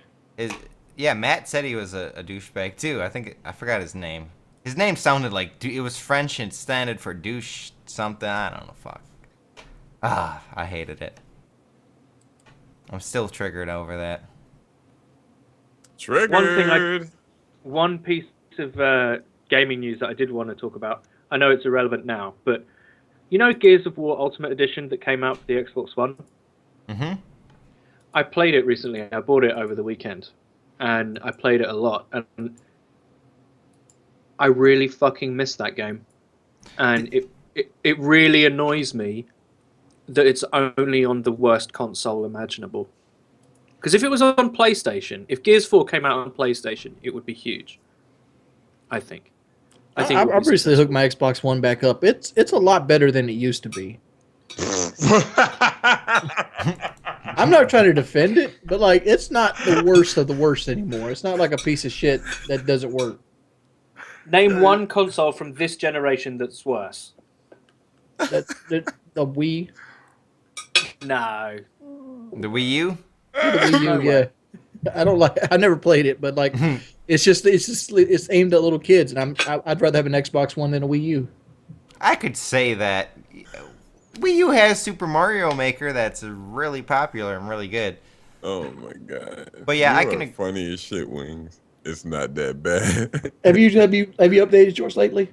Matt said he was a douchebag too. I forgot his name. His name sounded like it was French and standard for douche something. I don't know. Fuck. I hated it. I'm still triggered over that. Triggered. One piece of gaming news that I did want to talk about. I know it's irrelevant now, but you know Gears of War Ultimate Edition that came out for the Xbox One? Mm-hmm. I played it recently. I bought it over the weekend, and I played it a lot, and I really fucking miss that game. And it really annoys me that it's only on the worst console imaginable. Because if it was on PlayStation, if Gears 4 came out on PlayStation, it would be huge. I think. I recently hooked my Xbox One back up. It's a lot better than it used to be. I'm not trying to defend it, but like it's not the worst of the worst anymore. It's not like a piece of shit that doesn't work. Name one console from this generation that's worse. The Wii. No. The Wii U? The Wii U, No yeah. way. I never played it, but like it's aimed at little kids, and I'd rather have an Xbox One than a Wii U. I could say that Wii U has Super Mario Maker that's really popular and really good. Oh my god. But yeah, You are funny as shit, Wings. It's not that bad. Have you updated yours lately?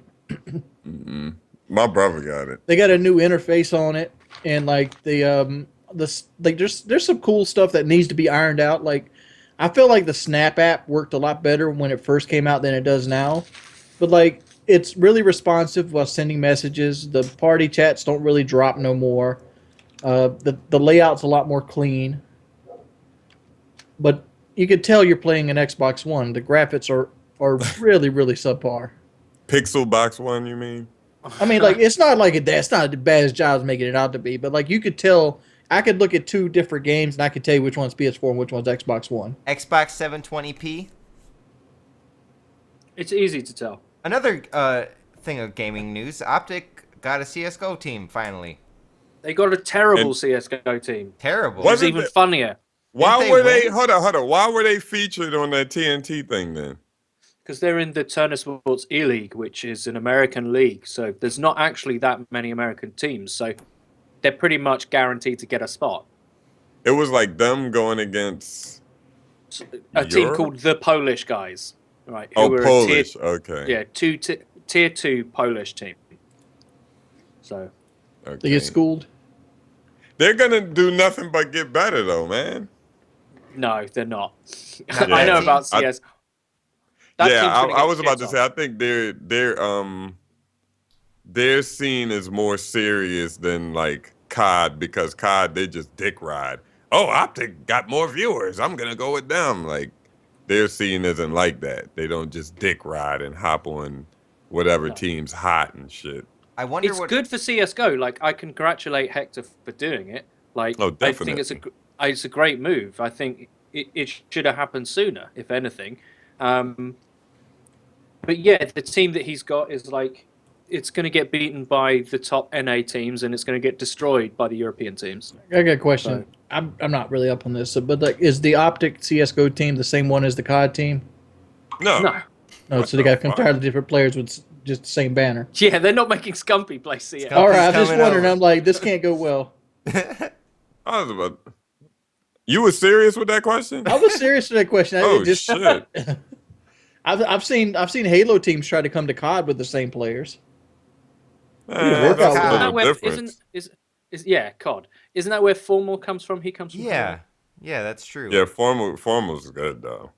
Mm-mm. My brother got it. They got a new interface on it, and like there's some cool stuff that needs to be ironed out. Like I feel like the Snap app worked a lot better when it first came out than it does now. But like it's really responsive while sending messages. The party chats don't really drop no more. The layout's a lot more clean. But you could tell you're playing an Xbox One. The graphics are really, really subpar. Pixel Box One, you mean? I mean, like it's not like that's not as bad as Jobs making it out to be, but like you could tell. I could look at two different games and I could tell you which one's PS4 and which one's Xbox One. Xbox 720p. It's easy to tell. Another thing of gaming news, Optic got a CSGO team finally. They got a terrible CSGO team. Terrible. It was Wasn't even it- funnier. Why Didn't were they they? win? Hold on. Why were they featured on that TNT thing then? Because they're in the Turner Sports E-League, which is an American league. So there's not actually that many American teams. So they're pretty much guaranteed to get a spot. It was like them going against A team Europe? called the Polish guys. Right. Oh, were a Polish. Okay. Yeah, tier 2 Polish team. So Okay. They get schooled. They're gonna do nothing but get better though, man. no, they're not. Not I know that about team. CS. That team's gonna I get was about shit to on. say I think they're they're seen as more serious than like COD, because COD, they just dick ride. Oh, Optic got more viewers, I'm gonna go with them. Like, they're seen as in like that. They don't just dick ride and hop on whatever No. team's hot and shit. I wonder It's what. good for CS:GO. Like, I congratulate Hector for doing it. Like, Oh, I think definitely. it's a great move. I think it should have happened sooner, if anything. Um, but yeah, the team that he's got is like, it's going to get beaten by the top NA teams, and it's going to get destroyed by the European teams. I got a question. So- I'm not really up on this, but like, is the Optic CS:GO team the same one as the COD team? No. No. No, What so they the got fuck? entirely different players with just the same banner. Yeah, they're not making Scumpy play CS. Scump- All right, I'm He's just coming wondering. over. I'm like, this can't go well. I was about. You were serious with that question? I was serious with that question. Oh shit! I've seen Halo teams try to come to COD with the same players. Eh, work that's out a well. Isn't that little where different. is yeah, COD. Isn't that where Formal comes from? He comes from Yeah, Halo? yeah, that's true. Yeah, Formal's good though.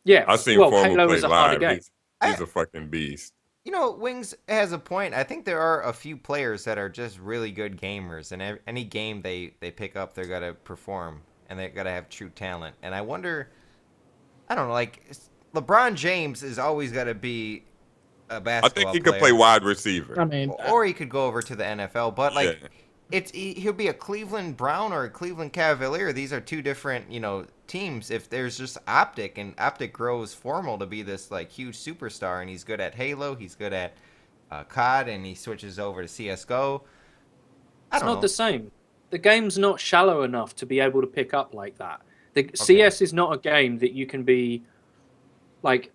Yeah. I've seen well, Formal Halo play is a harder live. game. He's a fucking beast. You know, Wings has a point. I think there are a few players that are just really good gamers, and any game they pick up, they're gonna perform, and they gotta have true talent. And I wonder, I don't know, like LeBron James is always gotta be a I basketball think he could play player. wide receiver. I mean, Or he could go over to the NFL, but like Yeah. he'll be a Cleveland Brown or a Cleveland Cavalier. These are two different, teams. If there's just Optic, and Optic grows Formal to be this like huge superstar, and he's good at Halo, he's good at COD, and he switches over to CS:GO. I It's don't not know. the same. The game's not shallow enough to be able to pick up like that. The CS is not a game that you can be like.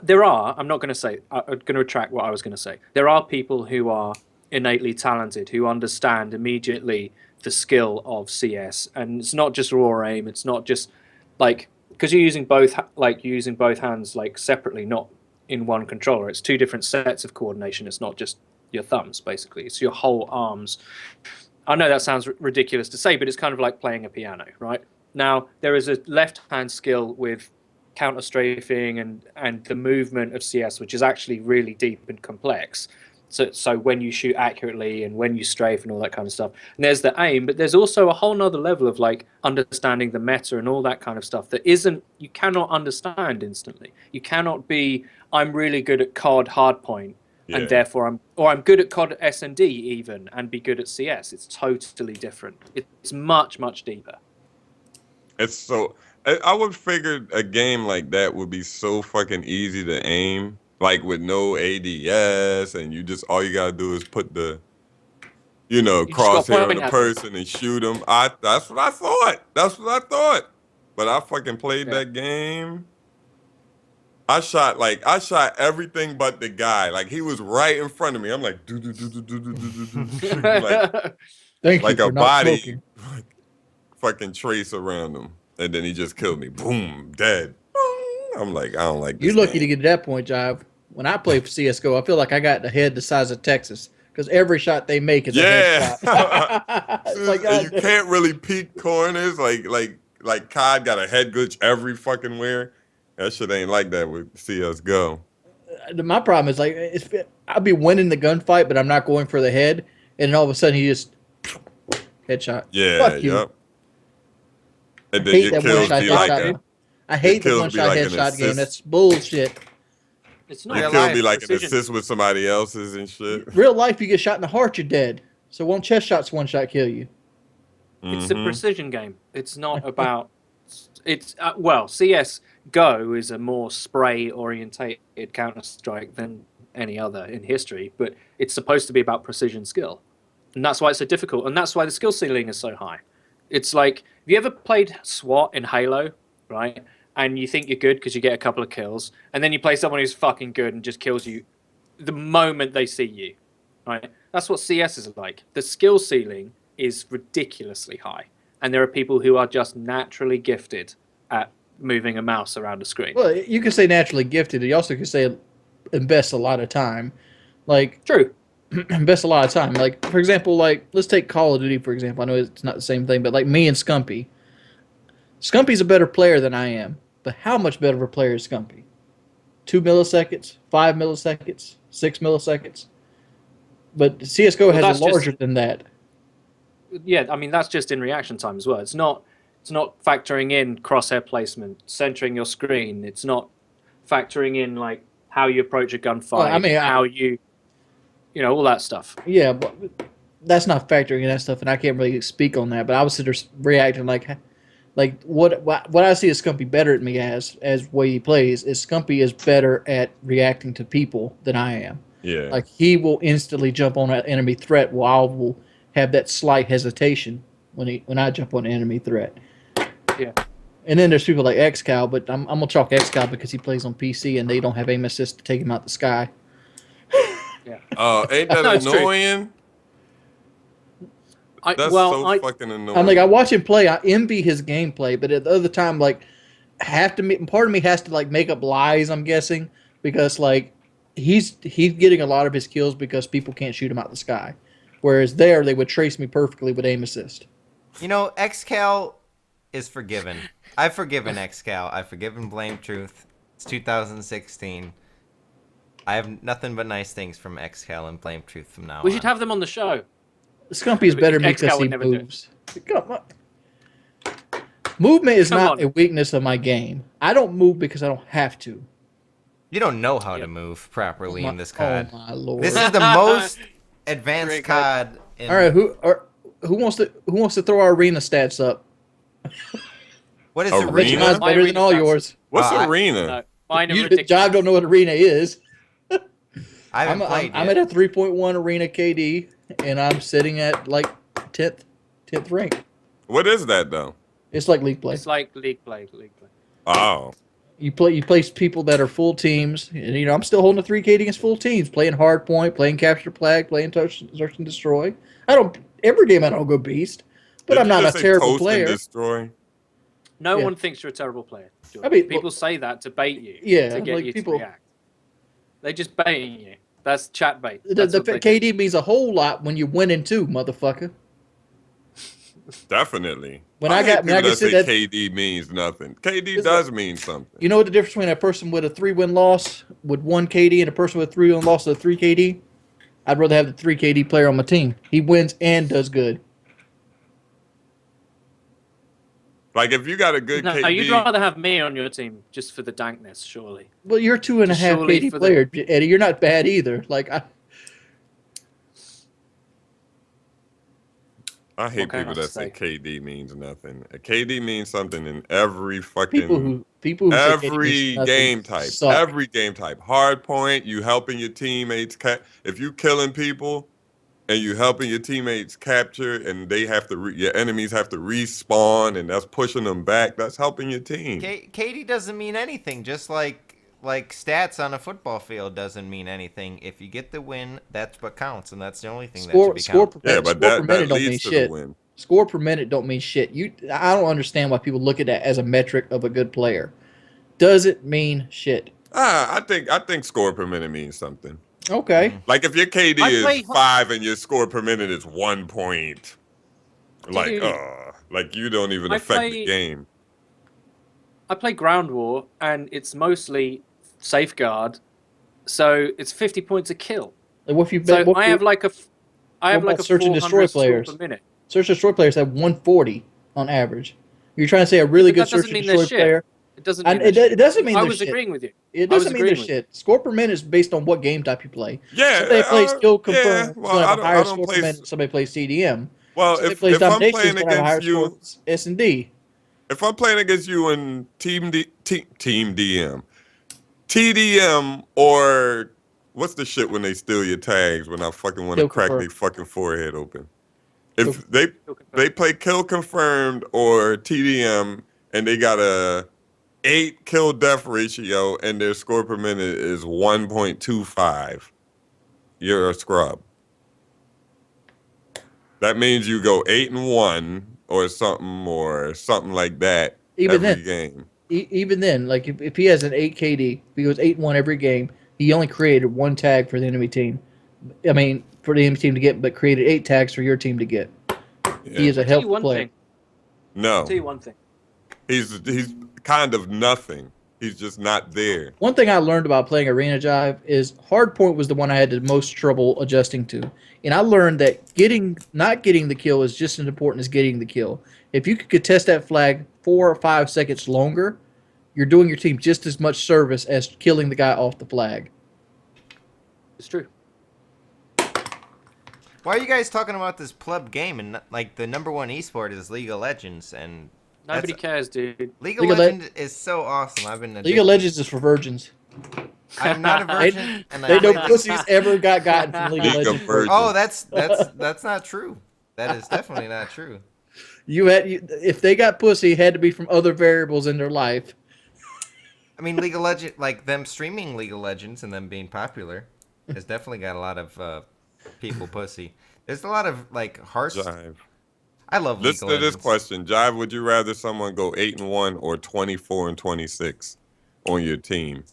There are. I'm not going to say. I'm going to retract what I was going to say. There are people who are innately talented who understand immediately the skill of CS, and it's not just raw aim. It's not just like because you're using both hands like separately, not in one controller. It's two different sets of coordination. It's not just your thumbs, basically. It's your whole arms. I know that sounds ridiculous to say, but it's kind of like playing a piano, right? Now, there is a left-hand skill with counter-strafing and the movement of CS, which is actually really deep and complex. So when you shoot accurately and when you strafe and all that kind of stuff. And there's the aim, but there's also a whole nother level of like understanding the meta and all that kind of stuff that you cannot understand instantly. You cannot be, I'm really good at COD hardpoint, Yeah. and therefore I'm good at COD S&D even and be good at CS. It's totally different. It's much, much deeper. It's so. I would figure a game like that would be so fucking easy to aim, like with no ADS, and all you gotta do is put the, You just gotta crosshair on point the at person and shoot them. That's what I thought. That's what I thought. But I fucking played Yeah. that game. I shot everything but the guy. Like, he was right in front of me. I'm like, do do do do do do do do do, like thank you like a for not body smoking. fucking trace around him, and then he just killed me. Boom, dead. I'm like, I don't like this. You're lucky to game. get to that point, Jive. When I play for CS:GO, I feel like I got the head the size of Texas because every shot they make is a Yeah. headshot. It's like, And you can't really peek corners. Like COD got a head glitch every fucking where. That shit ain't like that with CS:GO. my problem is like I'll be winning the gunfight, but I'm not going for the head, and then all of a sudden he just headshot. Yeah, Fuck you. yep. And I then hate your that kills one-shot be like headshot. a I hate the kills one be shot like an headshot game. assist. That's bullshit. It's your not Real kill life be like an precision. assist with somebody else's and shit. Real life, you get shot in the heart, you're dead. So one chest shot's one shot kill you. It's a Mhm. precision game. It's not about. It's CS Go is a more spray orientated Counter Strike than any other in history, but it's supposed to be about precision skill, and that's why it's so difficult, and that's why the skill ceiling is so high. It's like, have you ever played SWAT in Halo, right? And you think you're good because you get a couple of kills, and then you play someone who's fucking good and just kills you the moment they see you, right? That's what CS is like. The skill ceiling is ridiculously high, and there are people who are just naturally gifted at moving a mouse around a screen. Well, you can say naturally gifted. You also can say invest a lot of time. Like, True. invest a lot of time. Like, for example, like, let's take Call of Duty, for example. I know it's not the same thing, but like me and Scumpy. Scumpy's a better player than I am, but how much better of a player is Scumpy? 2 milliseconds? 5 milliseconds? 6 milliseconds? But CS:GO Well, has that's a larger just- than that. Yeah, I mean that's just in reaction time as well. It's not factoring in crosshair placement, centering your screen. It's not factoring in like how you approach a gunfight, Well, I mean, how you know, all that stuff. Yeah, but that's not factoring in that stuff, and I can't really speak on that. But I was sitting there reacting like what I see is Scumpy better at me as way he plays is Scumpy is better at reacting to people than I am. Yeah. Like he will instantly jump on an enemy threat, while I will have that slight hesitation when I jump on an enemy threat. Yeah. And then there's people like XCal, but I'm gonna chalk XCal because he plays on PC and they don't have aim assist to take him out the sky. Yeah. Oh, ain't that No, it's true. annoying? That's fucking annoying. I'm like, I watch him play. I envy his gameplay, but at the other time, like, part of me has to like make up lies. I'm guessing because like he's getting a lot of his kills because people can't shoot him out the sky, whereas there they would trace me perfectly with aim assist. You know, XCal is forgiven. I've forgiven XCal. I've forgiven Blame Truth. It's 2016. I have nothing but nice things from XCal and Blame Truth from now on. We should have them on the show. Scumpy is better XCal because he would never do it. moves. Come on. Movement is Come not on. a weakness of my game. I don't move because I don't have to. You don't know how to Yep. move properly Oh in this COD. Oh my lord! This is the most advanced Great COD. In... All right, who wants to throw our arena stats up? What is Arena? arena? Mine's My better than arena all stats- yours. What's I- arena? No, mine are You, ridiculous. Jive don't know what arena is. I haven't played I'm yet. at a 3.1 arena KD, and I'm sitting at like 10th rank. What is that though? It's like league play. It's like league play. Oh, You place people that are full teams, and I'm still holding a 3 KD against full teams, playing hard point, playing capture flag, playing search and destroy. Every game I don't go beast, but Did I'm you not a just say terrible toast and player. destroy? No Yeah. one thinks you're a terrible player. George. I mean, people say that to bait you. Yeah, To get like you people- to react. They just baiting you. That's chat bait. The That's what they do. KD means a whole lot when you're winning too, motherfucker. Definitely. When I I hate got- when people I that can say sit at- KD means nothing. KD It's does mean something. You know what the difference between a person with a 3-win loss with 1 KD and a person with a 3-win loss with a 3 KD? I'd rather have the 3 KD player on my team. He wins and does good. Like if you got a good No, KD, you'd rather have me on your team just for the dankness, surely. Well, you're 2.5 Surely KD for the- player, Eddie. You're not bad either. I hate What can people I that say say? KD means nothing. A KD means something in every fucking people who say KD every means nothing game type. suck. Every game type. Hard point, you helping your teammates. If you killing people and you helping your teammates capture, and they have to, your enemies have to respawn, and that's pushing them back. That's helping your team. KD doesn't mean anything. Just like stats on a football field doesn't mean anything. If you get the win, that's what counts, and that's the only thing that should be Score counted. per Yeah, minute, but score per that minute don't mean leads to shit. the win. Score per minute don't mean shit. I don't understand why people look at that as a metric of a good player. Doesn't mean shit. I think score per minute means something. Okay. Like if your KD I is play- 5 and your score per minute is 1 point, like Dude. like you don't even I affect play- the game. I play Ground War, and it's mostly safeguard, so it's 50 points a kill. Like what if you So what I if have you- like a what about search and destroy 400 score players? per minute. search and destroy players have 140 on average. You're trying to say a really But good that search doesn't and mean they're destroy shit. player? It doesn't. And Mean it, they're shit. it doesn't mean I they're was shit. agreeing with you. It I was doesn't mean they're agreeing with you. shit. Score per minute is based on what game type you play. Yeah, Somebody plays skill confirm. yeah, is well, gonna I have don't- a I higher don't score play per s- minute. Somebody plays CDM. Well, Somebody if plays I'm domination playing is gonna have a higher against score you, S and D. if I'm playing against you in team DM, TDM, or what's the shit when they steal your tags when I fucking want to Kill crack confirm. their fucking forehead open? Kill- If they play kill confirmed or TDM and they got a 8 kill death ratio and their score per minute is 1.25, you're a scrub. That means you go 8-1 or something like that Even every then, game. even then, like if he has an 8 KD, if he goes 8-1 every game, he only created 1 tag for the enemy team. I mean, for the enemy team to get, but created 8 tags for your team to get. He is a I'll tell you helpful one player. thing. No, I'll tell you one thing. he's kind of nothing. He's just not there. One thing I learned about playing Arena Jive is hardpoint was the one I had the most trouble adjusting to. And I learned that not getting the kill is just as important as getting the kill. If you could contest that flag 4 or 5 seconds longer, you're doing your team just as much service as killing the guy off the flag. It's true. Why are you guys talking about this pleb game and like the #1 esport is League of Legends and Nobody cares, dude. League of Legends is so awesome. I've been addicted. League of Legends is for virgins. I'm not a virgin, and They I know play pussies ever gotten from League of League of Legends. Virgins. Oh, that's not true. That is definitely not true. If they got pussy, it had to be from other variables in their life. I mean, League of Legends, like them streaming League of Legends and them being popular, has definitely got a lot of people pussy. There's a lot of like harsh. Jive. I love Listen League of to this Legends. question, Jive. Would you rather someone go 8-1 or 24-26 on your team?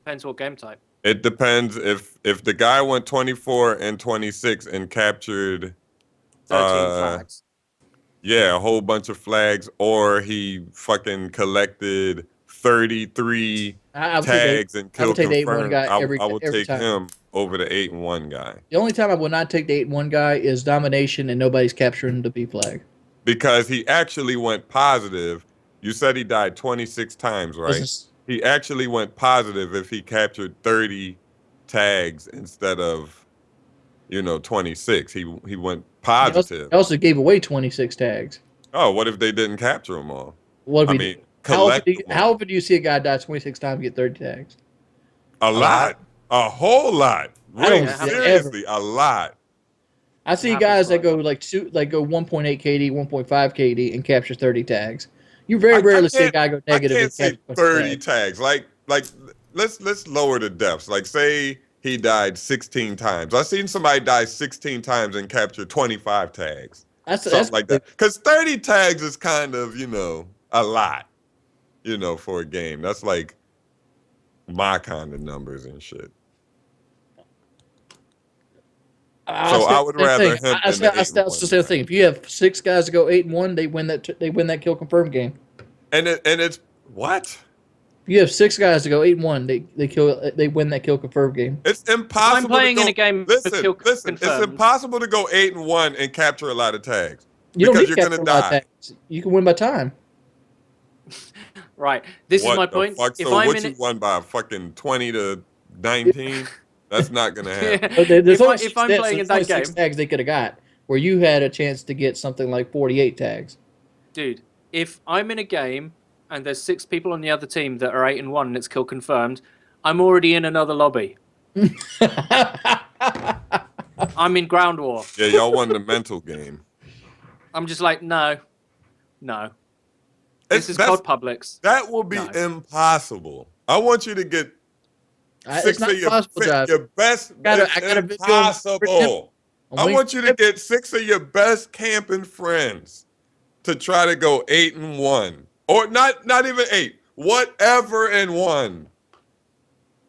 Depends what game type. It depends if the guy went 24-26 and captured 13 flags. yeah, a whole bunch of flags, or he fucking collected 33 tags and I would killed take the 8-1 confirmed. guy I every would take time. him over the 8-1 guy. The only time I would not take the 8-1 guy is domination and nobody's capturing the B flag. Because he actually went positive. You said he died 26 times, right? He actually went positive if he captured 30 tags instead of, 26. He went positive. He also gave away 26 tags. Oh, what if they didn't capture them all? What if I he mean, did? collect them all. How often do you see a guy die 26 times and get 30 tags? A lot. A whole lot. I don't Ring, see that seriously, a lot. I see happens guys that quite a go 1.8 KD, 1.5 KD, and capture 30 tags. You very rarely see a guy go negative. I and can't say capture 30 tags. Like let's lower the depths. Like say he died 16 times. I've seen somebody die 16 times and capture 25 tags. Something like that. Because 30 tags is kind of, a lot, for a game. That's like my kind of numbers and shit. So I would rather him I than the still say the thing. If you have 6 guys that go 8-1, they win that kill confirm game. And it's what? If you have 6 guys to go 8-1, they win that kill confirm game. It's impossible. I'm playing to go, in a game. Listen, kill it's confirmed. impossible to go 8-1 and capture a lot of tags. You don't because need you're to gonna capture a lot of die. tags. You can win by time. Right. This is my the point. Fuck? If So I'm what in you it, won by fucking 20 to 19? That's not gonna happen. But there's only if I'm playing in that only game, 6 tags they could have got, where you had a chance to get something like 48 tags. dude, if I'm in a game and there's 6 people on the other team that are 8-1 and it's kill confirmed, I'm already in another lobby. I'm in ground war. Yeah, y'all won the mental game. I'm just like, no. This is COD Publics. That will be impossible. I want you to get It's 6 not of your, possible, Josh. your best. I got a It's video impossible. on I Wing- want you to get 6 of your best camping friends to try to go 8-1, or not even 8, whatever and 1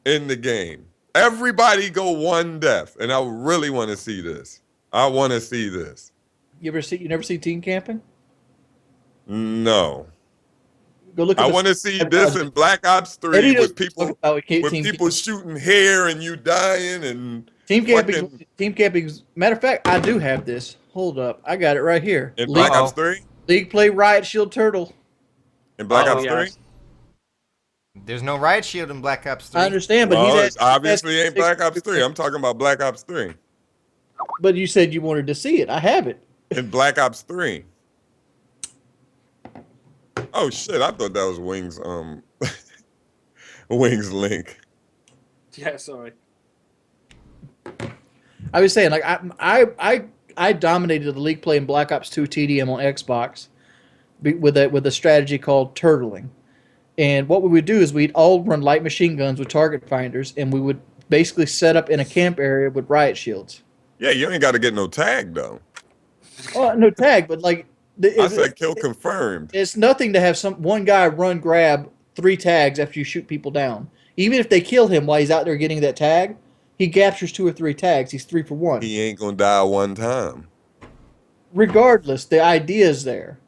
in the game. Everybody go 1 death, and I really want to see this. I want to see this. You never see team camping? No. Go look at I want to see this in Black Ops 3 with people shooting hair and you dying and team camping. Matter of fact, I do have this. Hold up, I got it right here. In Black Ops 3? League play Riot Shield Turtle. In Black Ops 3? There's no riot shield in Black Ops 3. I understand, but it obviously ain't Black Ops 3. I'm talking about Black Ops 3. But you said you wanted to see it. I have it. In Black Ops 3. Oh shit, I thought that was Wings Wings link. Yeah, sorry. I was saying, like, I dominated the league play in Black Ops 2 TDM on Xbox with a strategy called turtling. And what we would do is we'd all run light machine guns with target finders, and we would basically set up in a camp area with riot shields. Yeah, you ain't got to get no tag though. Oh, no tag, but like I said kill confirmed. It's nothing to have one guy run grab 3 tags after you shoot people down. Even if they kill him while he's out there getting that tag, he captures 2 or 3 tags. He's 3 for 1. He ain't gonna die 1 time. Regardless, the idea is there.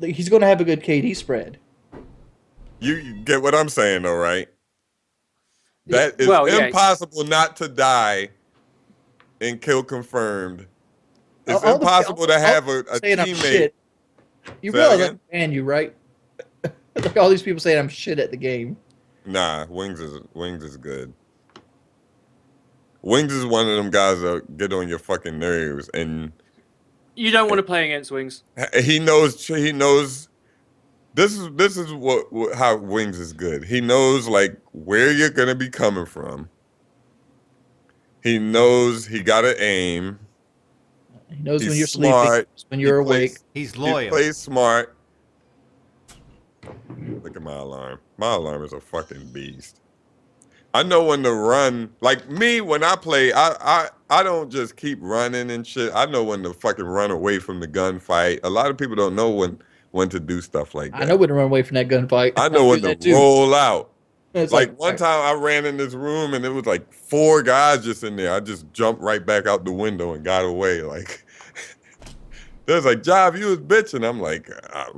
He's going to have a good KD spread. You get what I'm saying, though, right? That is Well, yeah. impossible not to die and kill confirmed. It's All impossible to have a saying I'm teammate. shit. You Say that realize I again? ban you, right? Like all these people saying I'm shit at the game. Nah, Wings is good. Wings is one of them guys that get on your fucking nerves, and You don't want to play against Wings. he knows. This is what how Wings is good. He knows like where you're gonna be coming from. He knows he gotta aim. He knows when He's you're sleeping, smart. when you're awake. He's He loyal. plays smart. Look at my alarm. My alarm is a fucking beast. I know when to run. Like me, when I play, I don't just keep running and shit. I know when to fucking run away from the gunfight. A lot of people don't know when to do stuff like that. I know when to run away from that gunfight. I know do when to that too. roll out. It's Like one time I ran in this room and it was like 4 guys just in there. I just jumped right back out the window and got away. Like there's like, Jive, you was bitching. I'm like, I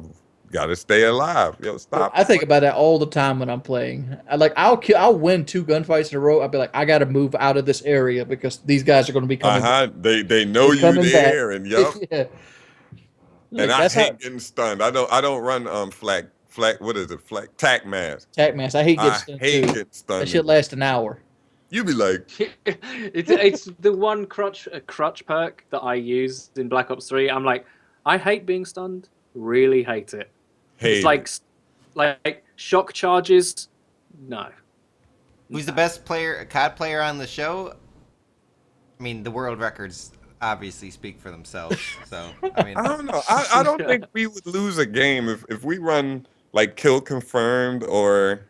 gotta stay alive. Yo, stop. I think about that all the time when I'm playing. I'll win 2 gunfights in a row. I'll be like, I got to move out of this area because these guys are going to be coming. They know you there and yup. Yeah. And Like, I hate getting stunned. I don't run flak what is it? Flak tac mask. Tac mask. I hate getting I stunned hate too. getting stunned. That shit lasts an hour. You be like, It's the one crutch perk that I used in Black Ops 3. I'm like, I hate being stunned. Really hate it. hey, It's like shock charges. No. Who's the best COD player on the show? I mean, the world records obviously speak for themselves. So, I mean, I don't know. I don't think we would lose a game if we run like kill confirmed or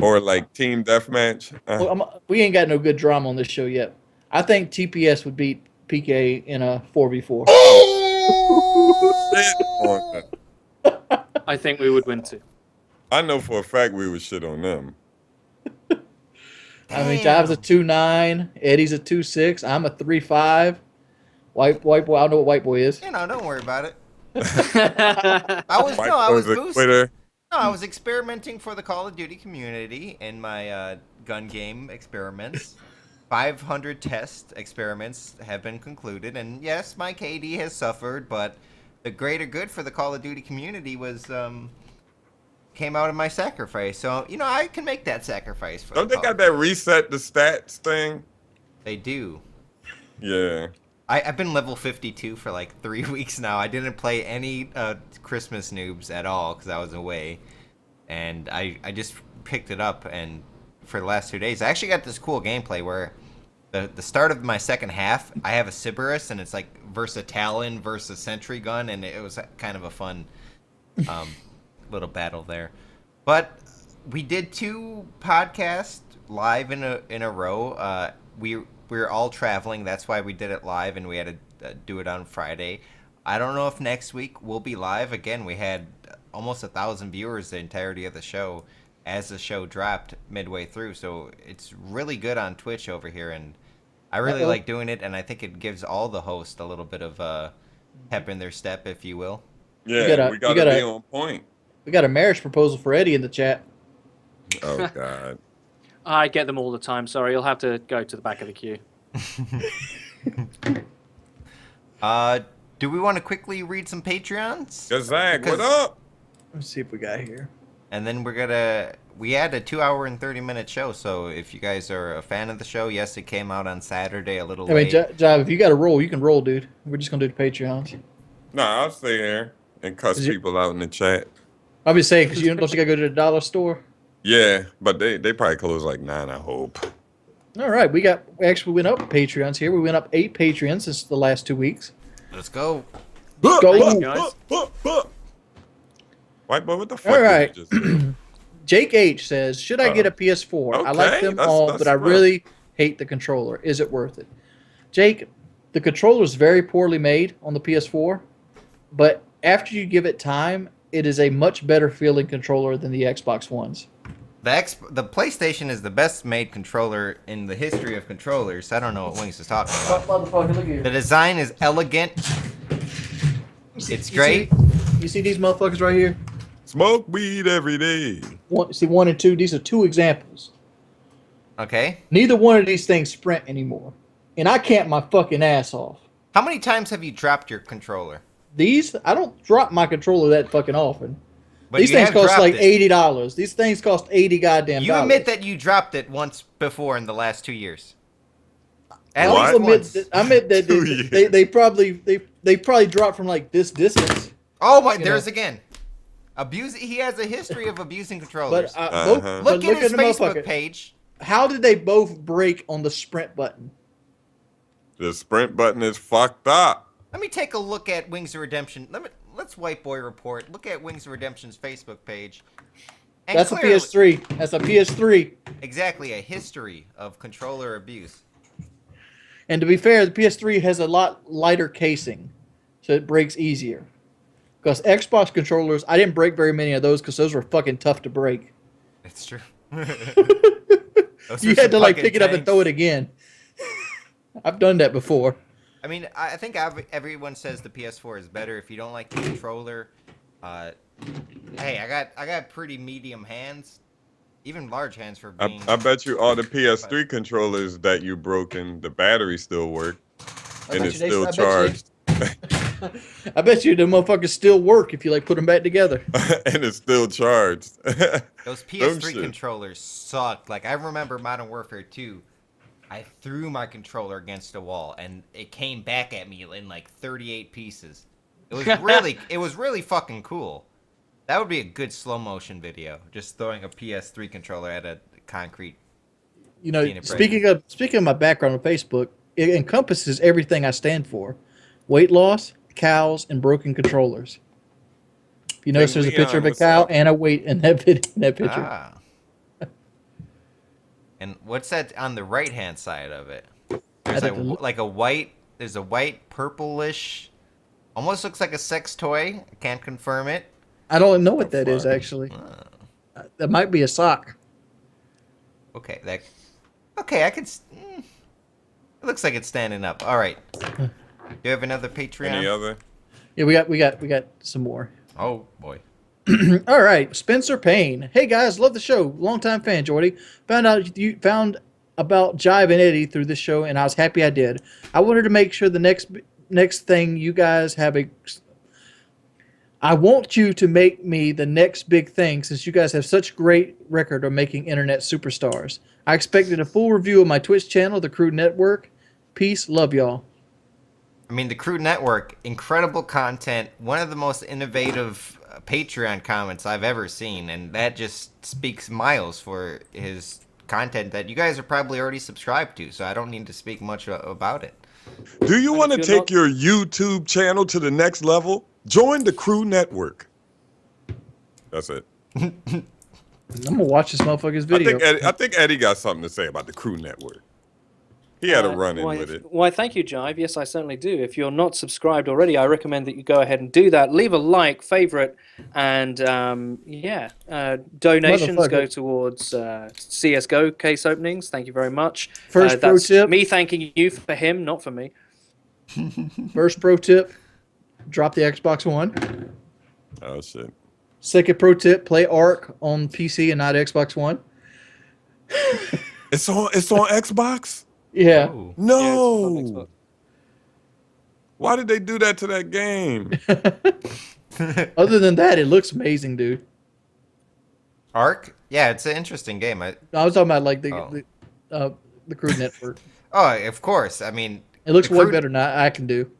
like team deathmatch. Well, we ain't got no good drama on this show yet. I think TPS would beat PK in a 4v4. Shit on that. I think we would win too. I know for a fact we would shit on them. I mean, Jive's a 2.9, Eddie's a 2.6, I'm a 3.5. White boy, I don't know what white boy is. don't worry about it. I I was a boosting. quitter. No, I was experimenting for the Call of Duty community in my gun game experiments. 500 test experiments have been concluded, and yes, my KD has suffered, but the greater good for the Call of Duty community was came out of my sacrifice. So I can make that sacrifice for. Don't they got that reset the stats thing? They do. Yeah. I've been level 52 for like 3 weeks now. I didn't play any Christmas noobs at all because I was away, and I just picked it up, and for the last 2 days I actually got this cool gameplay where the start of my second half I have a Sybaris and it's like versus Talon versus Sentry Gun, and it was kind of a fun little battle there. But we did 2 podcasts live in a row. We were all traveling. That's why we did it live, and we had to do it on Friday. I don't know if next week we'll be live again. We had almost 1,000 viewers the entirety of the show as the show dropped midway through. So it's really good on Twitch over here, and I really like doing it. And I think it gives all the hosts a little bit of pep in their step, if you will. Yeah, we gotta be on point. We got a marriage proposal for Eddie in the chat. Oh God. I get them all the time. Sorry, you'll have to go to the back of the queue. Do we want to quickly read some Patreons? Zach, what up? Let's see if we got here. And then we had a 2 hour and 30-minute show, so if you guys are a fan of the show, yes, it came out on Saturday a little late. Jive, if you got to roll, you can roll, dude. We're just going to do the Patreons. Nah, I'll stay here and cuss people out in the chat. I'll be saying, because don't you got to go to the dollar store? Yeah, but they probably close like 9, I hope. All right, we actually went up Patreons here. We went up 8 Patreons since the last 2 weeks. Let's go. Go. Guys. White boy, what the fuck? All right. Did you just do? Jake H says, should I get a PS4? I like Okay, them that's all, but I rough. really hate the controller. Is it worth it? Jake, the controller is very poorly made on the PS4, but after you give it time, it is a much better feeling controller than the Xbox Ones. The PlayStation is the best made controller in the history of controllers. I don't know what Wings is talking about. Motherfucker, look here. The design is elegant. It's great. You see these motherfuckers right here? Smoke weed every day. 1 and 2. These are 2 examples. Okay. Neither one of these things sprint anymore, and I camp my fucking ass off. How many times have you dropped your controller? These I don't drop my controller that fucking often. But These you things have cost dropped like it. $80. These things cost 80 goddamn You dollars. admit that you dropped it once before in the last 2 years. At What? least once. I admit that 2 years. they probably dropped from like this distance. Oh my! You There's know. again. He has a history of abusing controllers. But Uh-huh. look at his the Facebook motherfucker. page. How did they both break on the sprint button? The sprint button is fucked up. Let me take a look at Wings of Redemption. Let's White Boy report. Look at Wings of Redemption's Facebook page. And That's clearly- a PS3. That's a PS3. Exactly, a history of controller abuse. And to be fair, the PS3 has a lot lighter casing, so it breaks easier. Because Xbox controllers, I didn't break very many of those because those were fucking tough to break. It's true. You had to like pick it up and throw it again. I've done that before. I mean, I think everyone says the PS4 is better. If you don't like the controller, hey, I got pretty medium hands, even large hands for being. I bet you all the PS3 controllers that you broken, the battery still work, and it's still charged. I bet you the motherfuckers still work if you like put them back together. And it's still charged. Those PS3 shit. controllers sucked. Like I remember Modern Warfare 2. I threw my controller against a wall and it came back at me in like 38 pieces. It was really fucking cool. That would be a good slow motion video. Just throwing a PS3 controller at a concrete. You know, Peanut speaking of my background on Facebook, it encompasses everything I stand for: weight loss, cows, and broken controllers. You notice there's a picture of a Leon, cow what's up? and a weight in that picture. Ah. And what's that on the right hand side of it? There's like a white. There's a white purplish. Almost looks like a sex toy. I can't confirm it. I don't know what that is actually. That might be a sock. Okay, Okay, I can. It looks like it's standing up. All right. Do you have another Patreon? Any other? Yeah, we got some more. Oh boy. All right, Spencer Payne. Hey guys, love the show. Longtime fan, Jordy. Found about Jive and Eddie through this show, and I was happy I did. I wanted to make sure the next thing you guys have I want you to make me the next big thing since you guys have such great record of making internet superstars. I expected a full review of my Twitch channel, The Crew Network. Peace, love y'all. I mean, the Crew Network, incredible content, one of the most innovative Patreon comments I've ever seen, and that just speaks miles for his content that you guys are probably already subscribed to, so I don't need to speak much about it. Do you want to if you're take your YouTube channel to the next level? Join the Crew Network. That's it. I'm gonna watch this motherfucker's video. I think Eddie got something to say about the Crew Network. He had a run-in with it. Why, thank you, Jive. Yes, I certainly do. If you're not subscribed already, I recommend that you go ahead and do that. Leave a like, favorite, and donations go towards CSGO case openings. Thank you very much. First pro that's tip. me thanking you for him, not for me. First pro tip: drop the Xbox One. Oh shit. Second pro tip: play Ark on PC and not Xbox One. It's on Xbox? Yeah. Oh. No. Yeah, it's on Xbox. Why did they do that to that game? Other than that, it looks amazing, dude. Ark? Yeah, it's an interesting game. I was talking about like the Crew Network. Oh, of course. I mean, It looks the way Crew- better than I can do.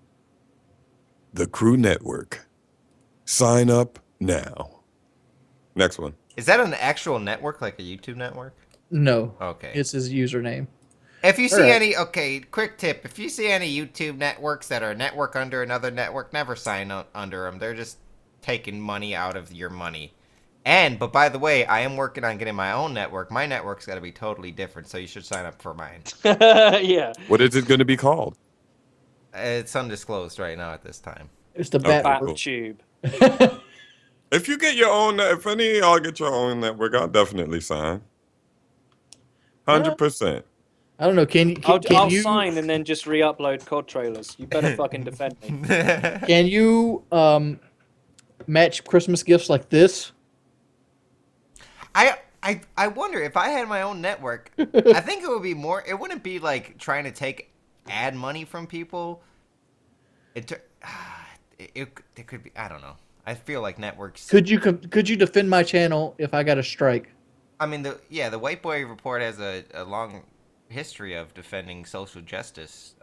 The Crew Network. Sign up now. Next one. Is that an actual network, like a YouTube network? No. Okay. It's his username. If you see Alright. any, quick tip. If you see any YouTube networks that are a network under another network, never sign up under them. They're just taking money out of your money. But by the way, I am working on getting my own network. My network's got to be totally different, so you should sign up for mine. Yeah. What is it going to be called? It's undisclosed right now at this time. It's the Okay, Bat. cool. Tube. If you get your own, if any of y'all get your own network, I'll definitely sign. 100%. I don't know. Can I'll you sign and then just re-upload COD trailers. You better fucking defend me. can you match Christmas gifts like this? I wonder if I had my own network, I think it would be more. It wouldn't be like trying to take ad money from people. It could be. I don't know. I feel like networks. Could you defend my channel if I got a strike? I mean, the White Boy Report has a long history of defending social justice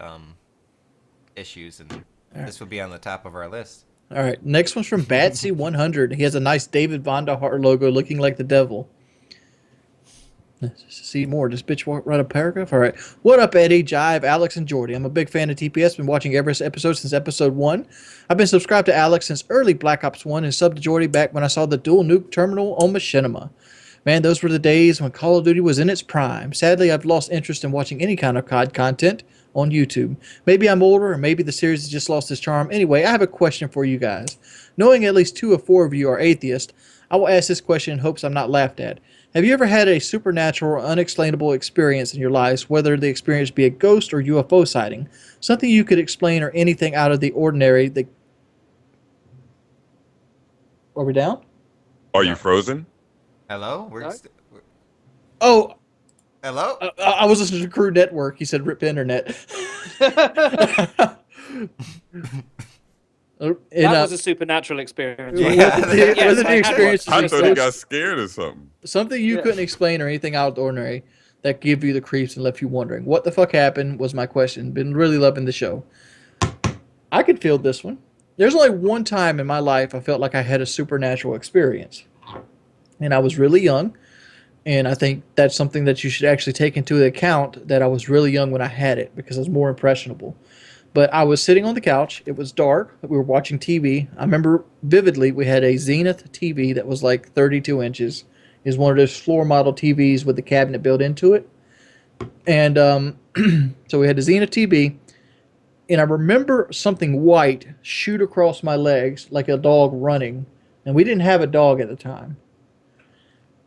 issues, and this would be on the top of our list. All right, next one's from Batsy100. He has a nice David Vonderhaar logo looking like the devil. Let's see more. Does bitch write a paragraph? All right. What up, Eddie, Jive, Alex, and Jordy? I'm a big fan of TPS. Been watching every episode since episode 1. I've been subscribed to Alex since early Black Ops 1 and subbed to Jordy back when I saw the dual nuke terminal on Machinima. Man, those were the days when Call of Duty was in its prime. Sadly, I've lost interest in watching any kind of COD content on YouTube. Maybe I'm older, or maybe the series has just lost its charm. Anyway, I have a question for you guys. Knowing at least 2 or 4 of you are atheists, I will ask this question in hopes I'm not laughed at. Have you ever had a supernatural or unexplainable experience in your lives, whether the experience be a ghost or UFO sighting? Something you could explain or anything out of the ordinary that... Are we down? Are you frozen? Hello? Oh, Hello? I was listening to Crew Network. He said rip internet. That was a supernatural experience. Right? Whether the experience I is thought he got scared or something. something you couldn't explain or anything out of the ordinary that give you the creeps and left you wondering. What the fuck happened was my question. Been really loving the show. I could feel this one. There's only one time in my life I felt like I had a supernatural experience. And I was really young. And I think that's something that you should actually take into account, that I was really young when I had it because I was more impressionable. But I was sitting on the couch. It was dark. We were watching TV. I remember vividly we had a Zenith TV that was like 32 inches. It was one of those floor model TVs with the cabinet built into it. And so we had the Zenith TV. And I remember something white shoot across my legs like a dog running. And we didn't have a dog at the time.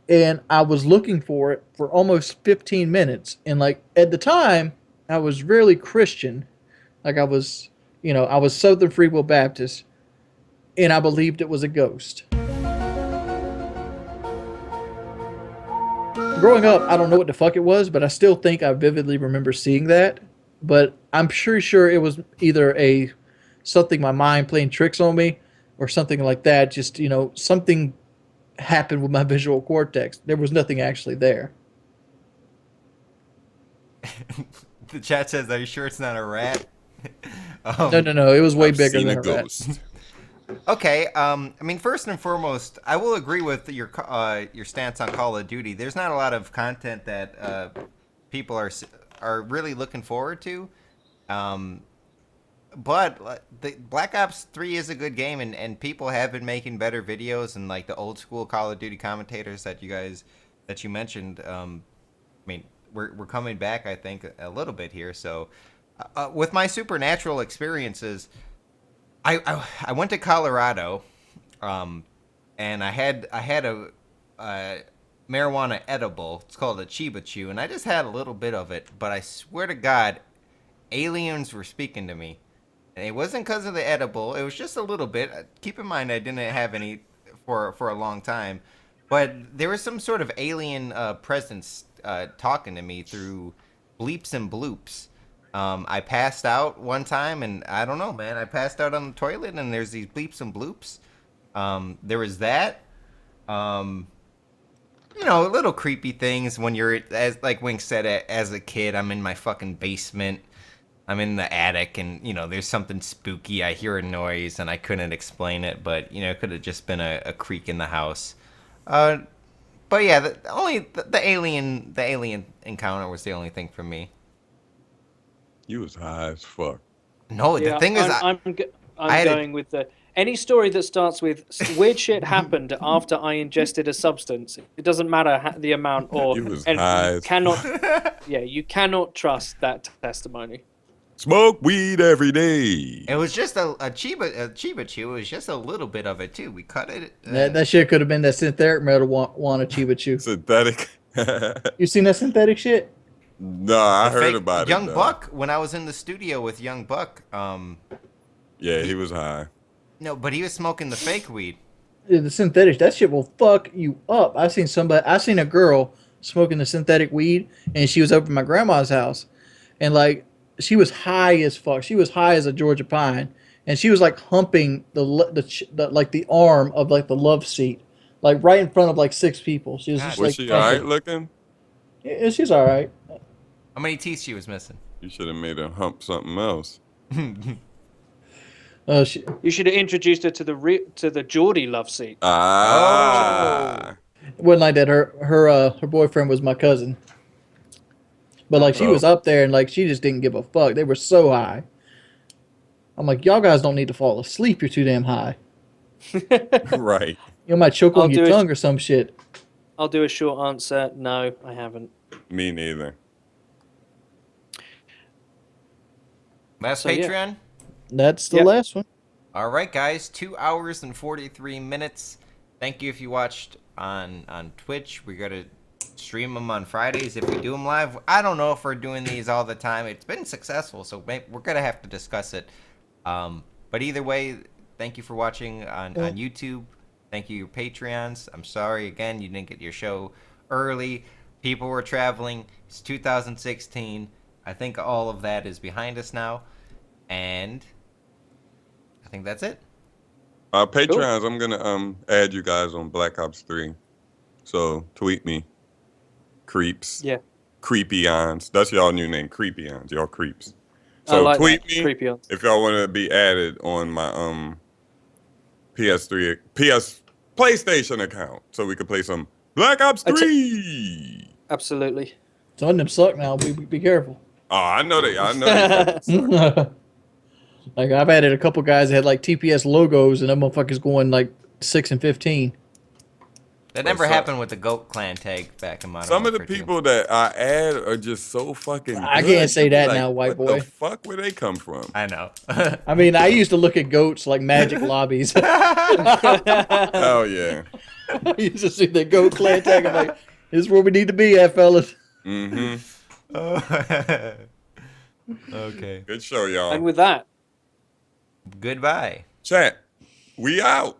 And I was looking for it for almost 15 minutes. And like at the time, I was really Christian. Like I was Southern Free Will Baptist. And I believed it was a ghost. Growing up, I don't know what the fuck it was, but I still think I vividly remember seeing that. But I'm pretty sure it was either something my mind playing tricks on me or something like that. Just, something happened with my visual cortex. There was nothing actually there. The chat says, "Are you sure it's not a rat?" No. It was way bigger Seen than a a rat. ghost. Okay. I mean, first and foremost, I will agree with your stance on Call of Duty. There's not a lot of content that people are really looking forward to. But the Black Ops 3 is a good game, and people have been making better videos, and like the old school Call of Duty commentators that you mentioned. I mean, we're coming back, I think, a little bit here. So, with my supernatural experiences, I went to Colorado, and I had a marijuana edible. It's called a Chiba Chew, and I just had a little bit of it. But I swear to God, aliens were speaking to me. And it wasn't because of the edible. It was just a little bit. Keep in mind, I didn't have any for a long time. But there was some sort of alien presence talking to me through bleeps and bloops. I passed out one time, and I don't know, man. I passed out on the toilet, and there's these bleeps and bloops. There was that. Little creepy things when you're, as like Wink said, as a kid, I'm in my fucking basement. I'm in the attic, and there's something spooky. I hear a noise, and I couldn't explain it, but it could have just been a creak in the house. But yeah, the alien encounter was the only thing for me. You was high as fuck. No, the thing is, I'm going with any story that starts with weird shit happened after I ingested a substance. It doesn't matter the amount, or You was high as you cannot trust that testimony. Smoke weed every day. it was just a Chiba Chew. It was just a little bit of it too. We cut it. That shit could have been that synthetic marijuana Chiba Chew. Synthetic. You seen that synthetic shit? No, I The heard fake about Young it. Buck, when I was in the studio with Young Buck, Yeah, he was high. no, but he was smoking the fake weed. The synthetics, that shit will fuck you up. I seen a girl smoking the synthetic weed, and she was over at my grandma's house, and like she was high as fuck. She was high as a Georgia pine, and she was like humping the arm of like the love seat, like right in front of like 6 people. She was God. just Was like she humping. alright looking? Yeah, she's all right. How many teeth she was missing? You should have made her hump something else. She, You should have introduced her to the Geordie love seat. Ah. it wasn't like that. Her boyfriend was my cousin, but like she Oh. was up there and like she just didn't give a fuck. They were so high. I'm like, y'all guys don't need to fall asleep. You're too damn high. Right. You might choke I'll on your do it. tongue or some shit. I'll do a short answer. No, I haven't. Me neither. Last So, yeah. Patreon? That's the Yep. last one. All right, guys. 2 hours and 43 minutes. Thank you if you watched on Twitch. We're going to stream them on Fridays if we do them live. I don't know if we're doing these all the time. It's been successful, so we're going to have to discuss it. But either way, thank you for watching on YouTube. Thank you, your Patreons. I'm sorry, again, you didn't get your show early. People were traveling. It's 2016. I think all of that is behind us now. And I think that's it. Patreons, I'm gonna add you guys on Black Ops 3. So tweet me. Creeps. Yeah. Creepyons. That's y'all new name, Creepyons. Y'all creeps. I So like tweet that. me Creepy on. if y'all want to be added on my PS3 PlayStation account so we can play some Black Ops 3. Absolutely. Some of them suck now. Be careful. Oh, I know they fucking suck. Like I've added a couple guys that had like TPS logos, and them motherfuckers going like 6 and 15. That never happened with the Goat Clan tag back in Modern Some of the Warfare 2. people that I add are just so fucking good. I can't say You be that now, white what boy. the fuck where they come from? I know. I mean, I used to look at goats like magic lobbies. Hell yeah. I used to see the goat clan tag. I'm like, this is where we need to be at, fellas. Mm-hmm. Okay. Good show, y'all. And with that, Goodbye. Chat, we out.